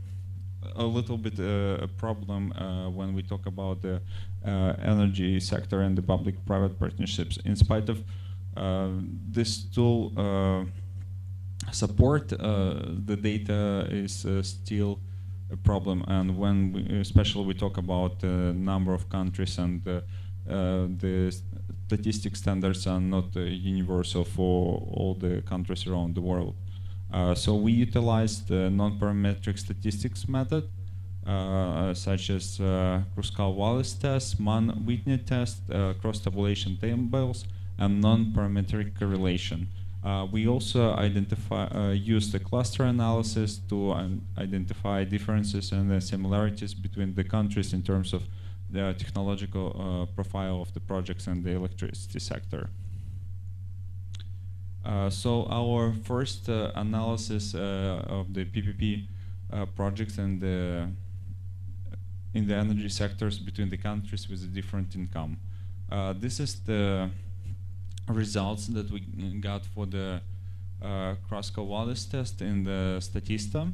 little bit a problem when we talk about the energy sector and the public-private partnerships. In spite of this tool support, the data is still a problem, and when especially we talk about the number of countries and the statistic standards are not universal for all the countries around the world. So we utilized the non-parametric statistics method, such as Kruskal-Wallis test, Mann-Whitney test, cross-tabulation tables, and non-parametric correlation. We also use the cluster analysis to identify differences and similarities between the countries in terms of the technological profile of the projects and the electricity sector. So our first analysis of the PPP projects and in the energy sectors between the countries with a different income. This is the results that we got for the Kruskal-Wallis test in the Statista,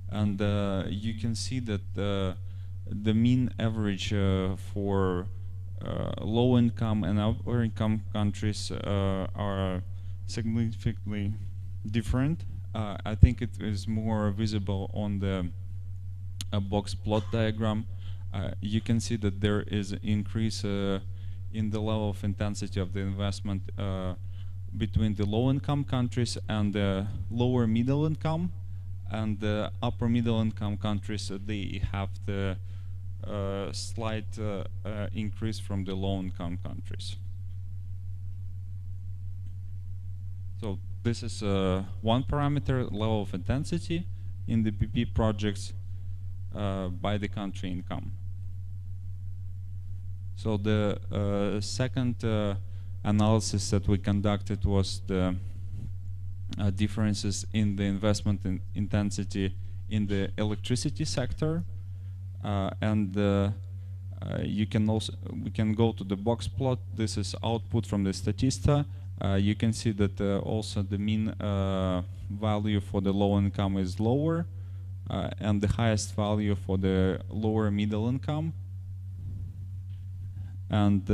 and you can see that the mean average for low income and upper income countries are significantly different. I think it is more visible on the box plot diagram. You can see that there is an increase in the level of intensity of the investment between the low-income countries and the lower middle income, and the upper middle income countries, they have the slight increase from the low-income countries. So this is one parameter, level of intensity in the PP projects by the country income. So the second analysis that we conducted was the differences in the investment intensity in the electricity sector, and we can go to the box plot. This is output from the Statista. You can see that also the mean value for the low income is lower, and the highest value for the lower middle income. And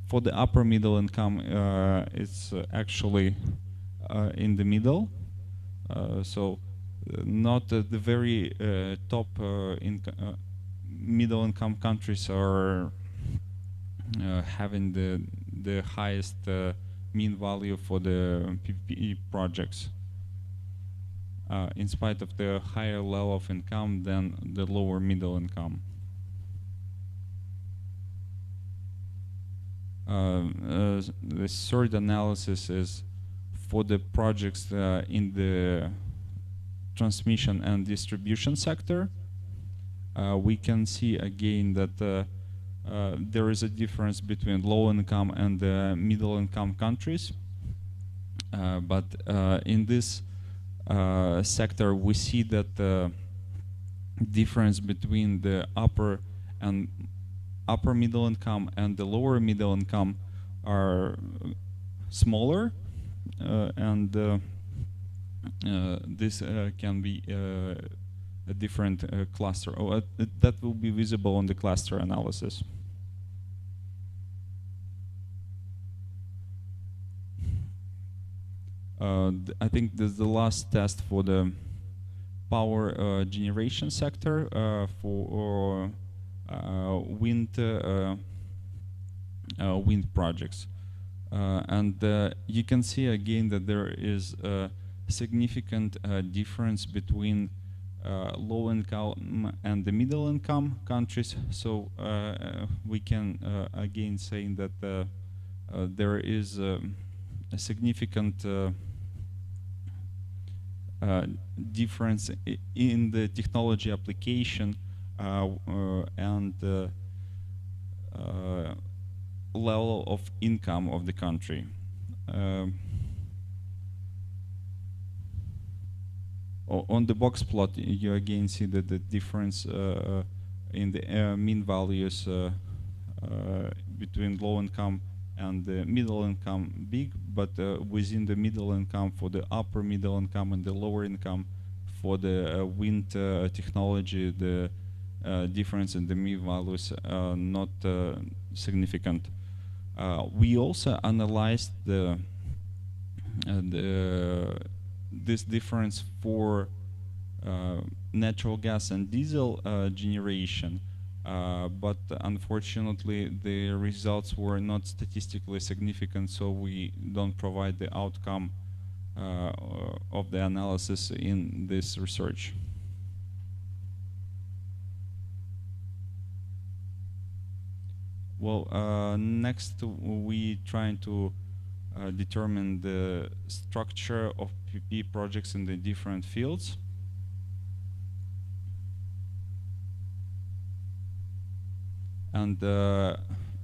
for the upper middle income, it's actually in the middle. So not the very top middle income countries are having the highest mean value for the PPE projects, in spite of the higher level of income than the lower middle income. The third analysis is for the projects in the transmission and distribution sector. We can see again that there is a difference between low income and middle income countries. But in this sector, we see that the difference between the upper middle income and the lower middle income are smaller, and this can be a different cluster. That will be visible on the cluster analysis. I think this is the last test for the power generation sector for wind projects. And you can see again that there is a significant difference between low income and the middle income countries. So we can again say that there is a significant difference in the technology application and level of income of the country. On the box plot, you again see that the difference in the mean values between low income and the middle income big, but within the middle income for the upper middle income and the lower income for the wind technology, the difference in the mean values are not significant. We also analyzed this difference for natural gas and diesel generation, but unfortunately the results were not statistically significant, so we don't provide the outcome of the analysis in this research. Well, next we trying to determine the structure of PP projects in the different fields. And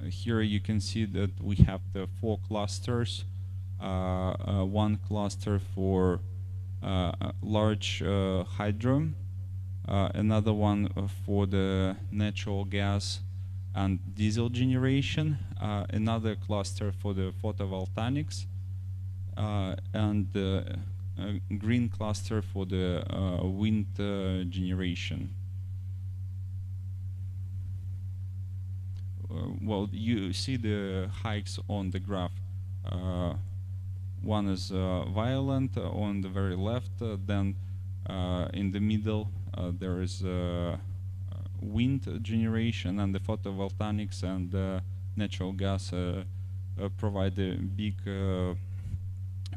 here you can see that we have the 4 clusters. One cluster for large hydro, another one for the natural gas and diesel generation, another cluster for the photovoltaics, and a green cluster for the wind generation. Well, you see the hikes on the graph. One is violent on the very left, then in the middle there is wind generation, and the photovoltaics and natural gas provide a big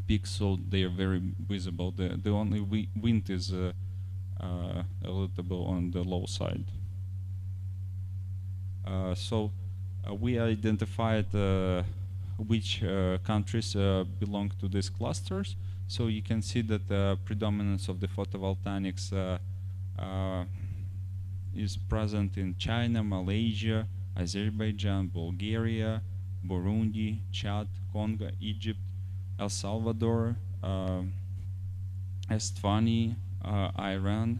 peaks, so they are very visible. The only wind is a little bit on the low side. So we identified which countries belong to these clusters. So you can see that the predominance of the photovoltaics is present in China, Malaysia, Azerbaijan, Bulgaria, Burundi, Chad, Congo, Egypt, El Salvador, Estonia, Iran,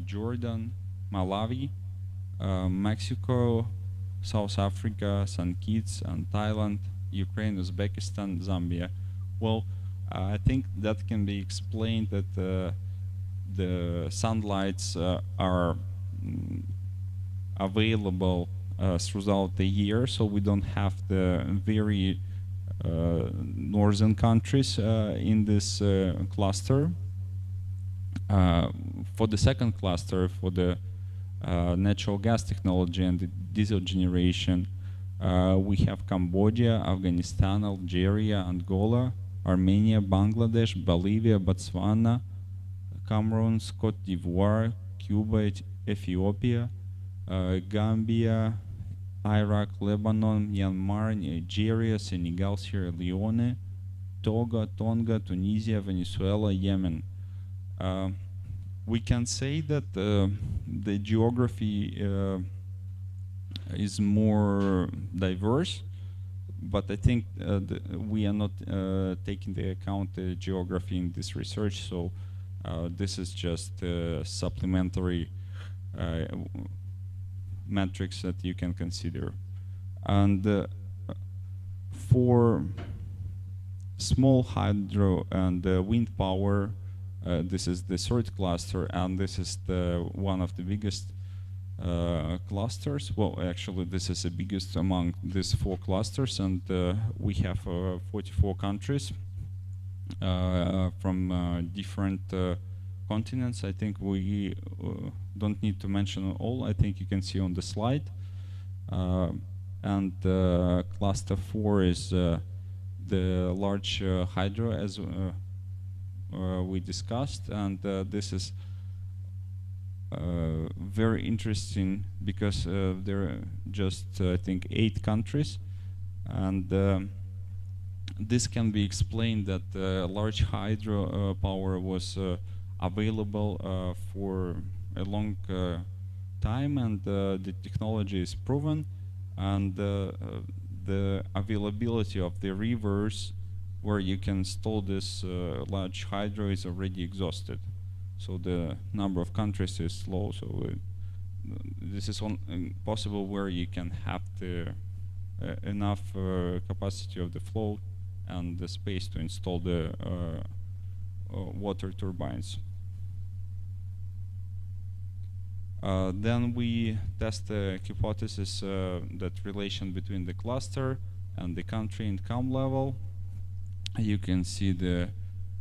Jordan, Malawi, Mexico, South Africa, St. Kitts, and Thailand, Ukraine, Uzbekistan, Zambia. Well, I think that can be explained that the sunlights are available throughout the year, so we don't have the very northern countries in this cluster. For the second cluster, for the natural gas technology and the diesel generation, we have Cambodia, Afghanistan, Algeria, Angola, Armenia, Bangladesh, Bolivia, Botswana, Cameroon, Cote d'Ivoire, Cuba, Ethiopia, Gambia, Iraq, Lebanon, Myanmar, Nigeria, Senegal, Sierra Leone, Togo, Tonga, Tunisia, Venezuela, Yemen. We can say that the geography is more diverse, but I think we are not taking into account the geography in this research, so this is just supplementary metrics that you can consider. And for small hydro and wind power, this is the third cluster, and this is the one of the biggest clusters. Well, actually, this is the biggest among these 4 clusters, and we have 44 countries from different continents. I think we don't need to mention all. I think you can see on the slide. And cluster 4 is the large hydro as we discussed, and this is very interesting because there are just I think 8 countries, and this can be explained that large hydro power was available for a long time, and the technology is proven, and the availability of the rivers where you can store this large hydro is already exhausted. So the number of countries is low. So this is possible where you can have the enough capacity of the flow and the space to install the water turbines. Then we test the hypothesis that relation between the cluster and the country income level. You can see the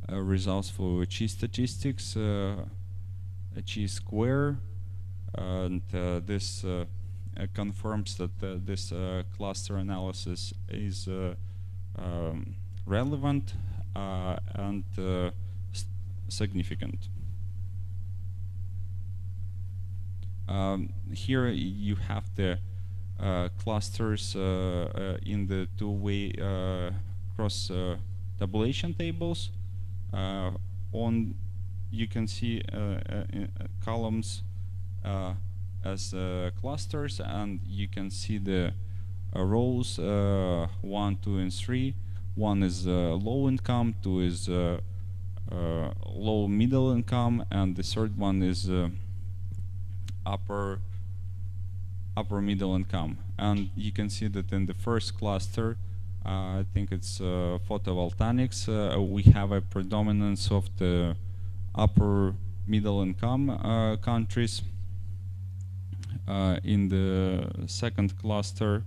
results for chi statistics, chi square, and this confirms that this cluster analysis is relevant and significant. Here you have the clusters in the two-way cross tabulation tables. On you can see columns as clusters, and you can see the rows 1, 2, and 3. 1 is low income, 2 is low middle income, and the third one is upper middle income. And you can see that in the first cluster, I think it's photovoltaics, we have a predominance of the upper middle income countries. In the second cluster,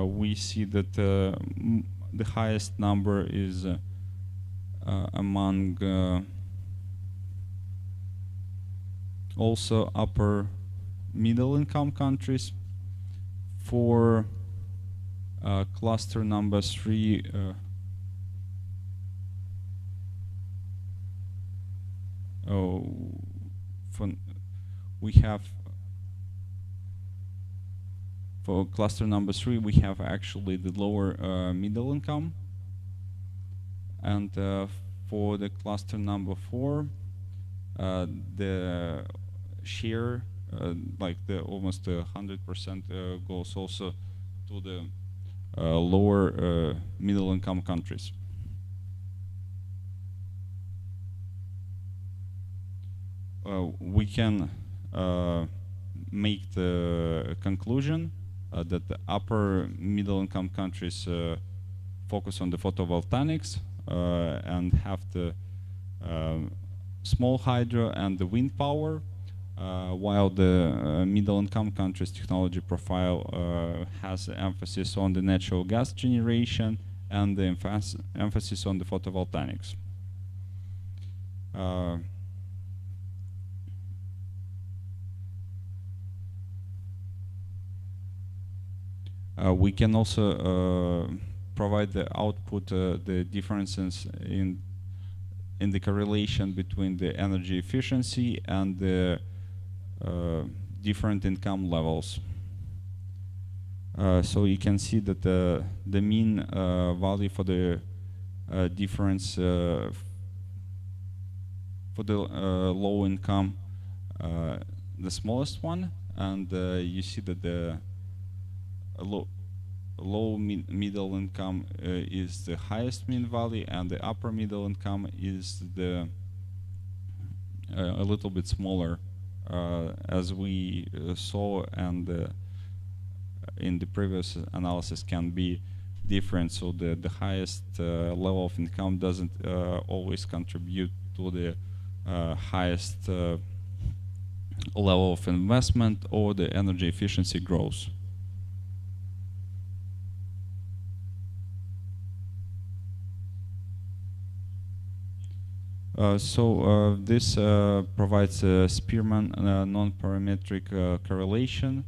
we see that the highest number is among also upper middle income countries. For cluster number 3, we have for cluster number 3 we have actually the lower middle income, and for the cluster number 4 the share like the almost 100% goes also to the lower middle income countries. We can make the conclusion that the upper middle income countries focus on the photovoltaics and have the small hydro and the wind power, while the middle income countries technology profile has emphasis on the natural gas generation and the emphasis on the photovoltaics. We can also provide the output, the differences in the correlation between the energy efficiency and the different income levels. So you can see that the mean value for the difference for the low income, the smallest one, and you see that the low middle income is the highest mean value, and the upper middle income is the a little bit smaller, as we saw, and in the previous analysis can be different. So the highest level of income doesn't always contribute to the highest level of investment or the energy efficiency growth. So this provides a Spearman non-parametric correlation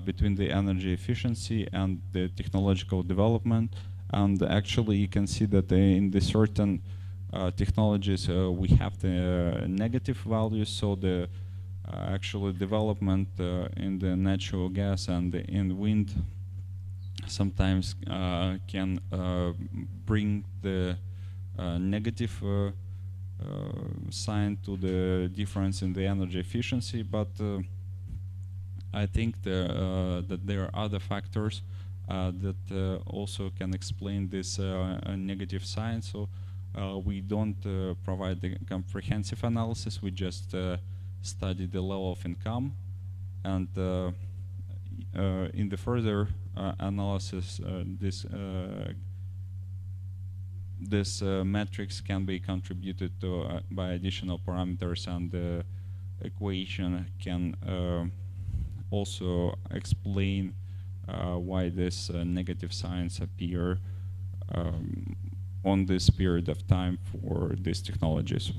between the energy efficiency and the technological development, And actually, you can see that in the certain technologies we have the negative values. So the actually development in the natural gas and in wind sometimes can bring the negative sign to the difference in the energy efficiency, but I think that there are other factors that also can explain this negative sign. So we don't provide the comprehensive analysis, we just study the level of income, and in the further analysis this metrics can be contributed to by additional parameters, and the equation can also explain why this negative signs appear on this period of time for these technologies.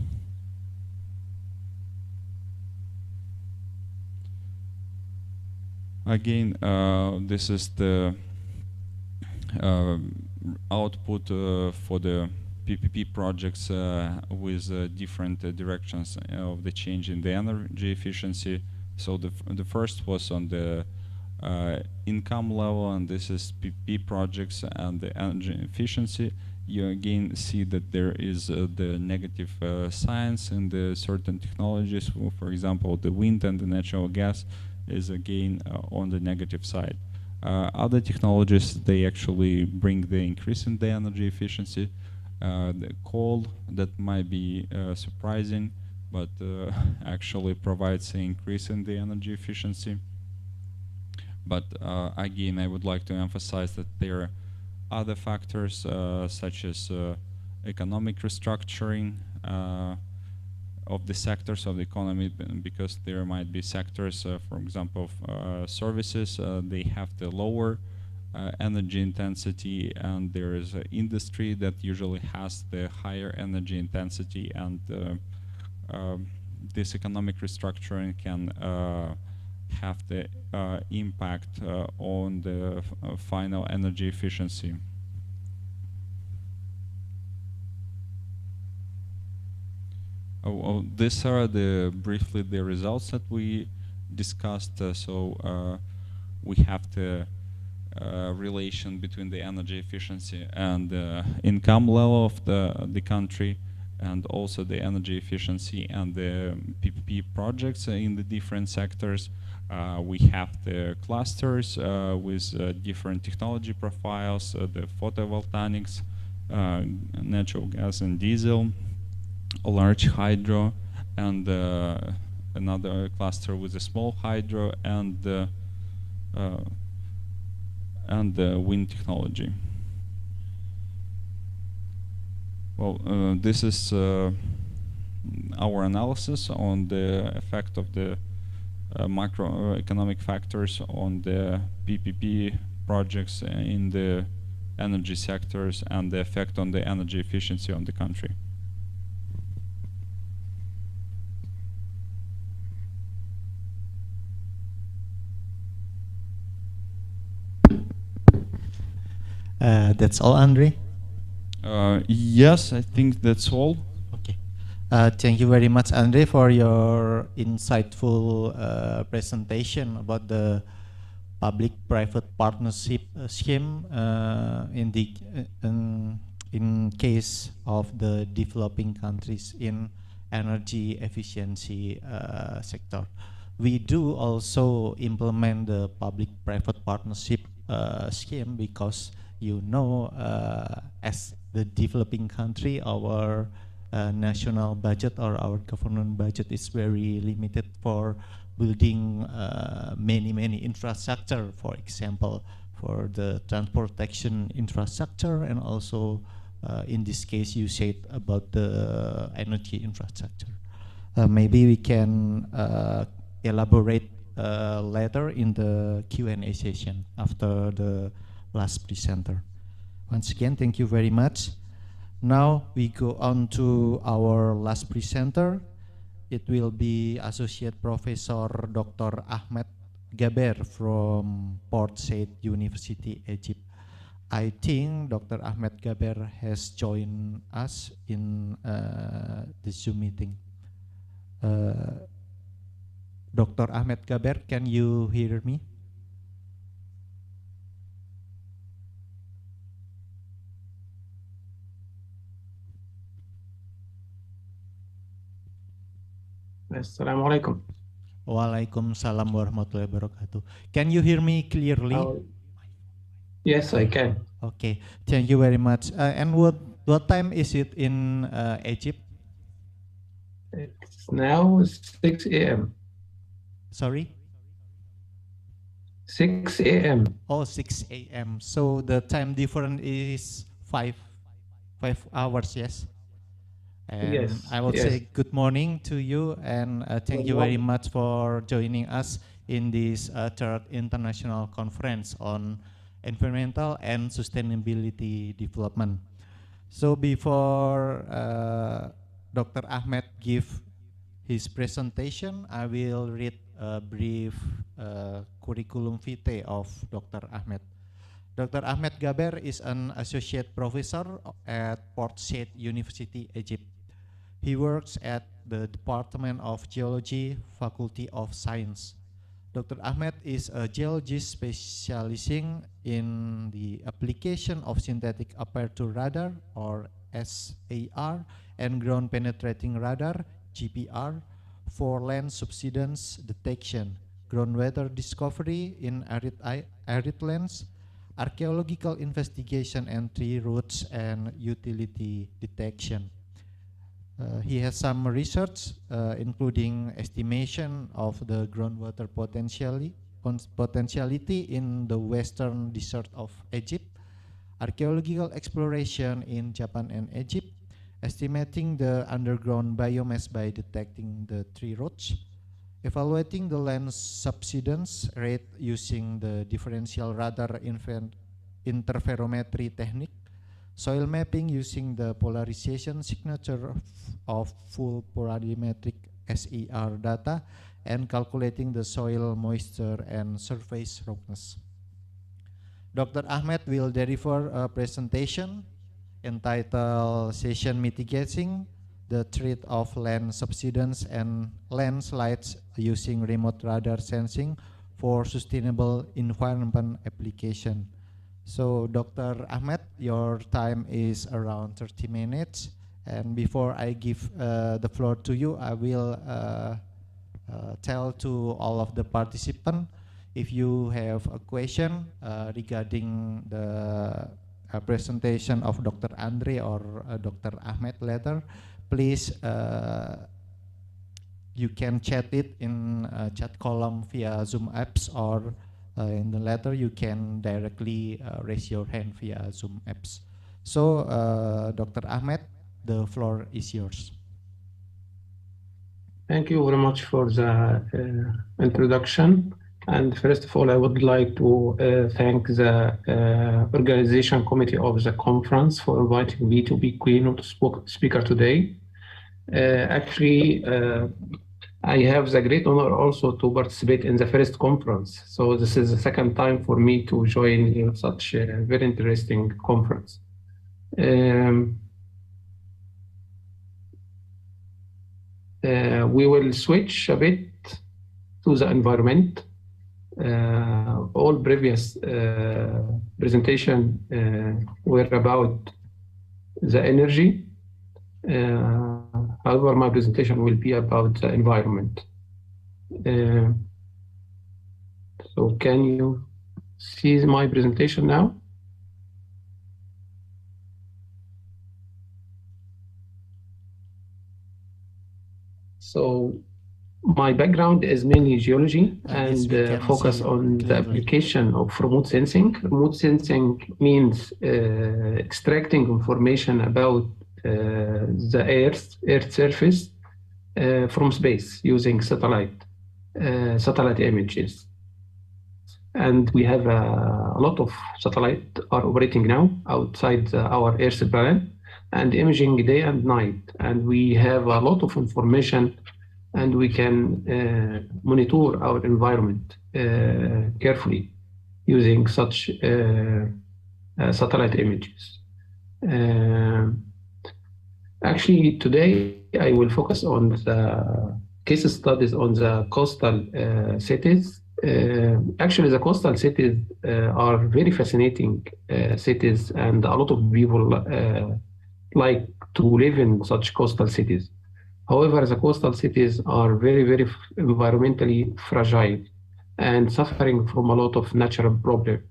Again, this is the output for the PPP projects with different directions of the change in the energy efficiency. So the first was on the income level, and this is PPP projects and the energy efficiency. You again see that there is the negative signs in the certain technologies. For example, the wind and the natural gas is again on the negative side. Other technologies, they actually bring the increase in the energy efficiency. The coal, that might be surprising, but actually provides an increase in the energy efficiency. But again, I would like to emphasize that there are other factors such as economic restructuring of the sectors of the economy, because there might be sectors, for example, services, they have the lower energy intensity, and there is an industry that usually has the higher energy intensity, and this economic restructuring can have the impact on the final energy efficiency. These are briefly the results that we discussed. So we have the relation between the energy efficiency and the income level of the country, and also the energy efficiency and the PPP projects in the different sectors. We have the clusters with different technology profiles, the photovoltaics, natural gas and diesel, large hydro, and another cluster with a small hydro, and the wind technology. Well, this is our analysis on the effect of the macroeconomic factors on the PPP projects in the energy sectors, and the effect on the energy efficiency on the country. That's all, Andre? Yes, I think that's all. Okay. Thank you very much, Andre, for your insightful presentation about the public-private partnership scheme in case of the developing countries in energy efficiency sector. We do also implement the public-private partnership scheme because, you know, as the developing country, our national budget or our government budget is very limited for building many infrastructure, for example, for the transportation infrastructure, and also in this case you said about the energy infrastructure. Maybe we can elaborate later in the Q&A session after the last presenter. Once again, thank you very much. Now we go on to our last presenter. It will be Associate Professor Dr. Ahmed Gaber from Port Said University, Egypt. I think Dr. Ahmed Gaber has joined us in the Zoom meeting. Dr. Ahmed Gaber, can you hear me? Assalamu alaikum. Waalaikumsalam warahmatullahi wabarakatuh. Can you hear me clearly? Yes, I can. Okay, thank you very much. And what time is it in Egypt? It's now 6 a.m. Sorry? 6 a.m. Oh, 6 a.m. So the time difference is 5 hours, yes? And Yes, I will yes. say good morning to you, and thank you very much for joining us in this third international conference on environmental and sustainability development. So before Dr. Ahmed give his presentation, I will read a brief curriculum vitae of Dr. Ahmed. Dr. Ahmed Gaber is an associate professor at Port Said University, Egypt. He works at the Department of Geology, Faculty of Science. Dr. Ahmed is a geologist specializing in the application of synthetic aperture radar, or SAR, and ground penetrating radar, GPR, for land subsidence detection, groundwater discovery in arid lands, archaeological investigation and tree roots, and utility detection. He has some research, including estimation of the groundwater potentiality in the western desert of Egypt, archaeological exploration in Japan and Egypt, estimating the underground biomass by detecting the tree roots, evaluating the land subsidence rate using the differential radar interferometry technique, soil mapping using the polarization signature of full polarimetric SER data, and calculating the soil moisture and surface roughness. Dr. Ahmed will deliver a presentation entitled Session Mitigating the Threat of Land Subsidence and Landslides Using Remote Radar Sensing for Sustainable Environment Application. So Dr. Ahmed, your time is around 30 minutes. And before I give the floor to you, I will tell to all of the participants, if you have a question regarding the presentation of Dr. Andre or Dr. Ahmed later, please you can chat it in chat column via Zoom apps, or in the letter you can directly raise your hand via Zoom apps. So Dr. Ahmed, the floor is yours. Thank you very much for the introduction. And first of all, I would like to thank the organization committee of the conference for inviting me to be keynote speaker today. Actually, I have the great honor also to participate in the first conference. So this is the second time for me to join such a very interesting conference. We will switch a bit to the environment. All previous presentation were about the energy. However, my presentation will be about the environment. So can you see my presentation now? So my background is mainly geology and focus on the application of remote sensing. Remote sensing means extracting information about the Earth surface from space using satellite images. And we have a lot of satellites are operating now outside our Earth planet and imaging day and night. And we have a lot of information, and we can monitor our environment carefully using such satellite images. Actually, today I will focus on the case studies on the coastal cities. Actually, the coastal cities are very fascinating cities, and a lot of people like to live in such coastal cities. However, the coastal cities are very environmentally fragile and suffering from a lot of natural problems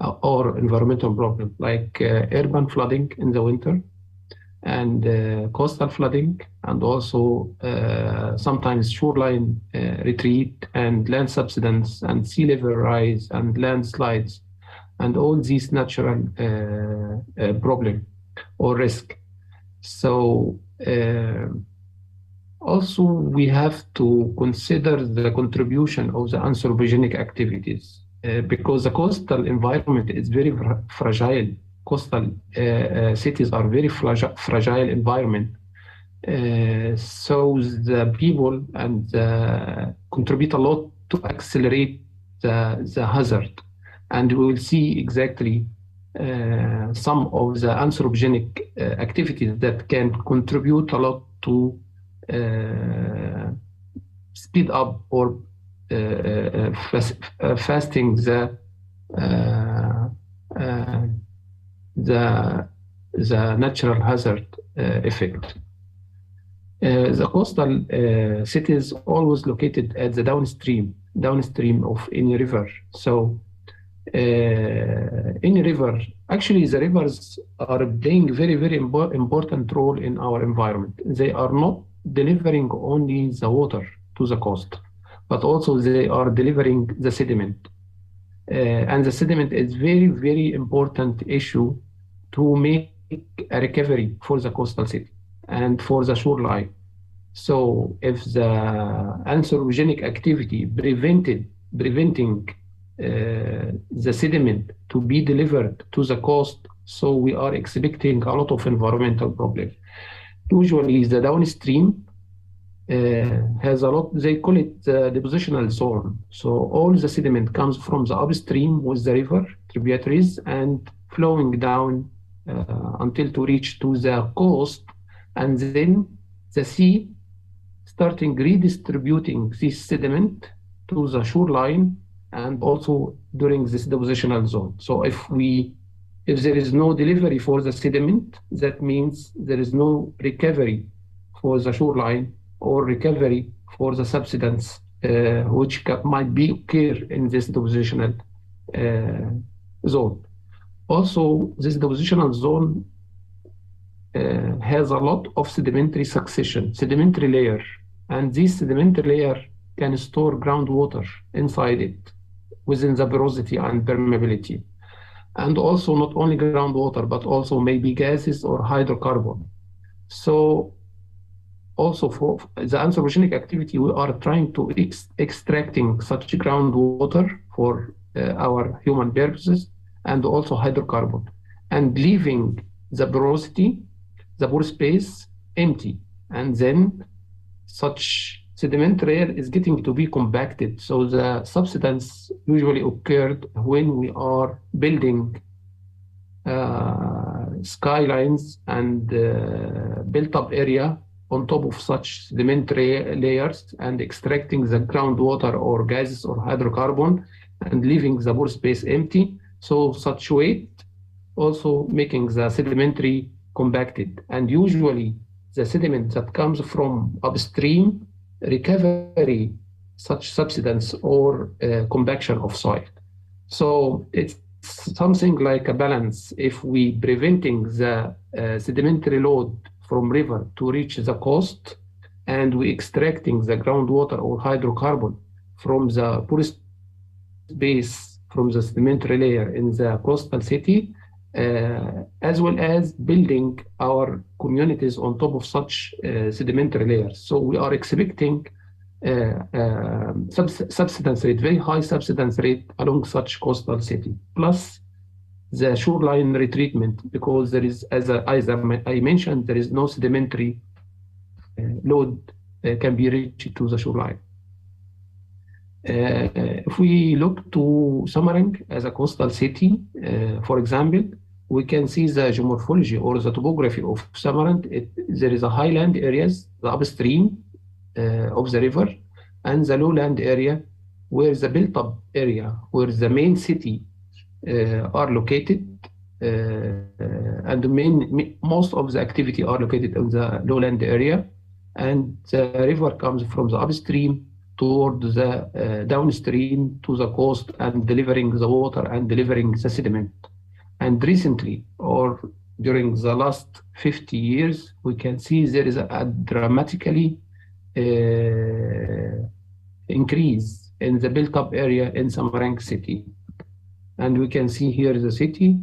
or environmental problems like urban flooding in the winter and coastal flooding, and also sometimes shoreline retreat and land subsidence and sea level rise and landslides and all these natural problem or risk. So also we have to consider the contribution of the anthropogenic activities because the coastal environment is very fragile. Coastal cities are very fragile environment. So the people and contribute a lot to accelerate the hazard. And we will see exactly some of the anthropogenic activities that can contribute a lot to speed up or fasting the natural hazard effect. The coastal cities always located at the downstream of any river. So any river, actually the rivers are playing very important role in our environment. They are not delivering only the water to the coast, but also they are delivering the sediment. And the sediment is very important issue to make a recovery for the coastal city and for the shoreline. So if the anthropogenic activity preventing the sediment to be delivered to the coast, so we are expecting a lot of environmental problems. Usually the downstream has a lot, they call it the depositional zone. So all the sediment comes from the upstream with the river tributaries and flowing down until to reach to the coast, and then the sea starting redistributing this sediment to the shoreline and also during this depositional zone. So if there is no delivery for the sediment, that means there is no recovery for the shoreline or recovery for the subsidence which might be occur in this depositional zone. Also, this depositional zone has a lot of sedimentary succession, sedimentary layer, and this sedimentary layer can store groundwater inside it within the porosity and permeability. And also not only groundwater, but also maybe gases or hydrocarbon. So also for the anthropogenic activity, we are trying to extracting such groundwater for our human purposes and also hydrocarbon, and leaving the porosity, the pore space empty, and then such sedimentary layer is getting to be compacted. So the subsidence usually occurred when we are building skylines and built up area on top of such sedimentary layers and extracting the groundwater or gases or hydrocarbon and leaving the pore space empty. So such weight also making the sedimentary compacted. And usually the sediment that comes from upstream recovery such subsidence or compaction of soil. So it's something like a balance. If we preventing the sedimentary load from river to reach the coast, and we extracting the groundwater or hydrocarbon from the pore space from the sedimentary layer in the coastal city, as well as building our communities on top of such sedimentary layers. So we are expecting subsidence rate, very high subsidence rate along such coastal city, plus the shoreline retreatment, because there is, as I mentioned, there is no sedimentary load can be reached to the shoreline. If we look to Samarang as a coastal city, for example, we can see the geomorphology or the topography of Samarkand. There is a highland areas, the upstream of the river, and the lowland area where the built-up area, where the main city are located, and most of the activity are located in the lowland area, and the river comes from the upstream toward the downstream to the coast and delivering the water and delivering the sediment. And recently, or during the last 50 years, we can see there is a dramatically increase in the built-up area in Samarkand city. And we can see here the city,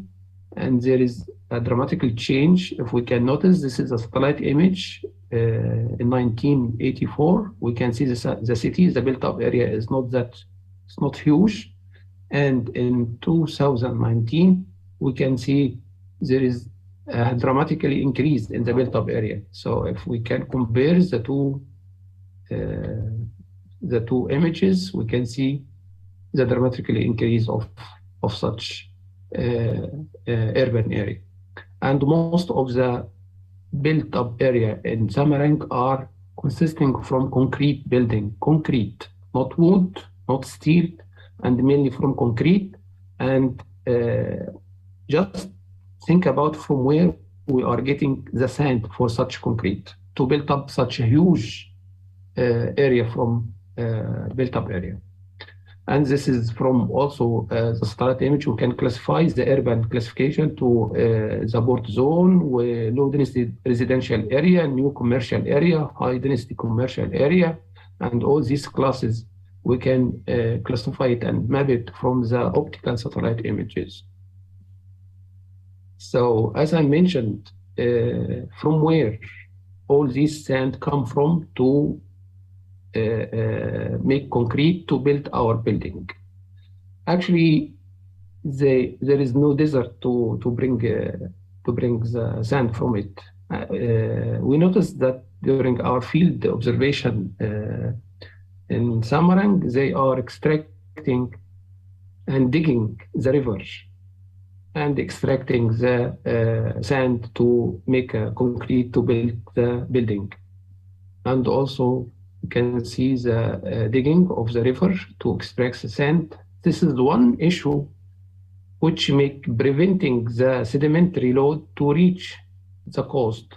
and there is a dramatical change. If we can notice, this is a satellite image in 1984. We can see the city, the built-up area is not huge. And in 2019, we can see there is a dramatically increase in the built-up area. So if we can compare the two images, we can see the dramatically increase of such urban area. And most of the built-up area in Samarkand are consisting from concrete building, concrete, not wood, not steel, and mainly from concrete. And just think about from where we are getting the sand for such concrete to build up such a huge area from built-up area. And this is from also the satellite image. We can classify the urban classification to the port zone, low density residential area, new commercial area, high density commercial area, and all these classes we can classify it and map it from the optical satellite images. So as I mentioned, from where all this sand come from to make concrete to build our building. Actually, there is no desert to bring the sand from it. We noticed that during our field observation in Samarkand, they are extracting and digging the river and extracting the sand to make a concrete to build the building. And also you can see the digging of the river to extract the sand. This is one issue which preventing the sedimentary load to reach the coast,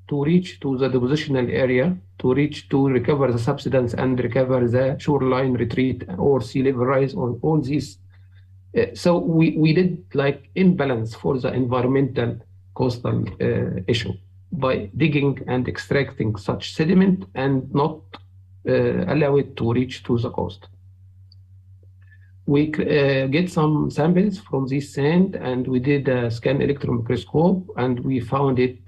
to reach to the depositional area, to recover the subsidence and recover the shoreline retreat or sea level rise or all these. So we did like imbalance for the environmental coastal issue by digging and extracting such sediment and not allow it to reach to the coast. We get some samples from this sand and we did a scan electron microscope and we found it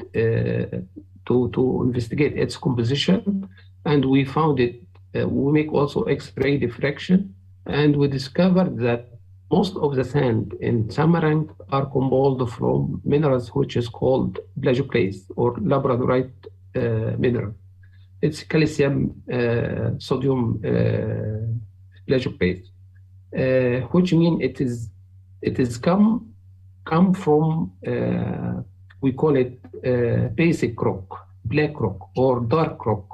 to investigate its composition, and we found it, we make also X-ray diffraction, and we discovered that most of the sand in Samarkand are composed from minerals which is called plagioclase or labradorite mineral. It's calcium sodium plagioclase, which means it is come from we call it basic rock, black rock or dark rock.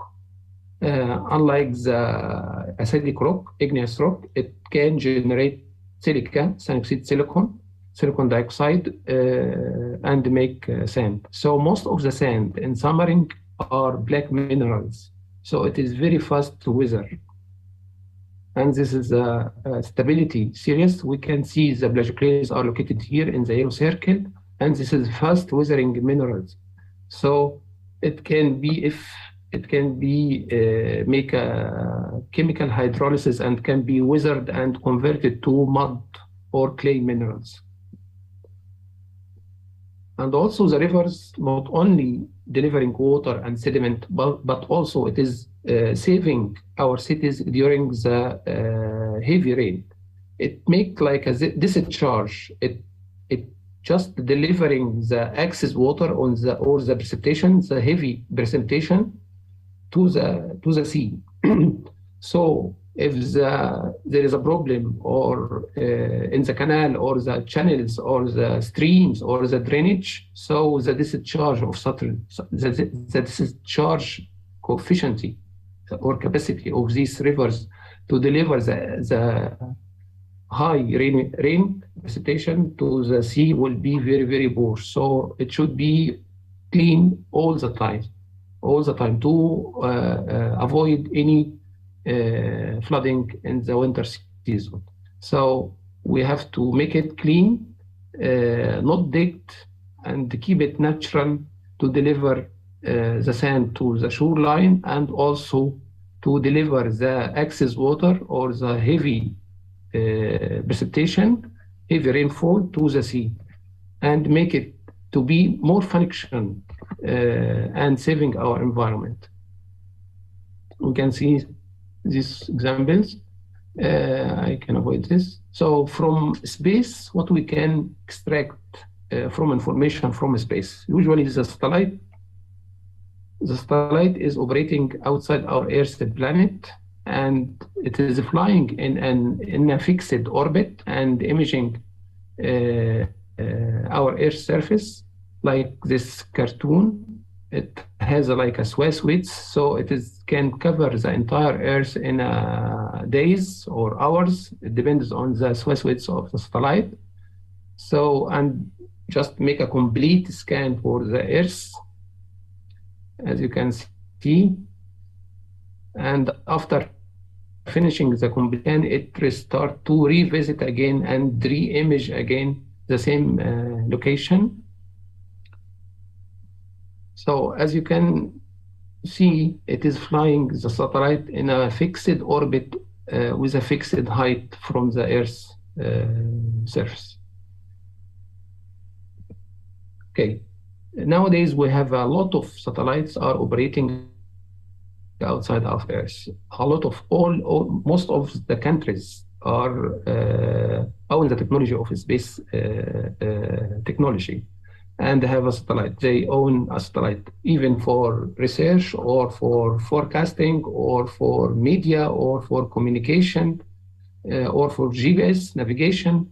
Unlike the acidic rock, igneous rock, it can generate silica, cyanide silicon dioxide, and make sand. So most of the sand in Samarkand are black minerals. So it is very fast to weather. And this is a stability series. We can see the plagioclase are located here in the yellow circle, and this is fast weathering minerals. So it can be make a chemical hydrolysis and can be weathered and converted to mud or clay minerals. And also the rivers not only delivering water and sediment, but also it is saving our cities during the heavy rain. It makes like a discharge. It just delivering the excess water on the precipitation, the heavy precipitation to the sea. So if there is a problem or in the canal or the channels or the streams or the drainage, so the discharge of the discharge coefficient or capacity of these rivers to deliver the high rain precipitation to the sea will be very, very poor. So it should be clean all the time to avoid any flooding in the winter season. So we have to make it clean, not digged, and keep it natural to deliver the sand to the shoreline, and also to deliver the excess water or the heavy precipitation, heavy rainfall to the sea, and make it to be more function and saving our environment. We can see these examples. I can avoid this. So from space, what we can extract from information from space? Usually the satellite is operating outside our Earth planet, and it is flying in a fixed orbit and imaging our Earth surface like this cartoon. It has like a swath width, so it can cover the entire Earth in days or hours. It depends on the swath width of the satellite. So, and just make a complete scan for the Earth, as you can see. And after finishing the complete scan, it restart to revisit again and re-image again the same location. So as you can see, it is flying the satellite in a fixed orbit with a fixed height from the Earth's surface. Okay, nowadays we have a lot of satellites are operating outside of Earth. A lot of most of the countries are own the technology of space technology, and have a satellite. They own a satellite, even for research or for forecasting or for media or for communication or for GPS navigation.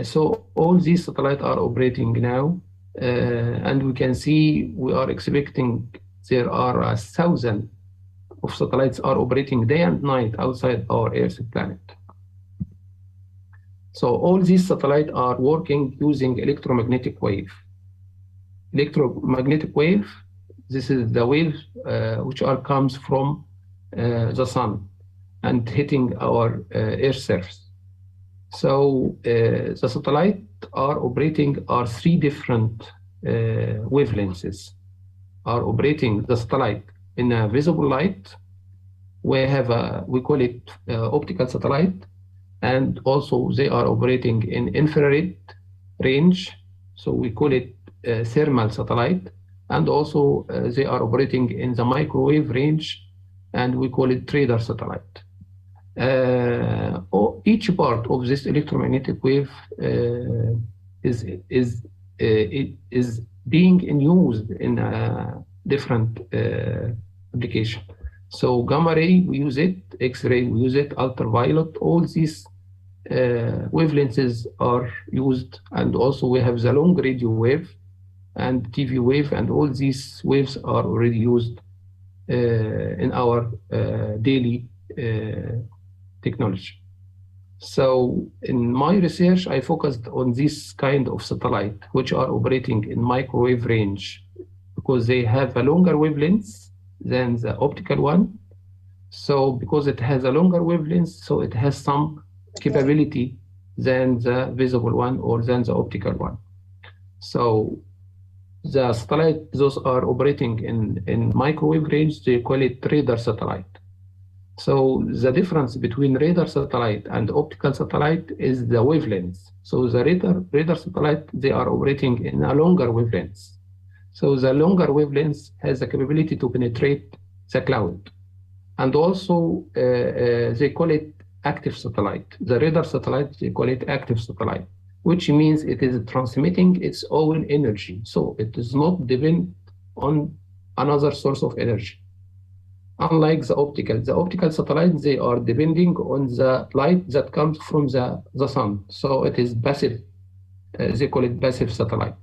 So all these satellites are operating now, and we can see we are expecting there are 1,000 of satellites are operating day and night outside our Earth planet. So all these satellites are working using electromagnetic wave. Electromagnetic wave, this is the wave which comes from the sun and hitting our Earth surface. So the satellites are operating three different wavelengths. Are operating the satellite in a visible light. We call it optical satellite, and also they are operating in infrared range, so we call it thermal satellite, and also they are operating in the microwave range, and we call it radar satellite. Each part of this electromagnetic wave is being used in a different application. So gamma ray, we use it, X-ray, we use it, ultraviolet, all these wavelengths are used. And also we have the long radio wave and TV wave, and all these waves are already used in our daily technology. So in my research, I focused on this kind of satellite, which are operating in microwave range, because they have a longer wavelength than the optical one. So because it has a longer wavelength, so it has some capability than the visible one or than the optical one. So the satellite, those are operating in microwave range, they call it radar satellite. So the difference between radar satellite and optical satellite is the wavelength. So the radar satellite, they are operating in a longer wavelength. So the longer wavelength has the capability to penetrate the cloud. And also they call it active satellite. The radar satellite, they call it active satellite, which means it is transmitting its own energy. So it does not depend on another source of energy. unlike the optical. The optical satellites, they are depending on the light that comes from the sun. So it is passive. They call it passive satellite.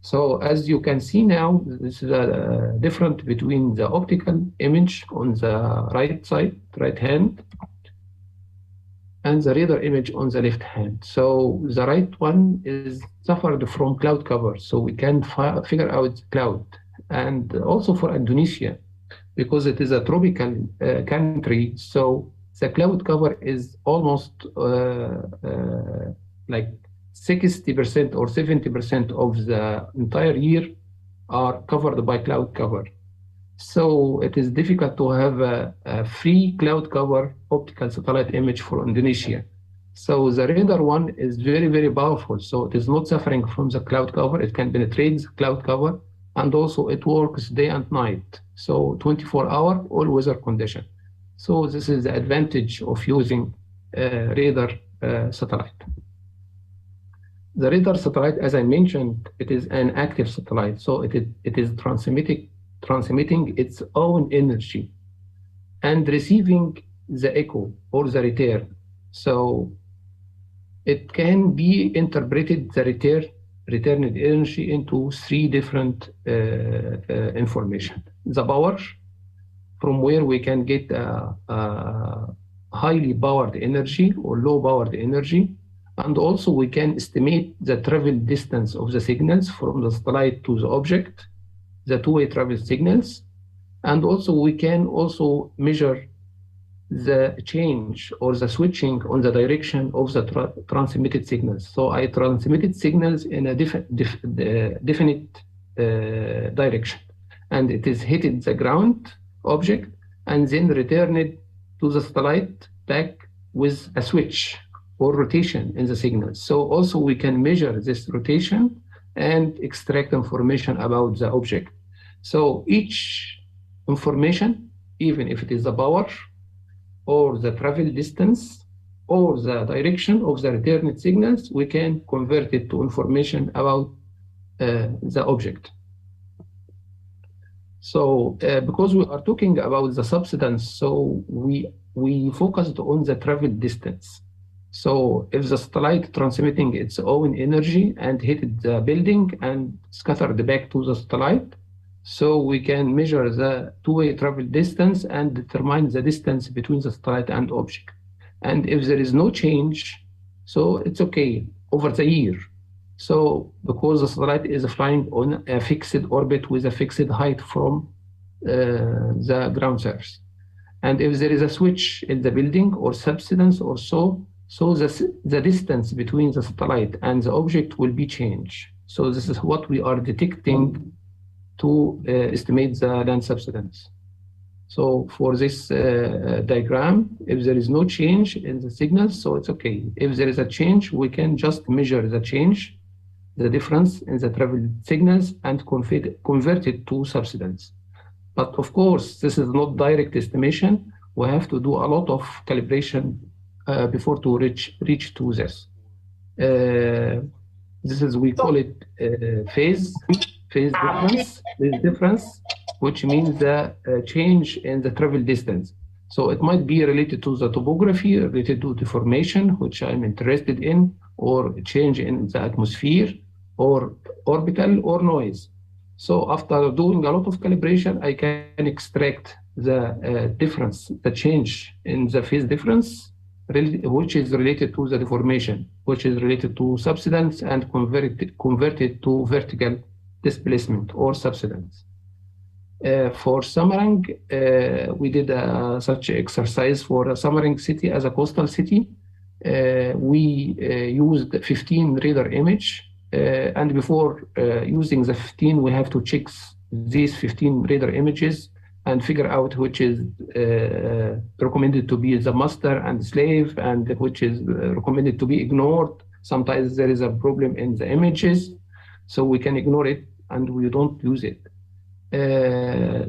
So as you can see now, this is a difference between the optical image on the right side, right hand, and the radar image on the left hand. So the right one is suffered from cloud cover, so we can figure out cloud. And also for Indonesia, because it is a tropical country, so the cloud cover is almost like 60% or 70% of the entire year are covered by cloud cover. So it is difficult to have a free cloud cover optical satellite image for Indonesia. So the radar one is very, very powerful. So it is not suffering from the cloud cover. It can penetrate the cloud cover, and also it works day and night. So 24-hour all weather condition. So this is the advantage of using radar satellite. The radar satellite, as I mentioned, it is an active satellite. So it is transmitting its own energy and receiving the echo or the return. So it can be interpreted, the returned energy, into three different information. The power, from where we can get highly powered energy or low powered energy. And also we can estimate the travel distance of the signals from the satellite to the object, the two-way travel signals. And also we can also measure the change or the switching on the direction of the transmitted signals. So I transmitted signals in a definite direction, and it is hit the ground object and then returned to the satellite back with a switch or rotation in the signals. So also we can measure this rotation and extract information about the object. So each information, even if it is the power or the travel distance or the direction of the returned signals, we can convert it to information about the object. So because we are talking about the subsidence, so we focused on the travel distance. So if the satellite transmitting its own energy and hit the building and scattered back to the satellite, so we can measure the two-way travel distance and determine the distance between the satellite and object. And if there is no change, so it's okay over the year. So because the satellite is flying on a fixed orbit with a fixed height from the ground surface. And if there is a switch in the building or subsidence or so the distance between the satellite and the object will be changed. So this is what we are detecting to estimate the land subsidence. So for this diagram, if there is no change in the signals, so it's okay. If there is a change, we can just measure the change, the difference in the travel signals, and convert it to subsidence. But of course, this is not direct estimation. We have to do a lot of calibration before to reach to this. This is, we call it phase difference. This difference, which means the change in the travel distance. So it might be related to the topography, related to deformation, which I'm interested in, or change in the atmosphere, or orbital, or noise. So after doing a lot of calibration, I can extract the difference, the change in the phase difference, which is related to the deformation, which is related to subsidence, and convert it to vertical displacement or subsidence. For Samarang, we did such exercise for Samarang city as a coastal city. We used 15 radar image, and before using the 15, we have to check these 15 radar images and figure out which is recommended to be the master and slave, and which is recommended to be ignored. Sometimes there is a problem in the images, so we can ignore it and we don't use it.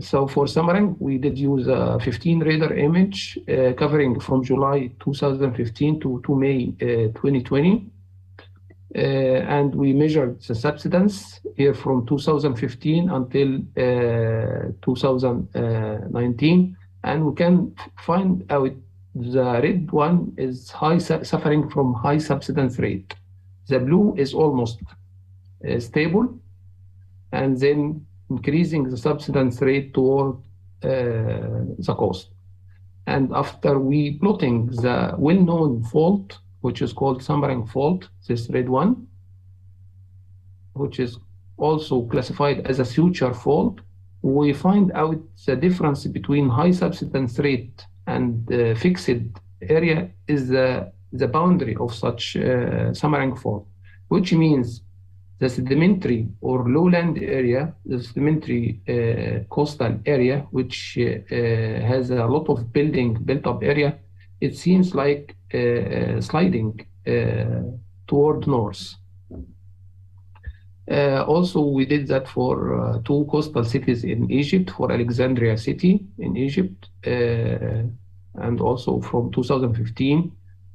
So for Samarang, we did use a 15 radar image covering from July 2015 to May 2020. And we measured the subsidence here from 2015 until 2019. and we can find out the red one is suffering from high subsidence rate. The blue is almost stable, and then increasing the subsidence rate toward the coast. And after we plotting the well-known fault, which is called Summerang fault, this red one, which is also classified as a suture fault, we find out the difference between high subsidence rate and fixed area is the boundary of such Summerang fault, which means the sedimentary or lowland area, the sedimentary coastal area, which has a lot of built up area, it seems like sliding toward north. Also, we did that for two coastal cities in Egypt, for Alexandria city in Egypt, and also from 2015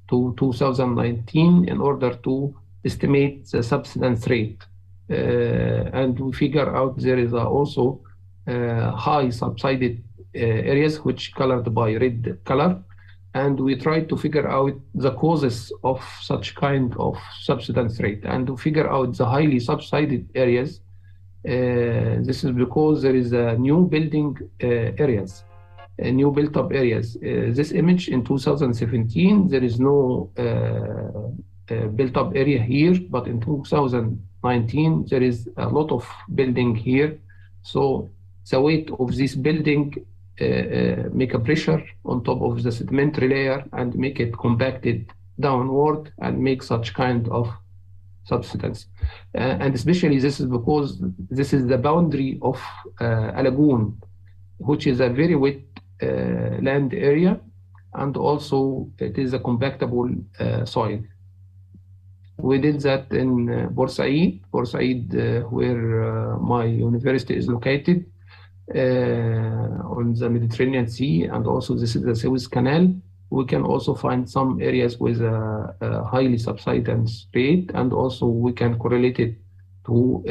to 2019 in order to estimate the subsidence rate. And we figure out there is also high subsided areas which colored by red color. And we try to figure out the causes of such kind of subsidence rate and to figure out the highly subsided areas. This is because there is a new building areas, new built up areas. This image in 2017, there is no built up area here, but in 2019, there is a lot of building here. So the weight of this building make a pressure on top of the sedimentary layer and make it compacted downward and make such kind of subsidence. And especially this is because this is the boundary of a lagoon, which is a very wet land area, and also it is a compactable soil. We did that in Boursaid, where my university is located, on the Mediterranean Sea, and also this is the Suez Canal. We can also find some areas with a highly subsidence rate, and also we can correlate it to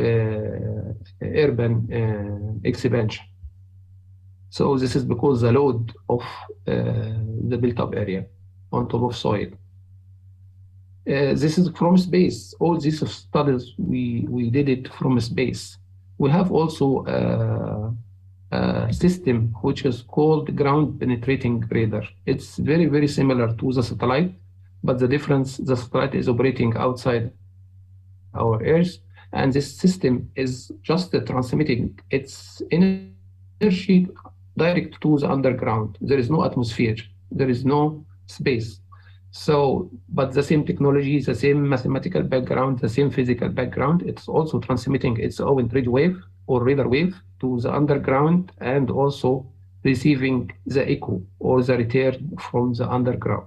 urban expansion. So this is because the load of the built-up area on top of soil. This is from space. All these studies, we did it from space. We have also system which is called ground penetrating radar. It's very, very similar to the satellite, but the difference, the satellite is operating outside our Earth, and this system is just transmitting its energy direct to the underground. There is no atmosphere, there is no space. So, but the same technology, the same mathematical background, the same physical background, it's also transmitting its own radio wave or radar wave to the underground, and also receiving the echo or the return from the underground.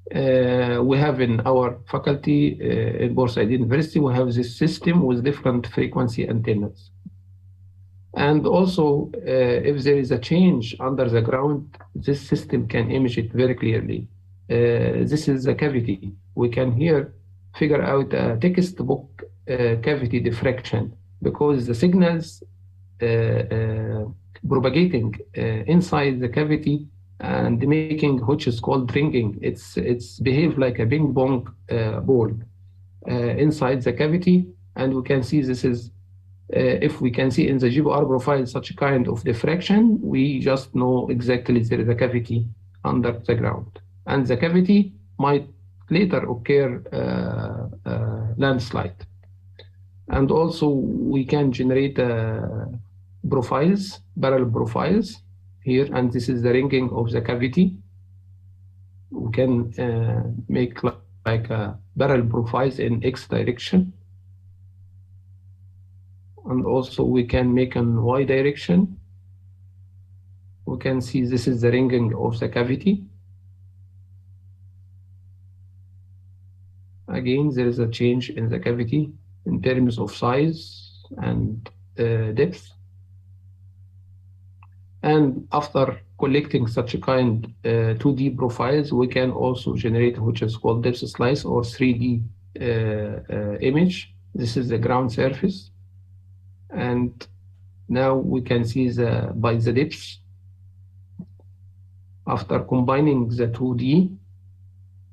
We have in our faculty in Boursaid University, we have this system with different frequency antennas. And also, if there is a change under the ground, this system can image it very clearly. This is a cavity. We can here figure out a textbook cavity diffraction, because the signals propagating inside the cavity and making, which is called ringing. It's behave like a ping pong ball inside the cavity, and we can see this is, if we can see in the GPR profile such kind of diffraction, we just know exactly there is a cavity under the ground. And the cavity might later occur landslide. And also we can generate profiles, barrel profiles here, and this is the ringing of the cavity. We can make like a barrel profiles in X direction. And also we can make an Y direction. We can see this is the ringing of the cavity. Again, there is a change in the cavity in terms of size and depth. And after collecting such a kind 2D profiles, we can also generate which is called depth slice or 3D image. This is the ground surface. And now we can see by the depth After combining the 2D,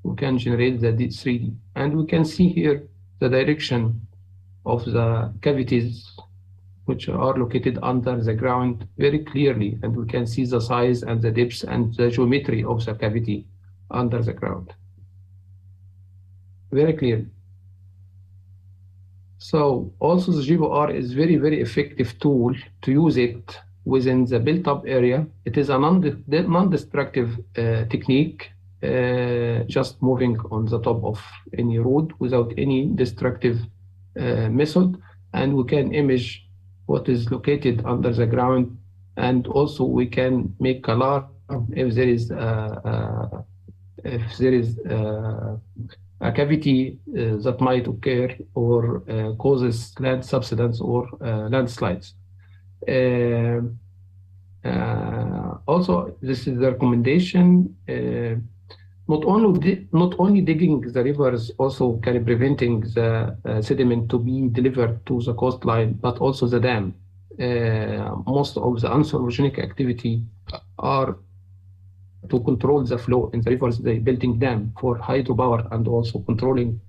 we can generate the 3D. And we can see here the direction of the cavities which are located under the ground very clearly, and we can see the size and the depth and the geometry of the cavity under the ground very clearly. So also the GBR is very effective tool to use it within the built-up area. It is a non-destructive technique, just moving on the top of any road without any destructive method, and we can image what is located under the ground, and also we can make alarm if there is a cavity that might occur or causes land subsidence or landslides. Also, this is the recommendation. Not only digging the rivers also can preventing the sediment to be delivered to the coastline, but also the dam. Most of the anthropogenic activity are to control the flow in the rivers. They building dam for hydropower and also controlling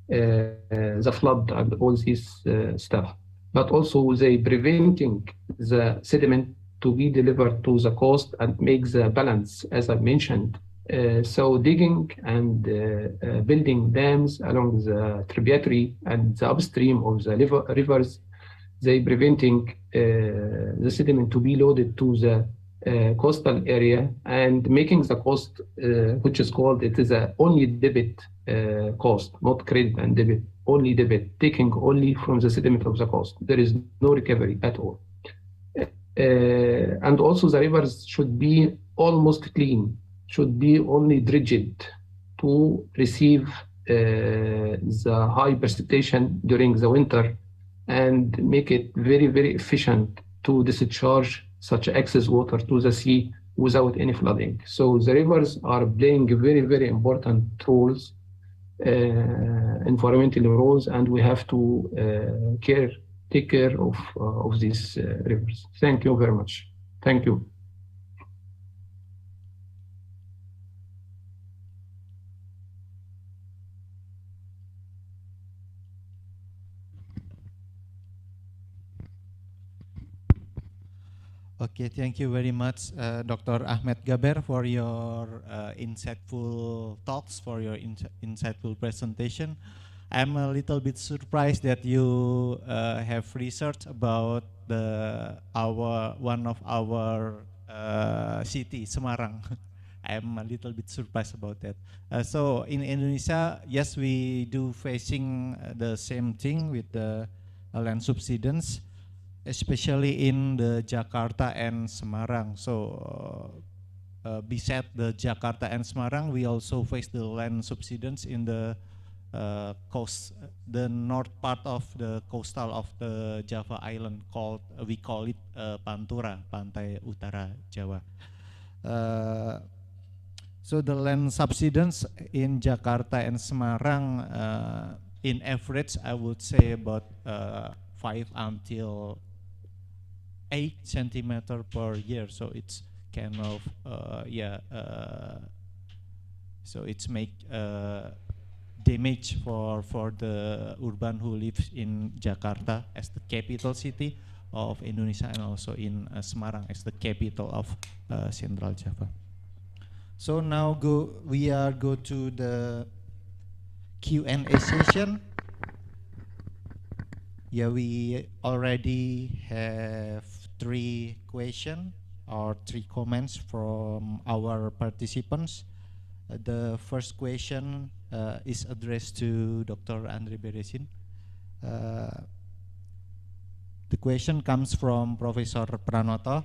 the flood and all this stuff. But also they preventing the sediment to be delivered to the coast and make the balance, as I mentioned. So digging and building dams along the tributary and the upstream of the rivers, they preventing the sediment to be loaded to the coastal area and making the coast, which is called, it is a only debit coast, not credit and debit, only debit, taking only from the sediment of the coast. There is no recovery at all. And also the rivers should be almost clean, should be only dredged to receive the high precipitation during the winter and make it very efficient to discharge such excess water to the sea without any flooding. So the rivers are playing very important roles, environmental roles, and we have to take care of these rivers. Thank you very much. Thank you. Okay, thank you very much, Dr. Ahmed Gaber, for your insightful talks, for your insightful presentation. I'm a little bit surprised that you have researched about one of our city, Semarang. I'm a little bit surprised about that. So in Indonesia, yes, we do facing the same thing with the land subsidence, especially in the Jakarta and Semarang. So beside the Jakarta and Semarang, we also face the land subsidence in the coast, the north part of the coastal of the Java Island, called we call it Pantura, Pantai Utara Jawa. So the land subsidence in Jakarta and Semarang, in average, I would say about 5 until 8 centimeter per year. So it's kind of so it's make damage for the urban who lives in Jakarta as the capital city of Indonesia, and also in Semarang as the capital of Central Java. So now we go to the Q&A session. Yeah, we already have 3 questions or 3 comments from our participants. The first question is addressed to Dr. Andre Beresin. The question comes from Professor Pranoto.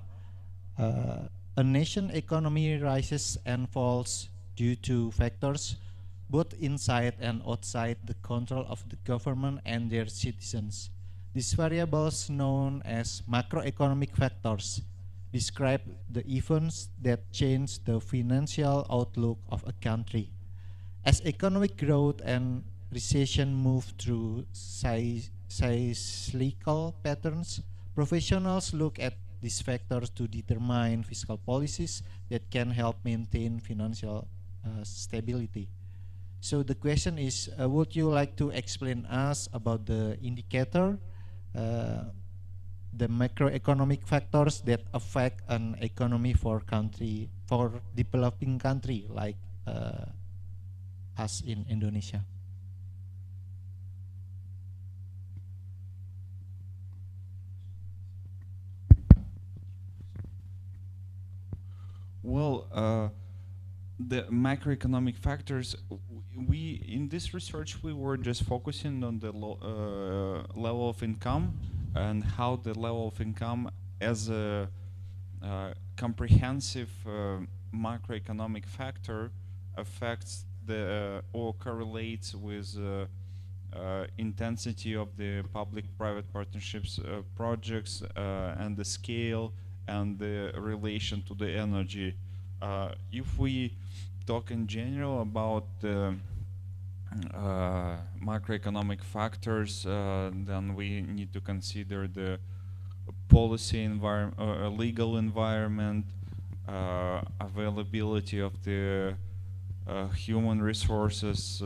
A nation economy rises and falls due to factors both inside and outside the control of the government and their citizens. These variables, known as macroeconomic factors, describe the events that change the financial outlook of a country. As economic growth and recession move through cyclical patterns, professionals look at these factors to determine fiscal policies that can help maintain financial stability. So the question is, would you like to explain us about the indicator, the macroeconomic factors that affect an economy for developing country like us in Indonesia? Well, the macroeconomic factors, we in this research we were just focusing on the level of income and how the level of income as a comprehensive macroeconomic factor affects the or correlates with intensity of the public-private partnerships projects and the scale and the relation to the energy. If we talk in general about the macroeconomic factors, then we need to consider the policy environment, legal environment, availability of the human resources.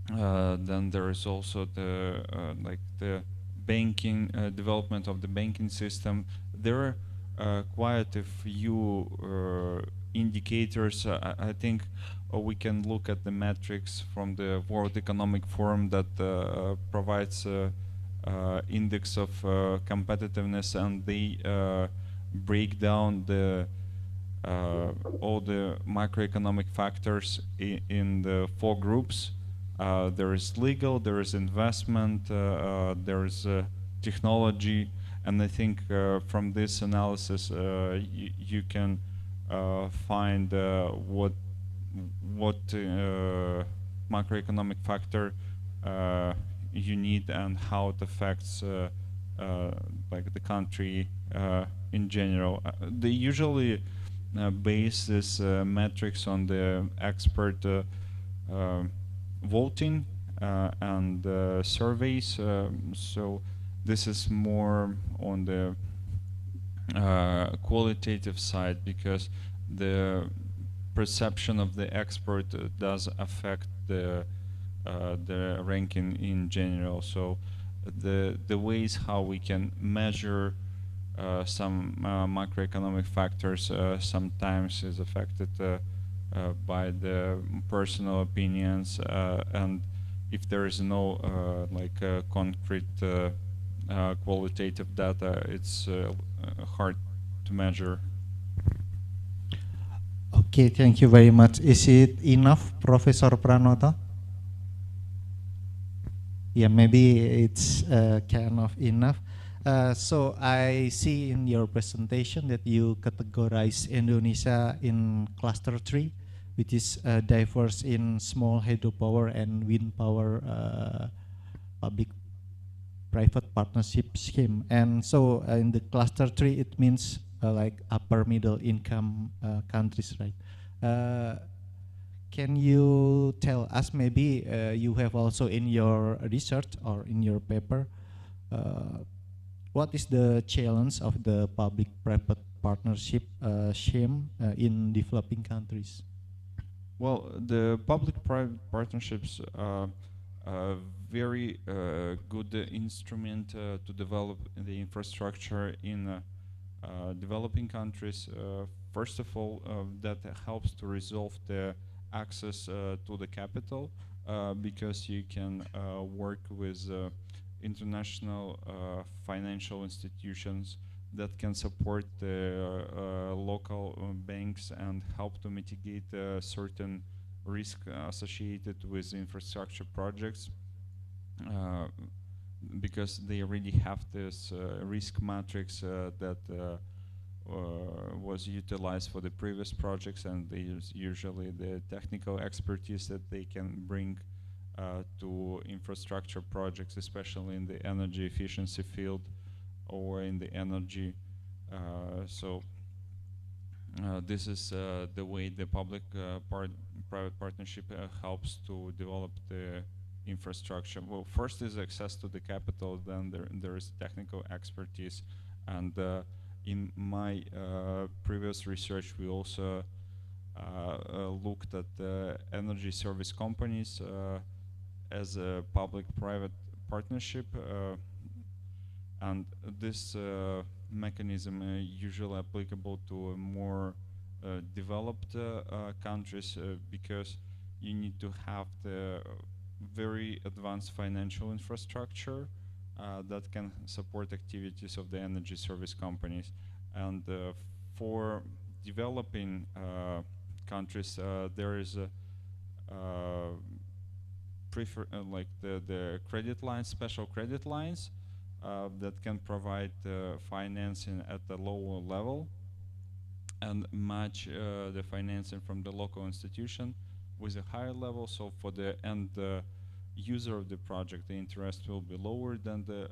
Then there is also the like the banking development of the banking system. There are quite a few indicators. I think we can look at the metrics from the World Economic Forum that provides index of competitiveness, and they break down the all the macroeconomic factors in the 4 groups. There is legal, there is investment, there is technology, and I think from this analysis you can find what macroeconomic factor you need and how it affects like the country in general. They usually base this metrics on the expert voting and surveys. So this is more on the qualitative side, because the perception of the expert does affect the ranking in general. So the ways how we can measure some macroeconomic factors sometimes is affected by the personal opinions, and if there is no like concrete qualitative data, it's hard to measure. Okay, thank you very much. Is it enough, Professor Pranoto? Yeah, maybe it's kind of enough. So I see in your presentation that you categorize Indonesia in cluster 3, which is diverse in small hydropower and wind power public-private partnership scheme. And so in the cluster 3, it means like upper middle income countries, right? Can you tell us, maybe you have also in your research or in your paper, what is the challenge of the public-private partnership scheme in developing countries? Well, the public-private partnerships are a very good instrument to develop the infrastructure in developing countries. First of all, that helps to resolve the access to the capital, because you can work with international financial institutions that can support the local banks and help to mitigate certain risk associated with infrastructure projects, because they already have this risk matrix that was utilized for the previous projects, and they use usually the technical expertise that they can bring to infrastructure projects, especially in the energy efficiency field or in the energy. So this is the way the public-private partnership helps to develop the infrastructure. Well, first is access to the capital, then there is technical expertise, And in my previous research, we also looked at energy service companies as a public-private partnership, and this mechanism usually applicable to more developed countries because you need to have the very advanced financial infrastructure that can support activities of the energy service companies. And for developing countries, there is a like the credit lines, special credit lines that can provide financing at a lower level and match the financing from the local institution with a higher level. So for the end user of the project, the interest will be lower than the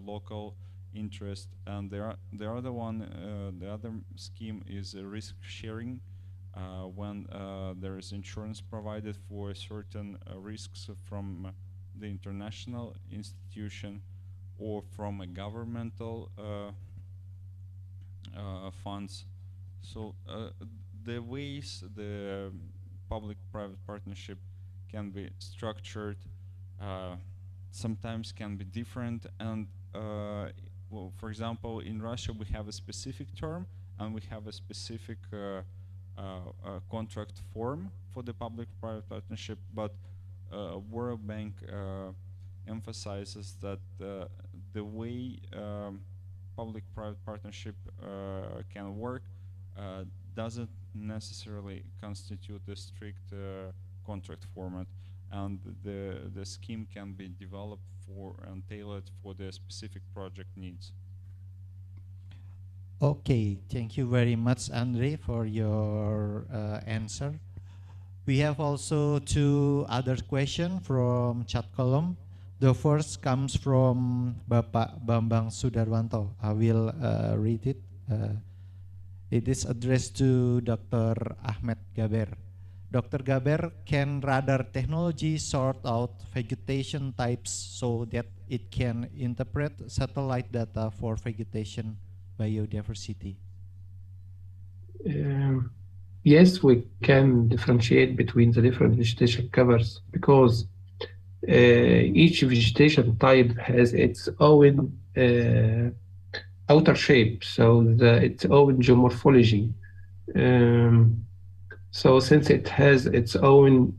local interest. And the other scheme is risk sharing. When there is insurance provided for certain risks from the international institution or from a governmental funds. So the ways the public-private partnership can be structured sometimes can be different. And well, for example, in Russia we have a specific term and we have a specific contract form for the public-private partnership, but World Bank emphasizes that the way public-private partnership can work doesn't necessarily constitute a strict contract format, and the scheme can be developed for and tailored for the specific project needs. Okay, thank you very much, Andre, for your answer. We have also two other questions from chat column. The first comes from Bapak Bambang Sudarwanto. I will read it. It is addressed to Dr. Ahmed Gaber. Dr. Gaber, can radar technology sort out vegetation types so that it can interpret satellite data for vegetation biodiversity? Yes, we can differentiate between the different vegetation covers because each vegetation type has its own outer shape, so its own geomorphology. So since it has its own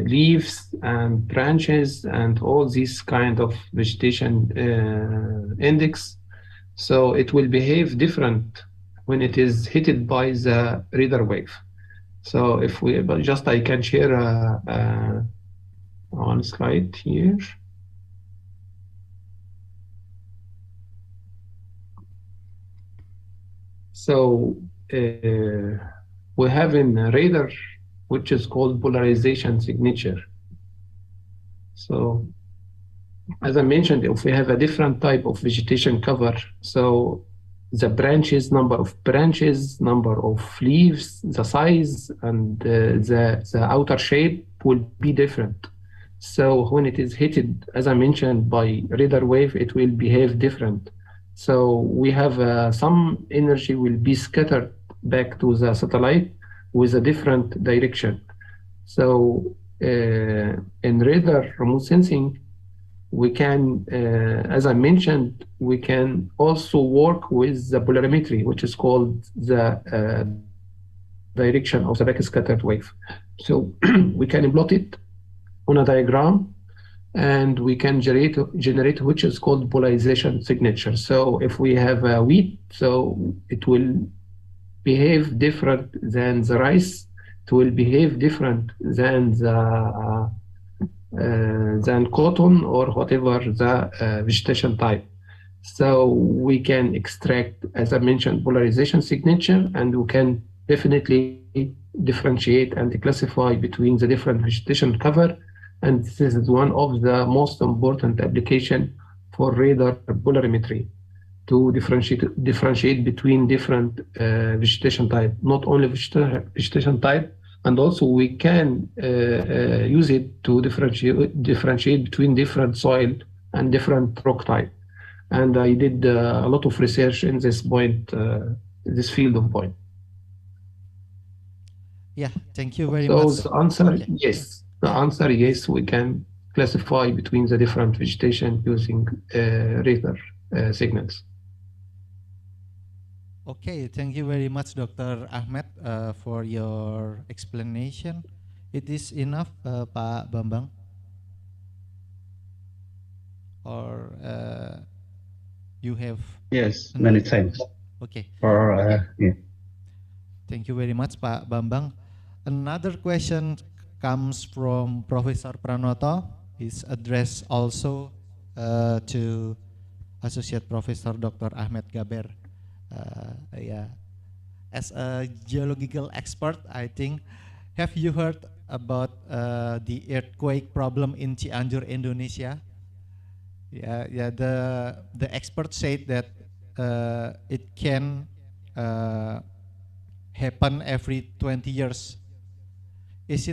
leaves and branches and all these kind of vegetation index, so it will behave different when it is hit by the radar wave. So if we just, I can share one slide here. So we have in radar, which is called polarization signature. So as I mentioned, if we have a different type of vegetation cover, so the branches, number of branches, number of leaves, the size, and the outer shape will be different. So when it is hit, as I mentioned, by radar wave, it will behave different. So we have some energy will be scattered back to the satellite with a different direction. So in radar remote sensing, we can, as I mentioned, we can also work with the polarimetry, which is called the direction of the backscattered wave. So we can plot it on a diagram, and we can generate which is called polarization signature. So if we have a wheat, so it will behave different than the rice. It will behave different than the than cotton or whatever the vegetation type. So we can extract, as I mentioned, polarization signature, and we can definitely differentiate and classify between the different vegetation cover. And this is one of the most important application for radar polarimetry, to differentiate between different vegetation type, not only vegetation type, and also we can use it to differentiate between different soil and different rock type. and I did a lot of research in this point, this field of point. Yeah, thank you very So much. the answer, Okay. yes. The answer, yes, we can classify between the different vegetation using radar signals. Okay, thank you very much, Dr. Ahmed, for your explanation. It is enough, Pak Bambang? Or you have? Yes, many thanks. Okay. Yeah. Thank you very much, Pak Bambang. Another question comes from Professor Pranoto. It's addressed also to Associate Professor Dr. Ahmed Gaber. Yeah, as a geological expert, I think, have you heard about the earthquake problem in Cianjur, Indonesia? Yeah. The expert said that it can happen every 20 years. Is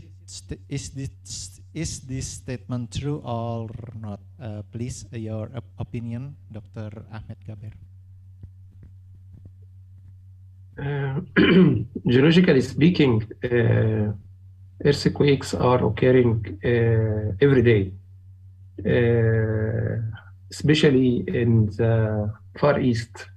this statement true or not? Please, your opinion, Dr. Ahmed Gaber. Geologically speaking, earthquakes are occurring every day, especially in the Far East,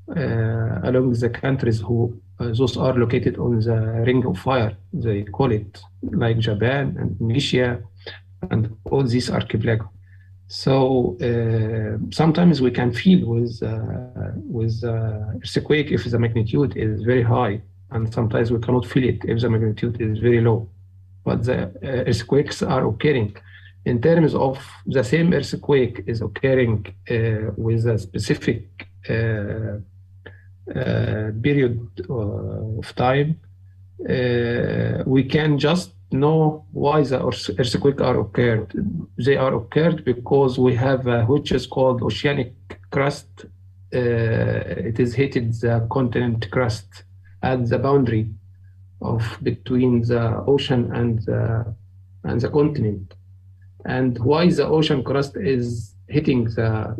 along the countries who those are located on the Ring of Fire, they call it, like Japan and Indonesia and all these archipelago. So sometimes we can feel with earthquake if the magnitude is very high, and sometimes we cannot feel it if the magnitude is very low. But the earthquakes are occurring. In terms of the same earthquake is occurring with a specific period of time, we can just know why the earthquake are occurred. They are occurred because we have which is called oceanic crust. It is hitting the continent crust at the boundary of between the ocean and the continent. And why the ocean crust is hitting the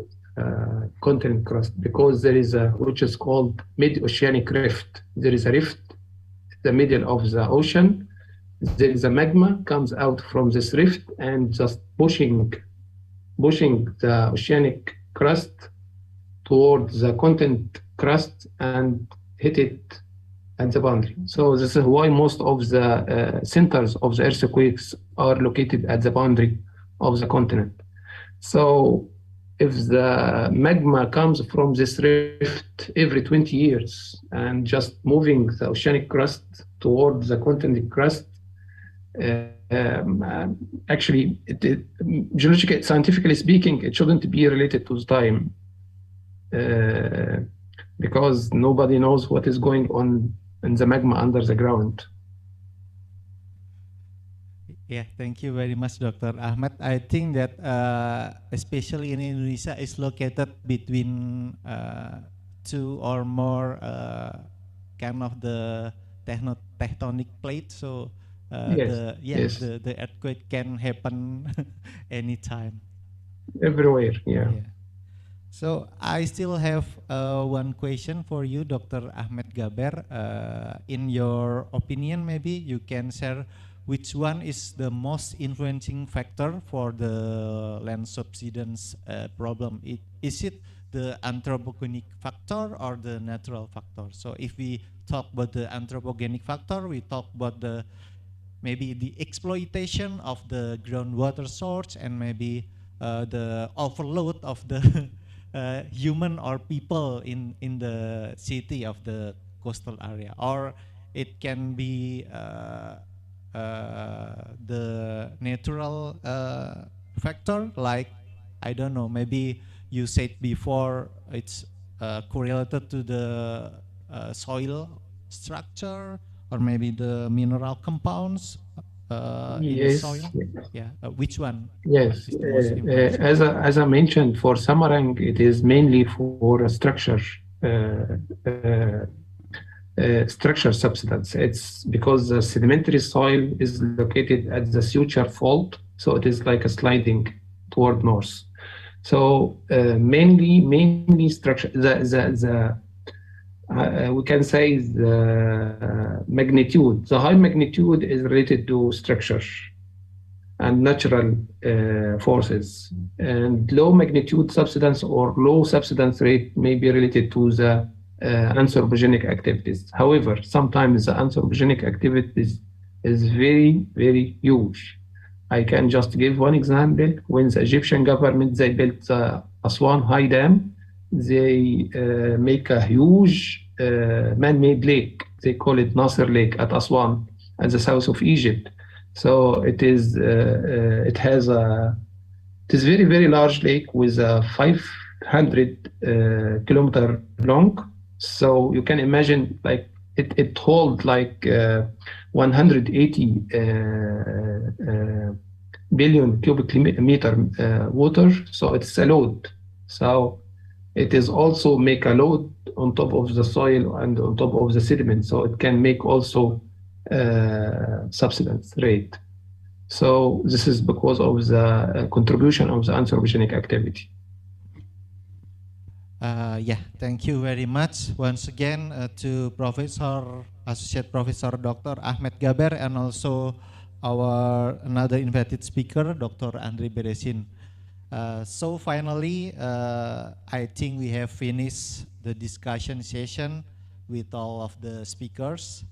continent crust? Because there is a which is called mid-oceanic rift. There is a rift in the middle of the ocean. There is a magma comes out from this rift and just pushing the oceanic crust towards the continent crust and hit it at the boundary. So this is why most of the centers of the earthquakes are located at the boundary of the continent. So if the magma comes from this rift every 20 years and just moving the oceanic crust towards the continent crust, actually, geologically, scientifically speaking, it shouldn't be related to time because nobody knows what is going on in the magma under the ground. Yeah, thank you very much, Dr. Ahmed. I think that especially in Indonesia is located between two or more kind of the tectonic plates. So the earthquake can happen anytime. Everywhere, yeah. So I still have one question for you, Dr. Ahmed Gaber. In your opinion, maybe you can share which one is the most influencing factor for the land subsidence problem? Is it the anthropogenic factor or the natural factor? So if we talk about the anthropogenic factor, we talk about maybe the exploitation of the groundwater source and maybe the overload of the human or people in the city of the coastal area, or it can be the natural factor, like, I don't know, maybe you said before it's correlated to the soil structure or maybe the mineral compounds in the soil. Yeah, which one? Yes, as I mentioned, for Samarang, it is mainly for a structure subsidence. It's because the sedimentary soil is located at the suture fault, so it is like a sliding toward north. So mainly structure, we can say the magnitude, the high magnitude is related to structure and natural forces. And low magnitude subsidence or low subsidence rate may be related to the anthropogenic activities. However, sometimes the anthropogenic activities is very huge. I can just give one example. When the Egyptian government, they built the Aswan High Dam, they make a huge man-made lake. They call it Nasser Lake at Aswan, at the south of Egypt. So it is very large lake with a 500 kilometer long. So you can imagine like it hold like 180 billion cubic meter water. So it's a load. So it is also make a load on top of the soil and on top of the sediment. So it can make also subsidence rate. So this is because of the contribution of the anthropogenic activity. Yeah, thank you very much once again to Associate Professor Dr. Ahmed Gaber, and also our another invited speaker, Dr. Andre Beresin. So finally, I think we have finished the discussion session with all of the speakers.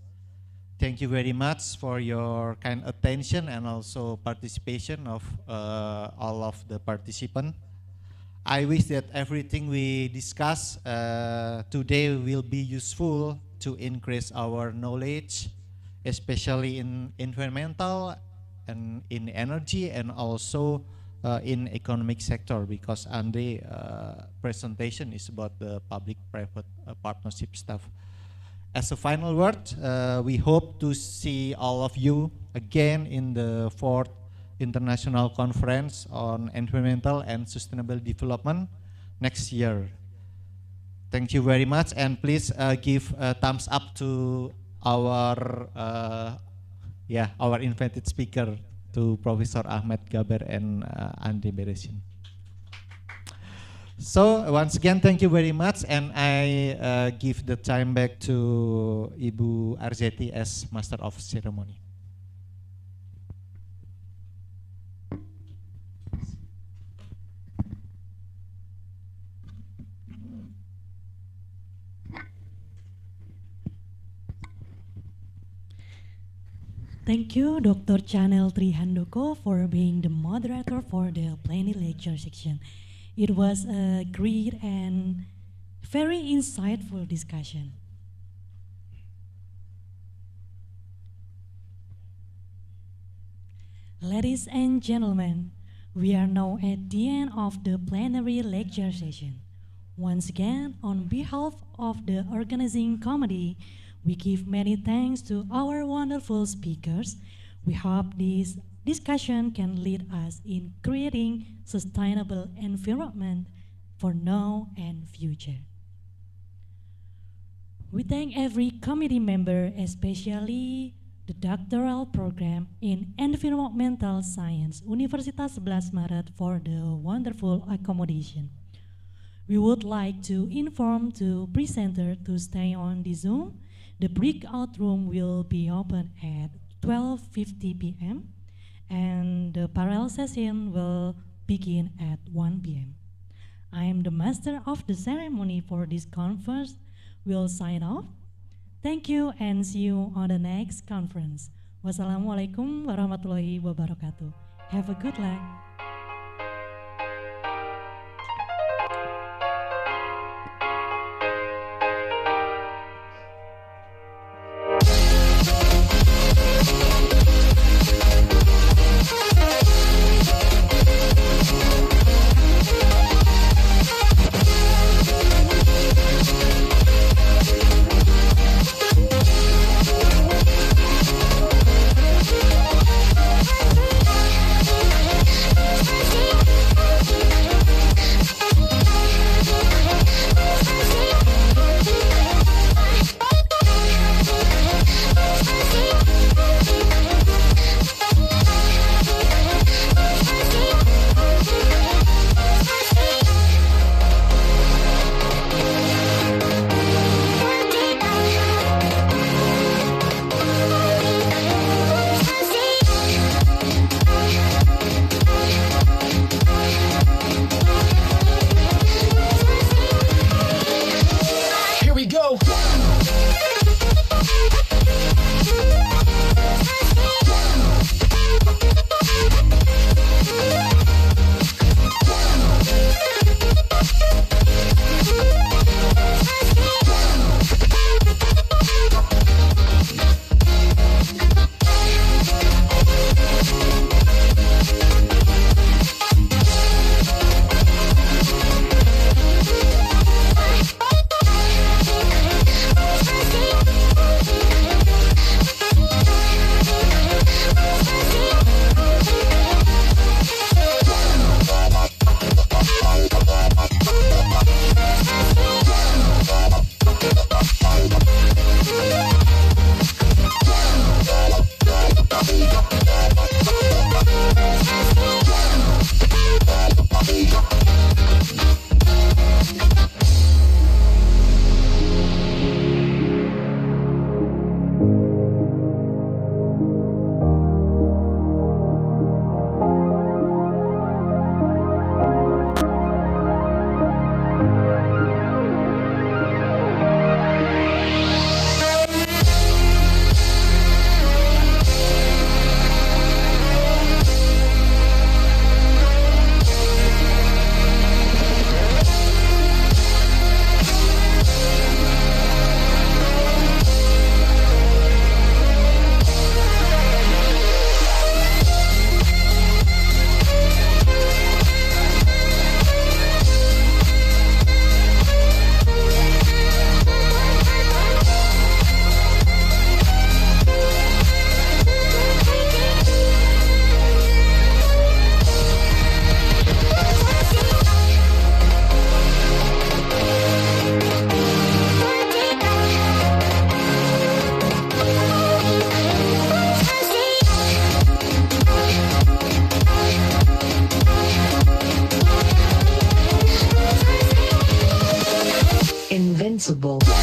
Thank you very much for your kind attention and also participation of all of the participants. I wish that everything we discuss today will be useful to increase our knowledge, especially in environmental and in energy and also in economic sector, because Andre presentation is about the public-private partnership stuff. As a final word, we hope to see all of you again in the 4th International Conference on Environmental and Sustainable Development next year. Thank you very much, and please give a thumbs up to our invited speaker, to Professor Ahmed Gaber and Andre Beresin. So once again, thank you very much, and I give the time back to Ibu Arzeti as Master of Ceremony. Thank you, Dr. Chanel Trihandoko, for being the moderator for the plenary lecture section. It was a great and very insightful discussion. Ladies and gentlemen, we are now at the end of the plenary lecture session. Once again, on behalf of the organizing committee, we give many thanks to our wonderful speakers. We hope this discussion can lead us in creating sustainable environment for now and future. We thank every committee member, especially the doctoral program in environmental science, Universitas 11 Maret, for the wonderful accommodation. We would like to inform the presenter to stay on the Zoom. The breakout room will be open at 12:50 p.m. and the parallel session will begin at 1 p.m. I am the master of the ceremony for this conference. We'll sign off. Thank you and see you on the next conference. Wassalamualaikum warahmatullahi wabarakatuh. Have a good luck. possible.